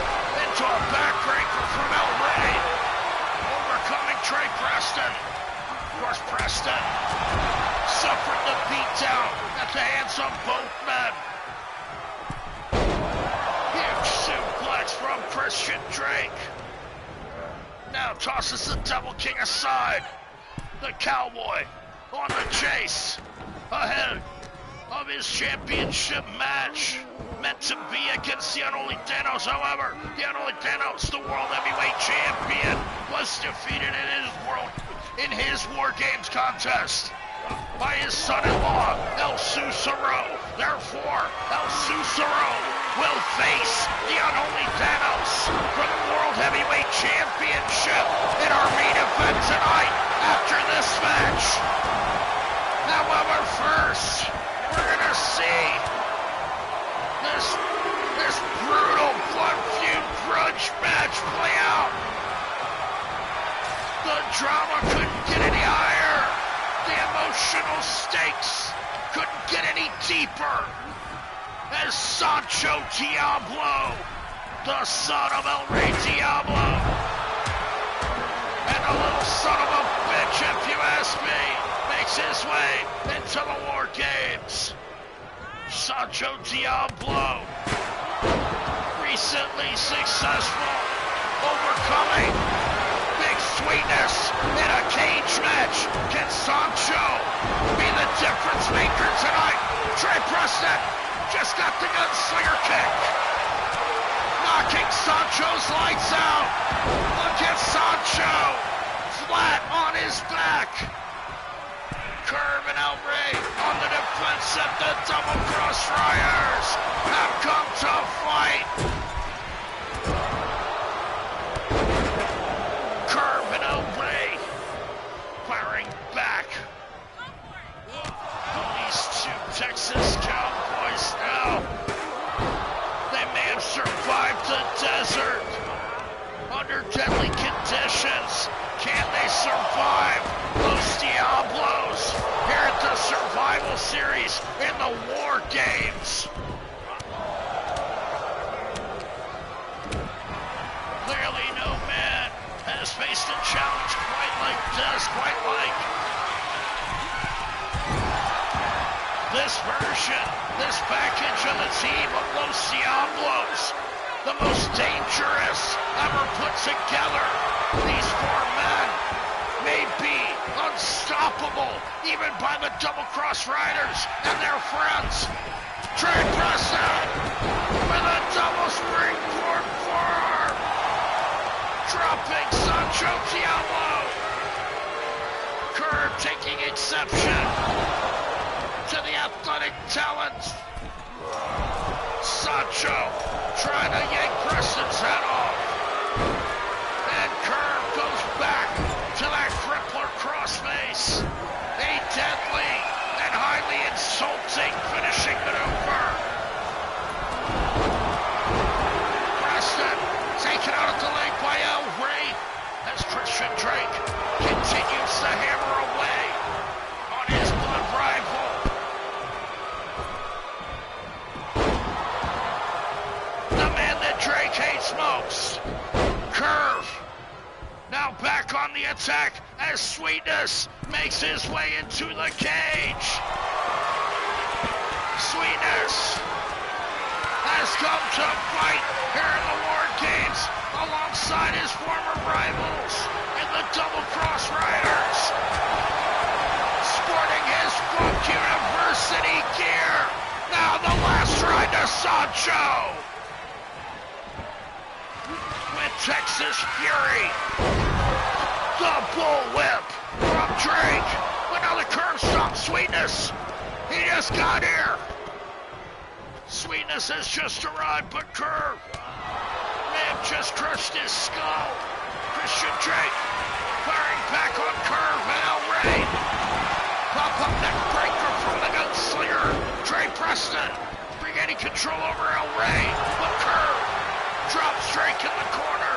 into a backbreaker from El Rey. Overcoming Trey Preston. Of course, Preston suffered the beatdown at the hands of both men. Huge suplex from Christian Drake. Now tosses the Double King aside. The Cowboy on the chase ahead of his championship match, meant to be against the Unholy Thanos. However, the Unholy Thanos, the World Heavyweight Champion, was defeated in his War Games contest by his son-in-law, El Susuro. Therefore, El Susuro will face the Unholy Thanos for the World Heavyweight Championship in our main event tonight after this match. However, first, we're gonna see this brutal blood-feud grudge match play out. The drama couldn't get any higher. The emotional stakes couldn't get any deeper. As Sancho Diablo, the son of El Rey Diablo, and a little son of a bitch, if you ask me, makes his way into the War Games. Sancho Diablo, recently successful, overcoming Big Sweetness in a cage match. Can Sancho be the difference maker tonight? Trey Preston just got the gunslinger kick, knocking Sancho's lights out. Look at Sancho, flat on his back. Curve and El Rey on the defensive. The Double Cross Riders have come to fight. Curve and El Rey firing back. These two Texas Cowboys now, they may have survived the desert under deadly conditions. Can they survive Los Diablos here at the Survival Series in the War Games? Clearly no man has faced a challenge quite like this, this version, this package of the team of Los Diablos, the most dangerous ever put together. These 4 men may be unstoppable, even by the Double Cross Riders and their friends. Trey Preston with a double springboard forearm, dropping Sancho Diablo. Curve taking exception to the athletic talent. Sancho trying to yank Preston's head off. And Curve goes back to that crippler crossface. A deadly and highly insulting finishing maneuver. Preston Now back on the attack as Sweetness makes his way into the cage. Sweetness has come to fight here in the WarGames alongside his former rivals in the Double Cross Riders. Sporting his Funk University gear. Now the last ride to Sancho. With Texas Fury. The bullwhip from Drake. But now the curve stomp. Sweetness. He just got here. Sweetness has just arrived, but Curve may have just crushed his skull. Christian Drake firing back on Curve and El Rey. Pop-up neck breaker from the gunslinger. Trey Preston regaining control over El Rey, but Curve drops Drake in the corner.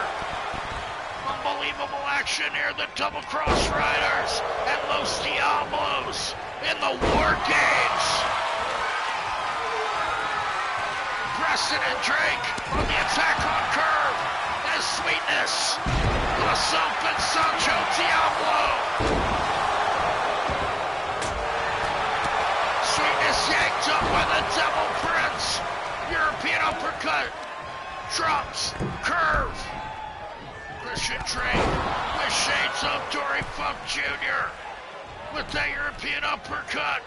Unbelievable action here, the Double Cross Riders and Los Diablos in the WarGames. Preston and Drake on the attack on Curve as Sweetness plus open Sancho Diablo. Sweetness yanked up by the Devil Prince. European uppercut. Drops. Curve. Christian Drake with shades of Dory Funk Jr. with that European uppercut.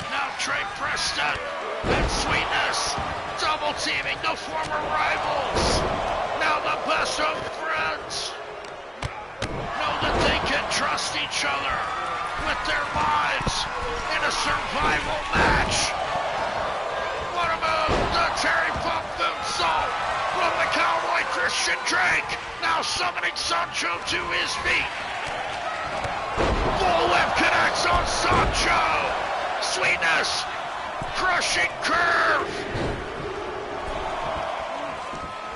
Now Trey Preston and Sweetness double teaming the former rivals. Now the best of friends know that they can trust each other with their lives in a survival match. What a move! The Terry Funk moonsault from the Cowboy Christian Drake. Now summoning Sancho to his feet. Bullwhip connects on Sancho. Sweetness crushing Curve.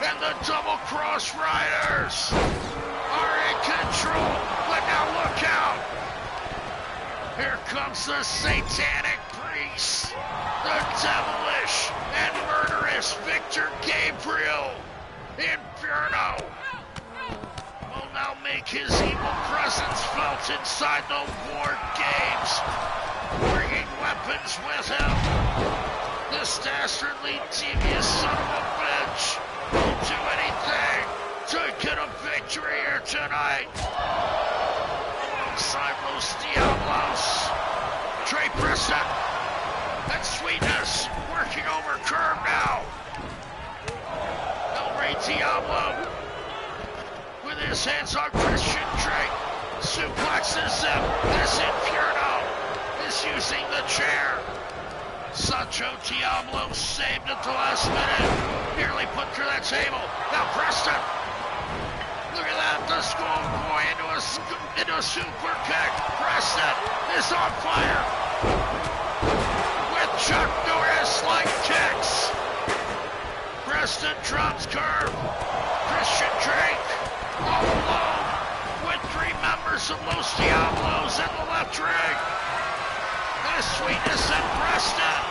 And the Double Cross Riders are in control. But now look out. Here comes the Satanic Priest. The devilish and murderous Victor Gabriel. Inferno will now make his evil presence felt inside the WarGames, bringing weapons with him. This dastardly, devious son of a bitch will do anything to get a victory here tonight. Alongside Los Diablos, Trey Preston and Sweetness working over Curve now. El Rey Diablo with his hands on Christian Drake suplexes him. This Inferno is using the chair. Sancho Diablo saved at the last minute. Nearly put through that table. Now Preston. Look at that. The schoolboy into a super kick. Preston is on fire. With Chuck Norris-like kicks. Preston drops Curve. Christian Drake all alone with three members of Los Diablos in the left ring. As Sweetness and Preston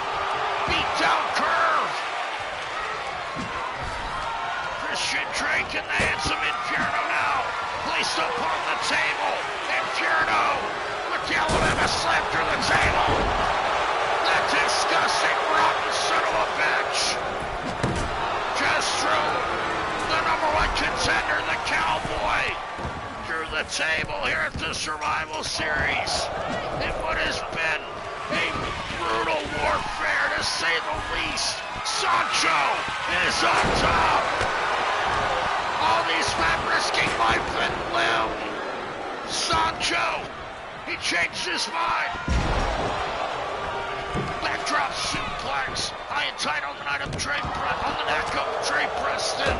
beat down Curve. Christian Drake in the hands of Inferno now. Placed upon the table. Inferno with the Alabama slam through the table. That disgusting rotten son of a bitch. Just threw the #1 contender, the Cowboy, through the table here at the Survival Series. In what has been a brutal warfare, to say the least. Sancho is on top. All these men risking life and limb. Sancho, he changed his mind. Backdrop suplex. I entitled the night of on the neck of Trey Preston.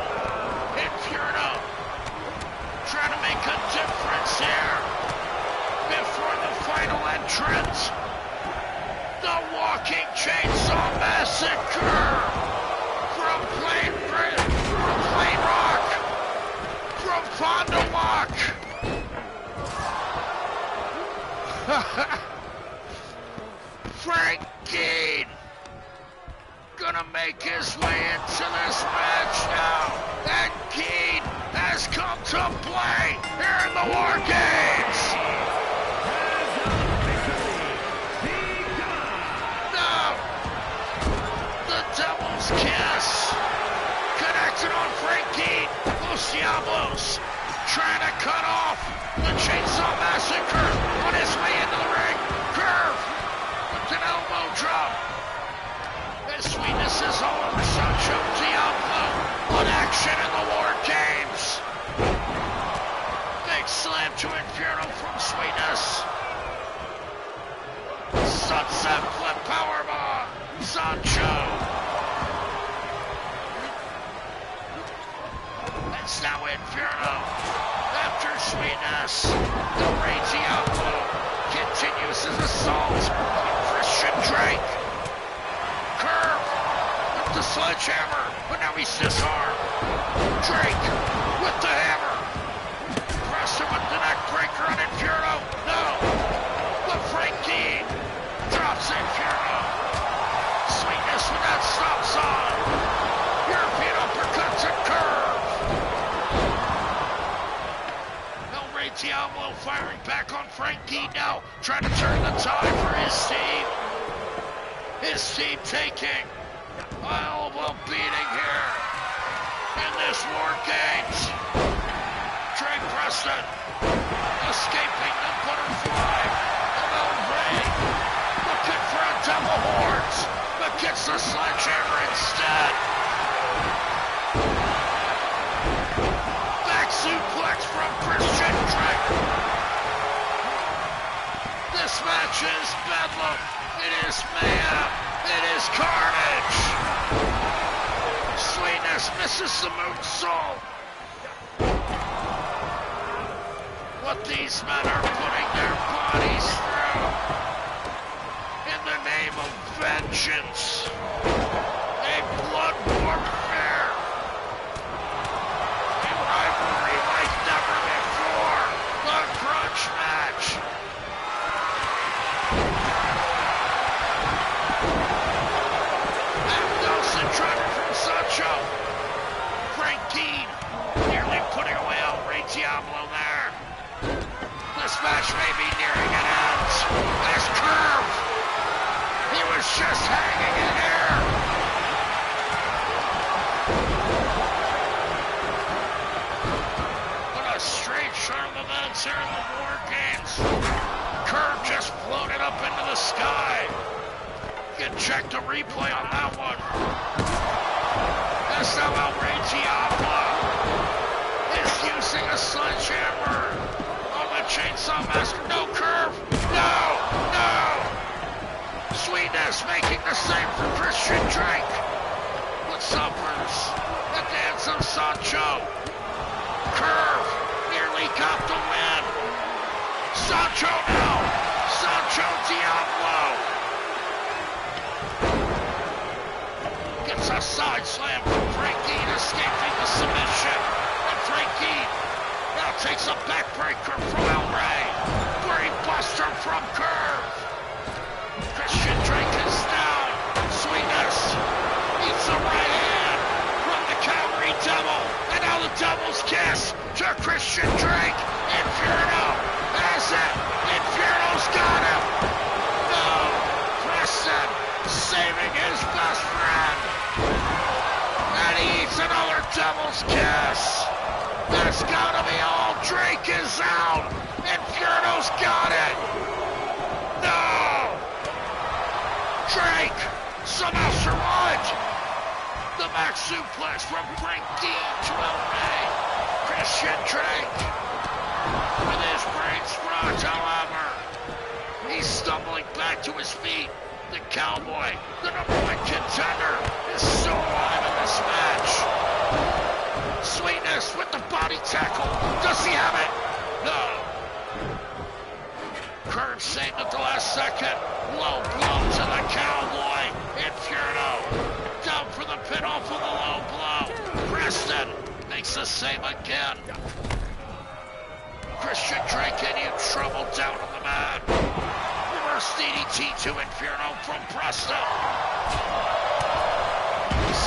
Inferno trying to make a difference here before the final entrance. The Walking Chainsaw Massacre from Plain Rock, from Fond du Lac. Frank Dean gonna make his way way into this match now. And Keen has come to play here in the WarGames. No. The Devil's Kiss. Connected on Frankie. Los Diablos trying to cut off the Chainsaw Massacre on his way into the ring. Curve with an elbow drop. And Sweetness is all over Sancho Diablo on action in the WarGames. Big slam to Inferno from Sweetness. Sunset flip powerbomb. Sancho. It's now Inferno. After Sweetness, the Rey Diablo continues his assault on Christian Drake. Curve with the sledgehammer, but now he's disarmed. Drake with the hammer. Preston with the neck breaker on Inferno. No. But Frankie drops Inferno. Sweetness with that stop sign. European uppercuts and curve. Diablo firing back on Frankie now, trying to turn the tide for his team. His team taking a hell of a beating here in this WarGames. Drake Preston escaping the butterfly of El Rey, looking for a double horns, but gets the sledgehammer instead. Back suplex from Christian Drake. This match is bedlam. It is mayhem. It is carnage. Sweetness misses the moonsault. What these men are putting their bodies through in the name of vengeance. A blood warfare. Rivalry like never before. The grudge match. And Nelson driving from Sancho. Frankie nearly putting away El Rey Diablo there. This match may be nearing an end. As Curve, he was just hanging in air. Strange turn of events here in the WarGames. Curve just floated up into the sky. You can check the replay on that one. That's how El Rey Diablo is using a sledgehammer on the Chainsaw Massacre. No Curve. No. Sweetness making the same for Christian Drake. But suffers at the hands of Sancho. Curve nearly got the win. Sancho now. Sancho Diablo. Gets a side slam from Frankie, escaping the submission. And Frankie now takes a backbreaker from El Rey. Brainbuster from Curve. Christian Drake is down. Sweetness eats a right hand from the Calvary Devil. And now the Devil's Kiss to Christian Drake. Inferno has it. Inferno's got him. No. Preston saving his best friend. And he eats another Devil's Kiss. That's gotta be all. Drake is out. Inferno's got it. No. Drake somehow survived. The back suplex from Frankie to El Rey. Christian Drake with his brains front, however. He's stumbling back to his feet. The Cowboy, the #1 contender, is still alive in this match. Sweetness with the body tackle. Does he have it? No. Curve saved at the last second. Low blow to the Cowboy. Inferno down for the pin off of the low blow. Preston makes the save again. Christian Drake in huge trouble down on the mat. Reverse DDT to Inferno from Preston.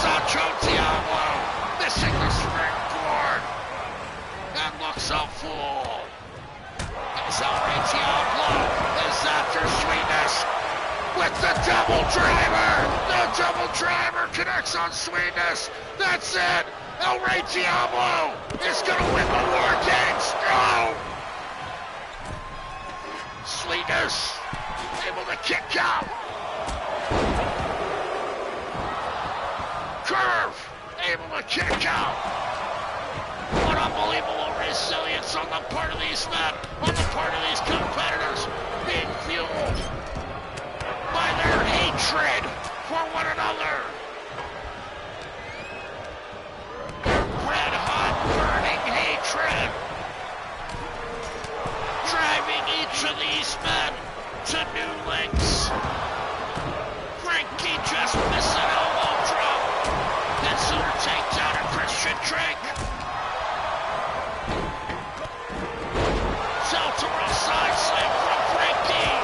Sancho Diablo missing the springboard and looks a fool. As El Rey Diablo is after Sweetness with the double driver. The double driver connects on Sweetness. That's it. El Rey Diablo is going to win the WarGames. No! Sweetness able to kick out. Curve able to kick out. What unbelievable resilience on the part of these men, on the part of these competitors, being fueled by their hatred for one another. Red-hot, burning hatred, driving each of these men to new lengths. Frankie just missed an elbow drop. Consider takedown of Christian Drake. Delta side slam from Frankie.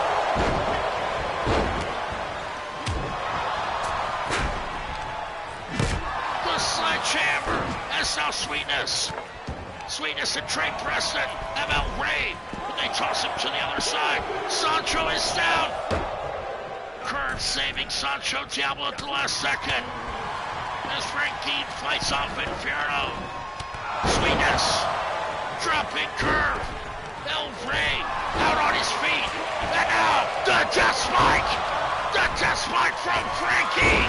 The sledgehammer. That's now Sweetness. Sweetness and Trey Preston have El Rey, but they toss him to the other side. Sancho is down. Curve saving Sancho Diablo at the last second. As Frankie fights off Inferno. Sweetness dropping Curve. El Rey out on his feet. And now the death spike. The death spike from Frankie.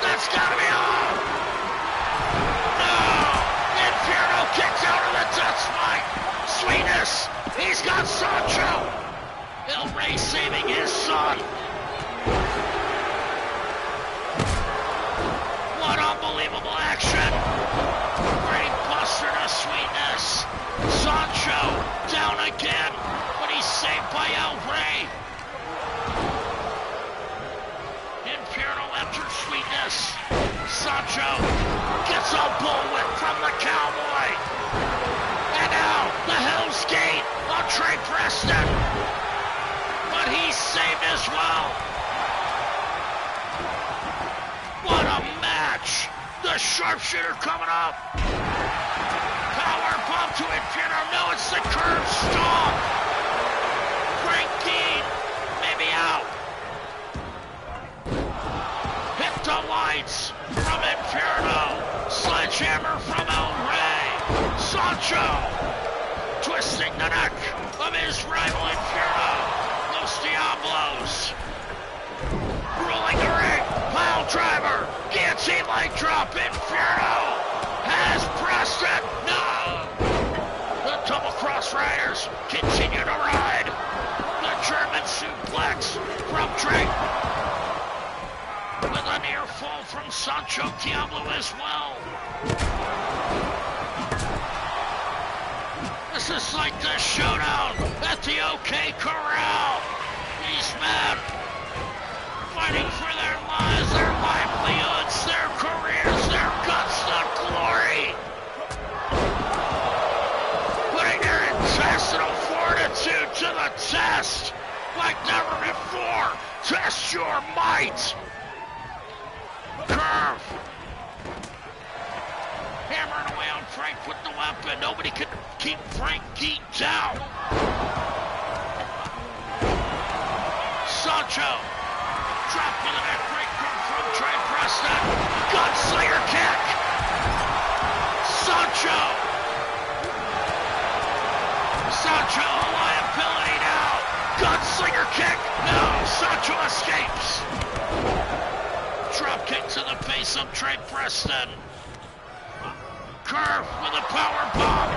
That's gotta be on. No. Inferno kicks out of the death spike. Sweetness. He's got Sancho. El Rey saving his son. What unbelievable action. Great buster to Sweetness. Sancho down again, but he's saved by El Rey. Inferno after Sweetness. Sancho gets a bullwhip from the Cowboy. And now the Hell's Gate on Trey Preston. But he's saved as well. What a match. The sharpshooter coming up. Power bomb to Inferno. No, it's the curve stomp. Frankie maybe out. Hit the lights from Inferno. Sledgehammer from El Rey. Sancho twisting the neck of his rival Inferno. Los Diablos. Rolling the ring. Pile driver. Guillotine leg drop. Inferno has Preston. No! The double cross riders continue to ride. The German suplex from Drake. With a near fall from Sancho Diablo as well. This is like the showdown at the OK Corral. These men fighting for their lives, their livelihoods, their careers, their guts, their glory. Putting their intestinal fortitude to the test like never before. Test your might. Curve. Hammering away on Frank with the weapon. Nobody can keep Frankie down. Sancho. Drop to the neck breaker from Trey Preston. Gunslinger kick. Sancho. Sancho, a liability now. Gunslinger kick. No, Sancho escapes. Drop kick to the face of Trey Preston. Curve with a power bomb.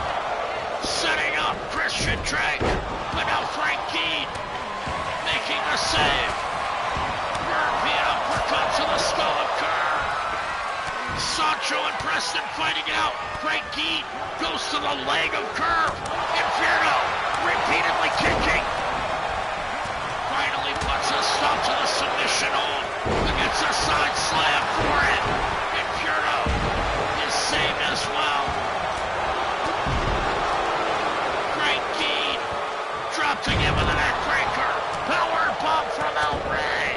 Setting up Christian Drake. But now Frankie making the save. European uppercut to the skull of Kerr. Sancho and Preston fighting it out. Frankie goes to the leg of Kerr. Inferno repeatedly kicking. Finally puts a stop to the submission hold. Against a side slam for it. Inferno is saved as well. Frankie dropped again with a neck breaker. Power bomb from El Rey.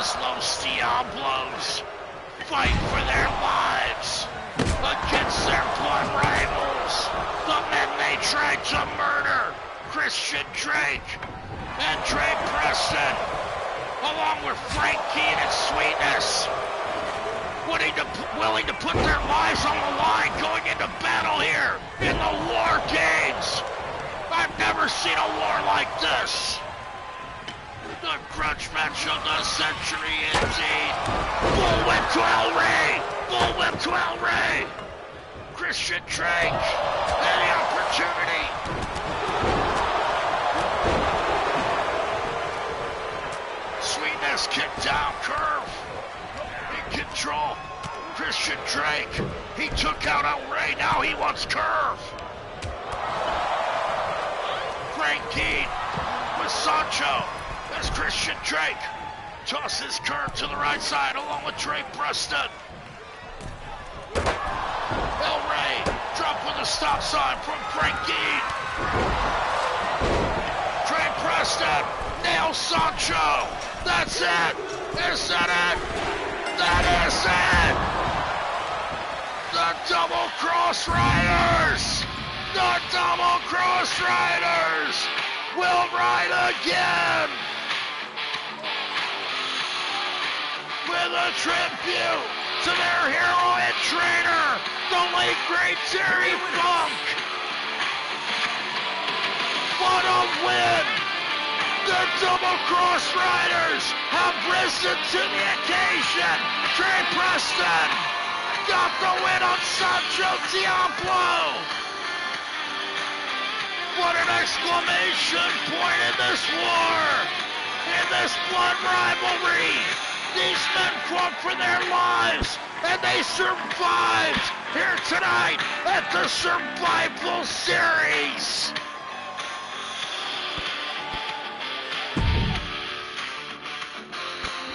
as Los Diablos fight for their lives against their blood rivals, the men they tried to murder, Christian Drake and Dre Preston, along with Frank Keen and Sweetness, willing to put their lives on the line going into battle here in the WarGames. I've never seen a war like this. The grudge match of the century indeed. Bullwhip to El Rey! Bullwhip to El Rey! Christian Drake and the opportunity. Sweetness kicked down, curve. In control. Christian Drake. He took out El Rey, now he wants curve. Frank Keen with Sancho as Christian Drake tosses curve to the right side along with Dre Preston. El Rey dropped with a stop sign from Frank Keen. Dre Preston nails Sancho. That's it. Is that it? That is it. The Double Cross Riders. The Double Cross Riders will ride again with a tribute to their hero and trainer, the late great Terry Funk. What a win! The Double Cross Riders have risen to the occasion. Dre Preston got the win on Sancho Diablo. What an exclamation point in this war, in this blood rivalry. These men fought for their lives, and they survived here tonight at the Survival Series.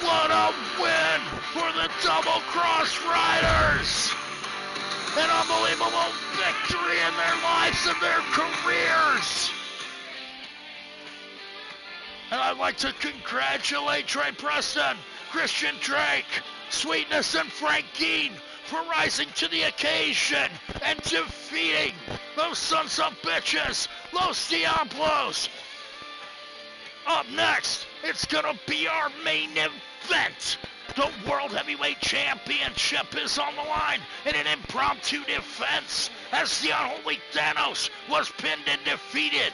What a win for the Double Cross Riders. An unbelievable victory in their lives and their careers. And I'd like to congratulate Dre Preston, Christian Drake, Sweetness, and Frank Keen for rising to the occasion and defeating those sons of bitches, Los Diablos. Up next, it's gonna be our main event. The World Heavyweight Championship is on the line in an impromptu defense as the unholy Thanos was pinned and defeated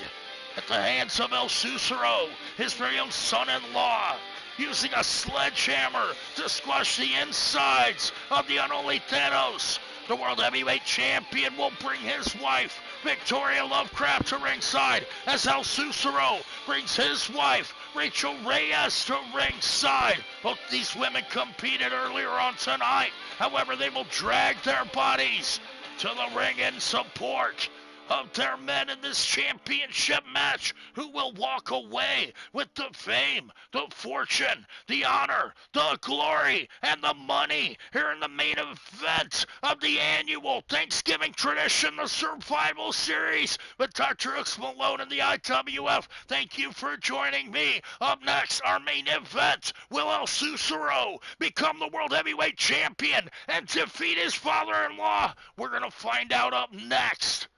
at the hands of El Susero, his very own son-in-law, using a sledgehammer to squash the insides of the unholy Thanos. The World Heavyweight Champion will bring his wife, Victoria Lovecraft, to ringside as El Susero brings his wife, Rachel Reyes, to ringside. Both these women competed earlier on tonight. However, they will drag their bodies to the ring in support of their men in this championship match, who will walk away with the fame, the fortune, the honor, the glory, and the money here in the main event of the annual Thanksgiving tradition, the Survival Series with DrHooksMalone and the IWF. Thank you for joining me. Up next, our main event. Will El Susero become the World Heavyweight Champion and defeat his father-in-law? We're going to find out up next.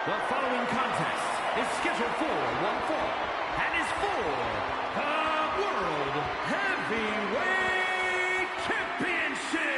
The following contest is scheduled for one fall and is for the World Heavyweight Championship.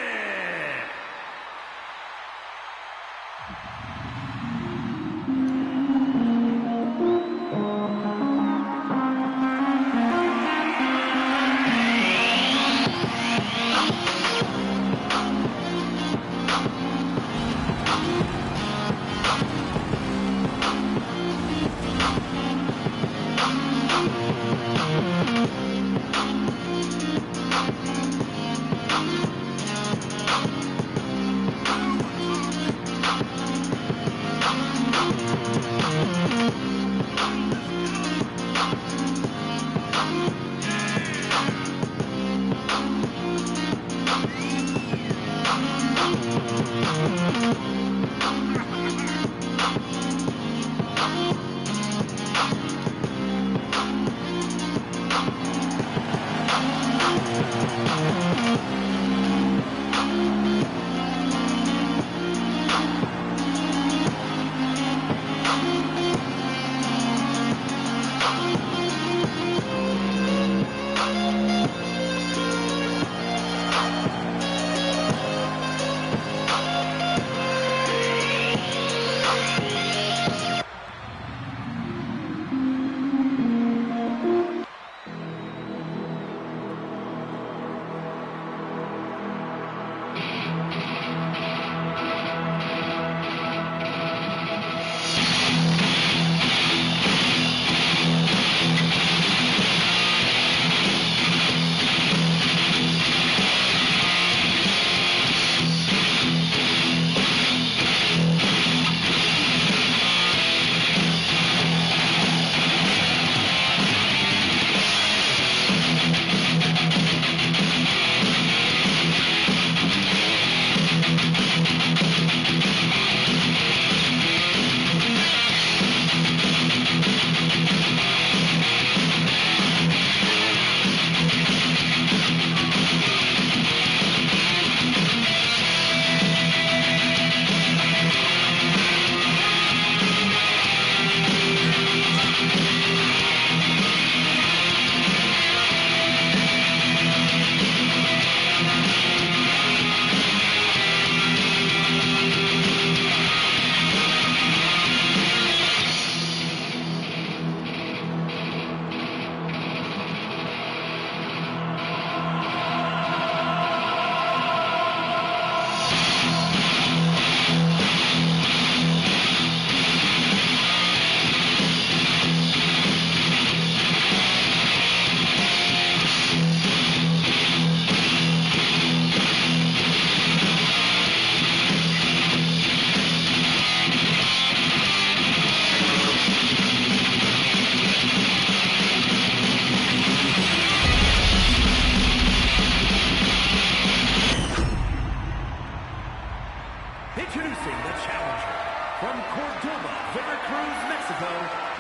Introducing the challenger from Cordoba, Veracruz, Mexico,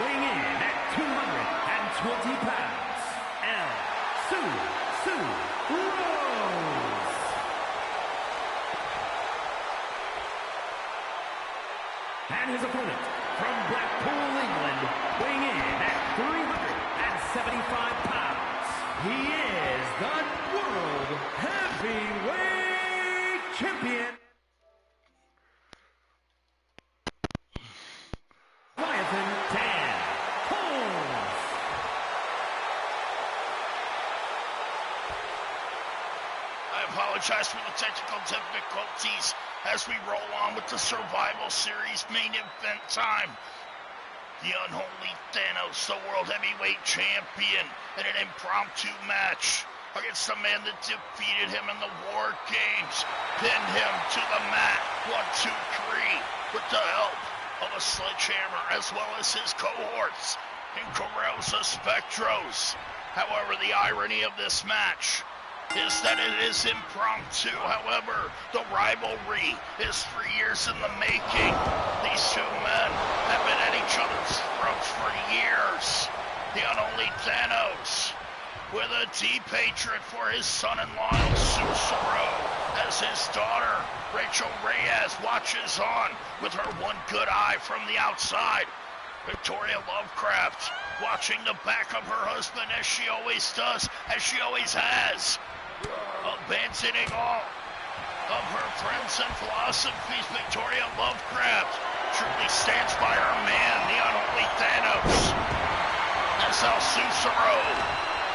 weighing in at 220 pounds, El Rose. And his opponent from Blackpool, England, weighing in at 375 pounds. He is the World Heavyweight Champion. Apologize for the technical difficulties as we roll on with the Survival Series main event time. The unholy Thanos, the World Heavyweight Champion, in an impromptu match against the man that defeated him in the War Games, pinned him to the mat, 1, 2, 3, with the help of a sledgehammer as well as his cohorts in Corrosa Spectros. However, the irony of this match is that it is impromptu. However, the rivalry is 3 years in the making. These two men have been at each other's throats for years. The unholy Thanos, with a deep hatred for his son-in-law El Susuro, as his daughter Rachel Reyes watches on with her one good eye from the outside. Victoria Lovecraft watching the back of her husband as she always does, as she always has, abandoning all of her friends and philosophies. Victoria Lovecraft truly stands by her man, the unholy Thanos, as El Susuro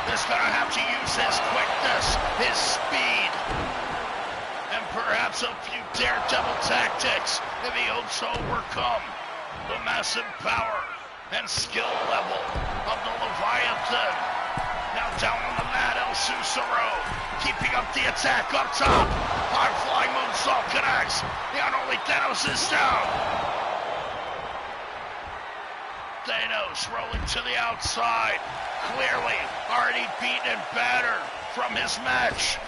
is going to have to use his quickness, his speed, and perhaps a few daredevil tactics if he hopes to overcome the massive power and skill level of the Leviathan. Now down on the mat, El Susuro keeping up the attack up top. High flying moonsault connects. The unholy Thanos is down. Thanos rolling to the outside. Clearly already beaten and battered from his match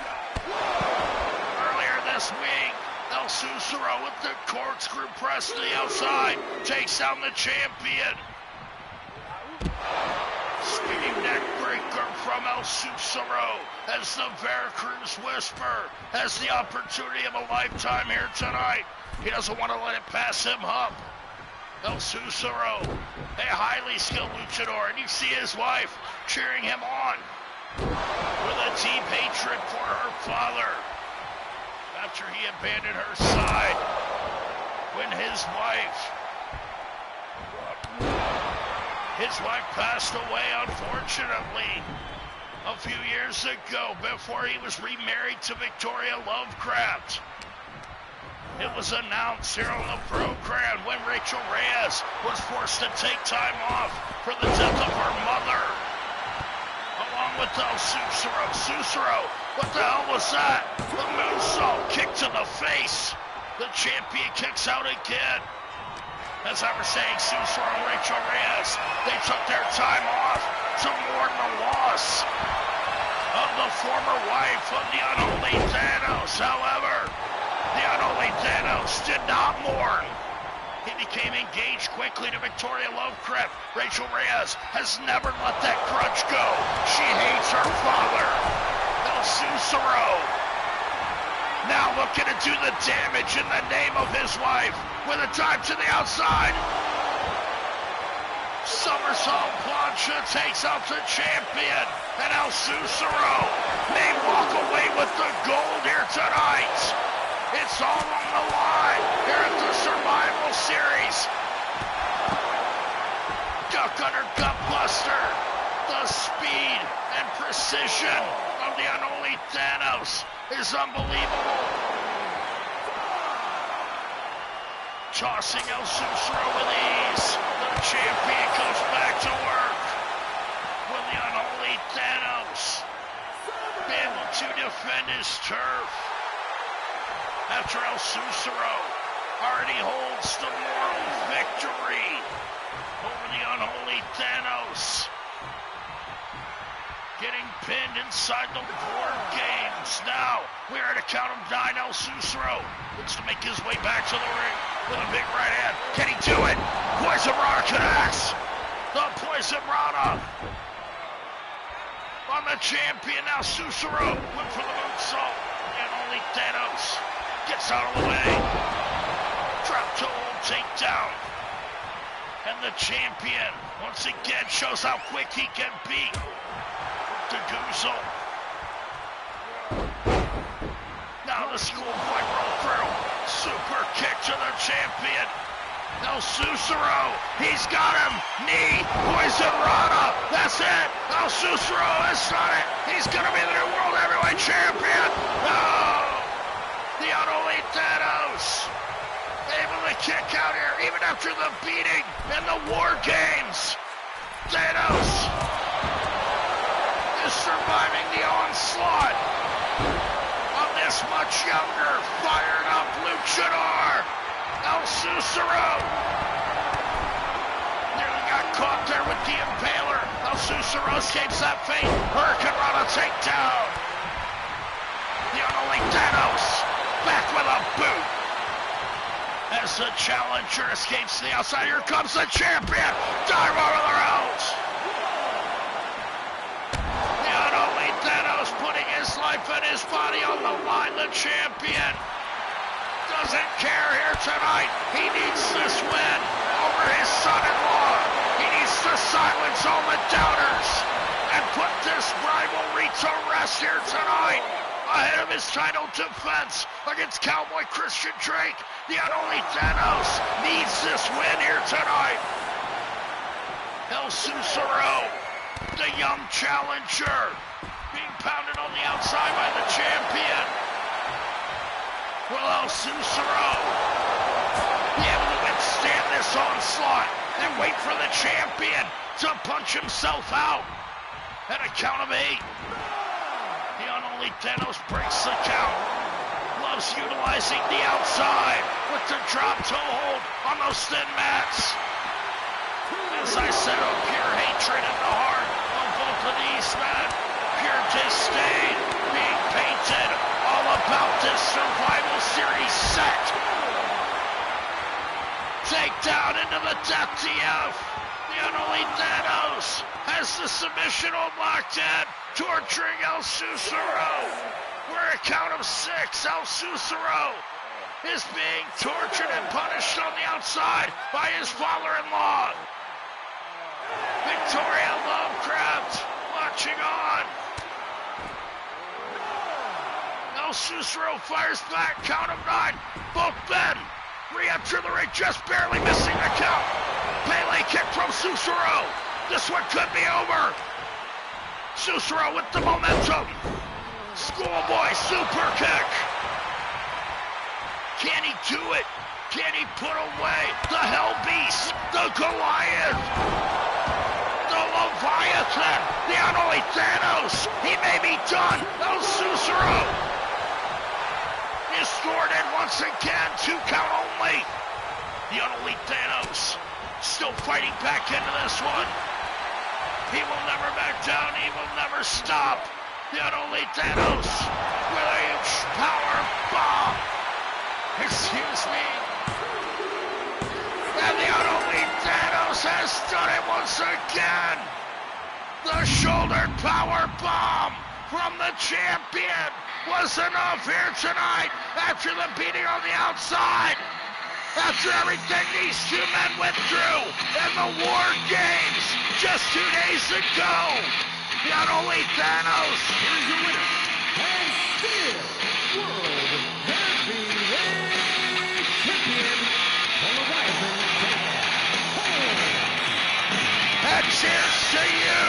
earlier this week. El Susuro with the corkscrew press to the outside takes down the champion. Spinning neck breaker from El Susuro as the Veracruz Whisper has the opportunity of a lifetime here tonight. He doesn't want to let it pass him up. El Susuro, a highly skilled luchador, and you see his wife cheering him on with a deep hatred for her father after he abandoned her side when his wife passed away, unfortunately, a few years ago before he was remarried to Victoria Lovecraft. It was announced here on the program when Rachel Reyes was forced to take time off for the death of her mother, along with El Susuro. Susuro, what the hell was that? The moonsault kick to the face. The champion kicks out again. As I was saying, Susuro and Rachel Reyes, they took their time off to mourn the loss of the former wife of the unholy Thanos. However, the unholy Thanos did not mourn. He became engaged quickly to Victoria Lovecraft. Rachel Reyes has never let that grudge go. She hates her father, El Susuro, now looking to do the damage in the name of his wife with a dive to the outside. Somersault plancha takes out the champion, and El Susuro may walk away with the gold here tonight. It's all on the line here at the Survival Series. Duck under gut buster. The speed and precision of the unholy Thanos is unbelievable. Tossing El Susuro with ease. The champion goes back to work with the unholy Thanos able to defend his turf after El Susuro already holds the moral victory over the unholy Thanos. getting pinned inside the WarGames. Now, we're at a count of 9. El Susro looks to make his way back to the ring with a big right hand. Can he do it? Poison Rana connects. The Poison Rana on the champion. Now Susro went for the moonsault, and only Thanos gets out of the way. Drop toe hold takedown. And the champion once again shows how quick he can be. To Guzzo. Now the schoolboy roll through. Super kick to the champion. El Susro, he's got him. Knee, Poison Rana. That's it. El Susro has done it. He's going to be the new World Heavyweight Champion. Oh, the unholy Thanos. Able to kick out here even after the beating in the WarGames. Thanos is surviving the onslaught of this much younger, fired up luchador, El Susro. Nearly got caught there with the impaler. El Susro escapes that fate. Hurricane Rana takedown. The unholy Thanos back with a boot. As the challenger escapes to the outside, here comes the champion. Dive over the ropes. The unholy Thanos putting his life and his body on the line. The champion doesn't care here tonight. He needs this win over his son-in-law. He needs to silence all the doubters and put this rivalry to rest here tonight. Ahead of his title defense against Cowboy Christian Drake. The unholy Thanos needs this win here tonight. El Susro, the young challenger, being pounded on the outside by the champion. Will El Susro be able to withstand this onslaught and wait for the champion to punch himself out at a count of 8? The unholy Thanos breaks the count. Loves utilizing the outside with the drop toe hold on those thin mats. As I said, oh, pure hatred in the heart of both of these men. Pure disdain being painted all about this Survival Series set. Takedown into the Death DF. The unholy Thanos has the submission hold locked in, torturing El Susro. We're at a count of 6. El Susro is being tortured and punished on the outside by his father-in-law. Victoria Lovecraft watching on. El Susro fires back, count of 9. Both men re-enter the ring, just barely missing the count. Pele kick from Susro. This one could be over. Susro with the momentum. Schoolboy super kick. Can he do it? Can he put away the Hell Beast, the Goliath, the Leviathan, the unholy Thanos? He may be done. El Susro is thwarted once again. 2 count only. The unholy Thanos still fighting back into this one. He will never back down. He will never stop. The unholy Thanos with a huge power bomb. Excuse me. And the unholy Thanos has done it once again. The shouldered power bomb from the champion was enough here tonight after the beating on the outside. After everything these 2 men went through in the WarGames just 2 days ago, the unholy Thanos. Here's your winner, and still World Heavyweight Champion, the Leviathan. And cheers to you,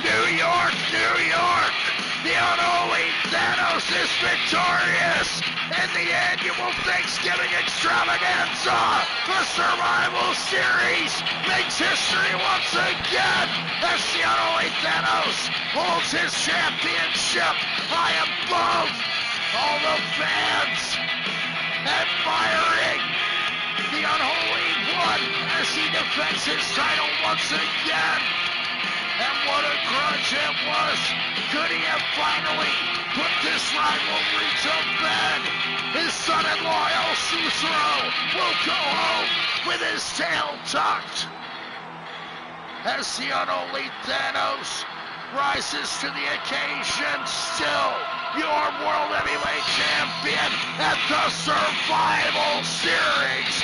New York, New York. The unholy Thanos is victorious in the annual Thanksgiving extravaganza. The Survival Series makes history once again as the unholy Thanos holds his championship high above all the fans, admiring the unholy one as he defends his title once again. And what a grudge it was. Could he have finally put this rivalry to bed? His son-in-law, El Cicero, will go home with his tail tucked. As the unholy Thanos rises to the occasion, still your World Heavyweight Champion at the Survival Series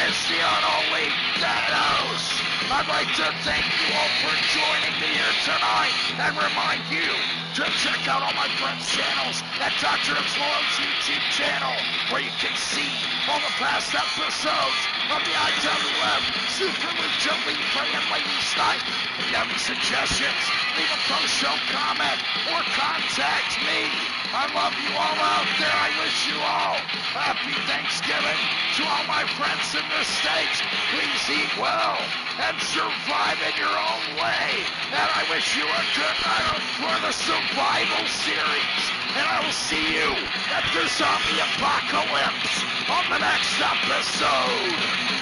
is the unholy Thanos. I'd like to thank you all for joining me here tonight and remind you to check out all my friends' channels at DrHooksMalone's YouTube channel, where you can see all the past episodes of the IWF Super Lucha Libre and Ladies Night. If you have any suggestions, leave a post-show comment or contact me. I love you all out there. I wish you all happy Thanksgiving. To all my friends in the States, please eat well and survive in your own way. And I wish you a good night for the Survival Series. And I will see you at the Zombie Apocalypse on the next episode.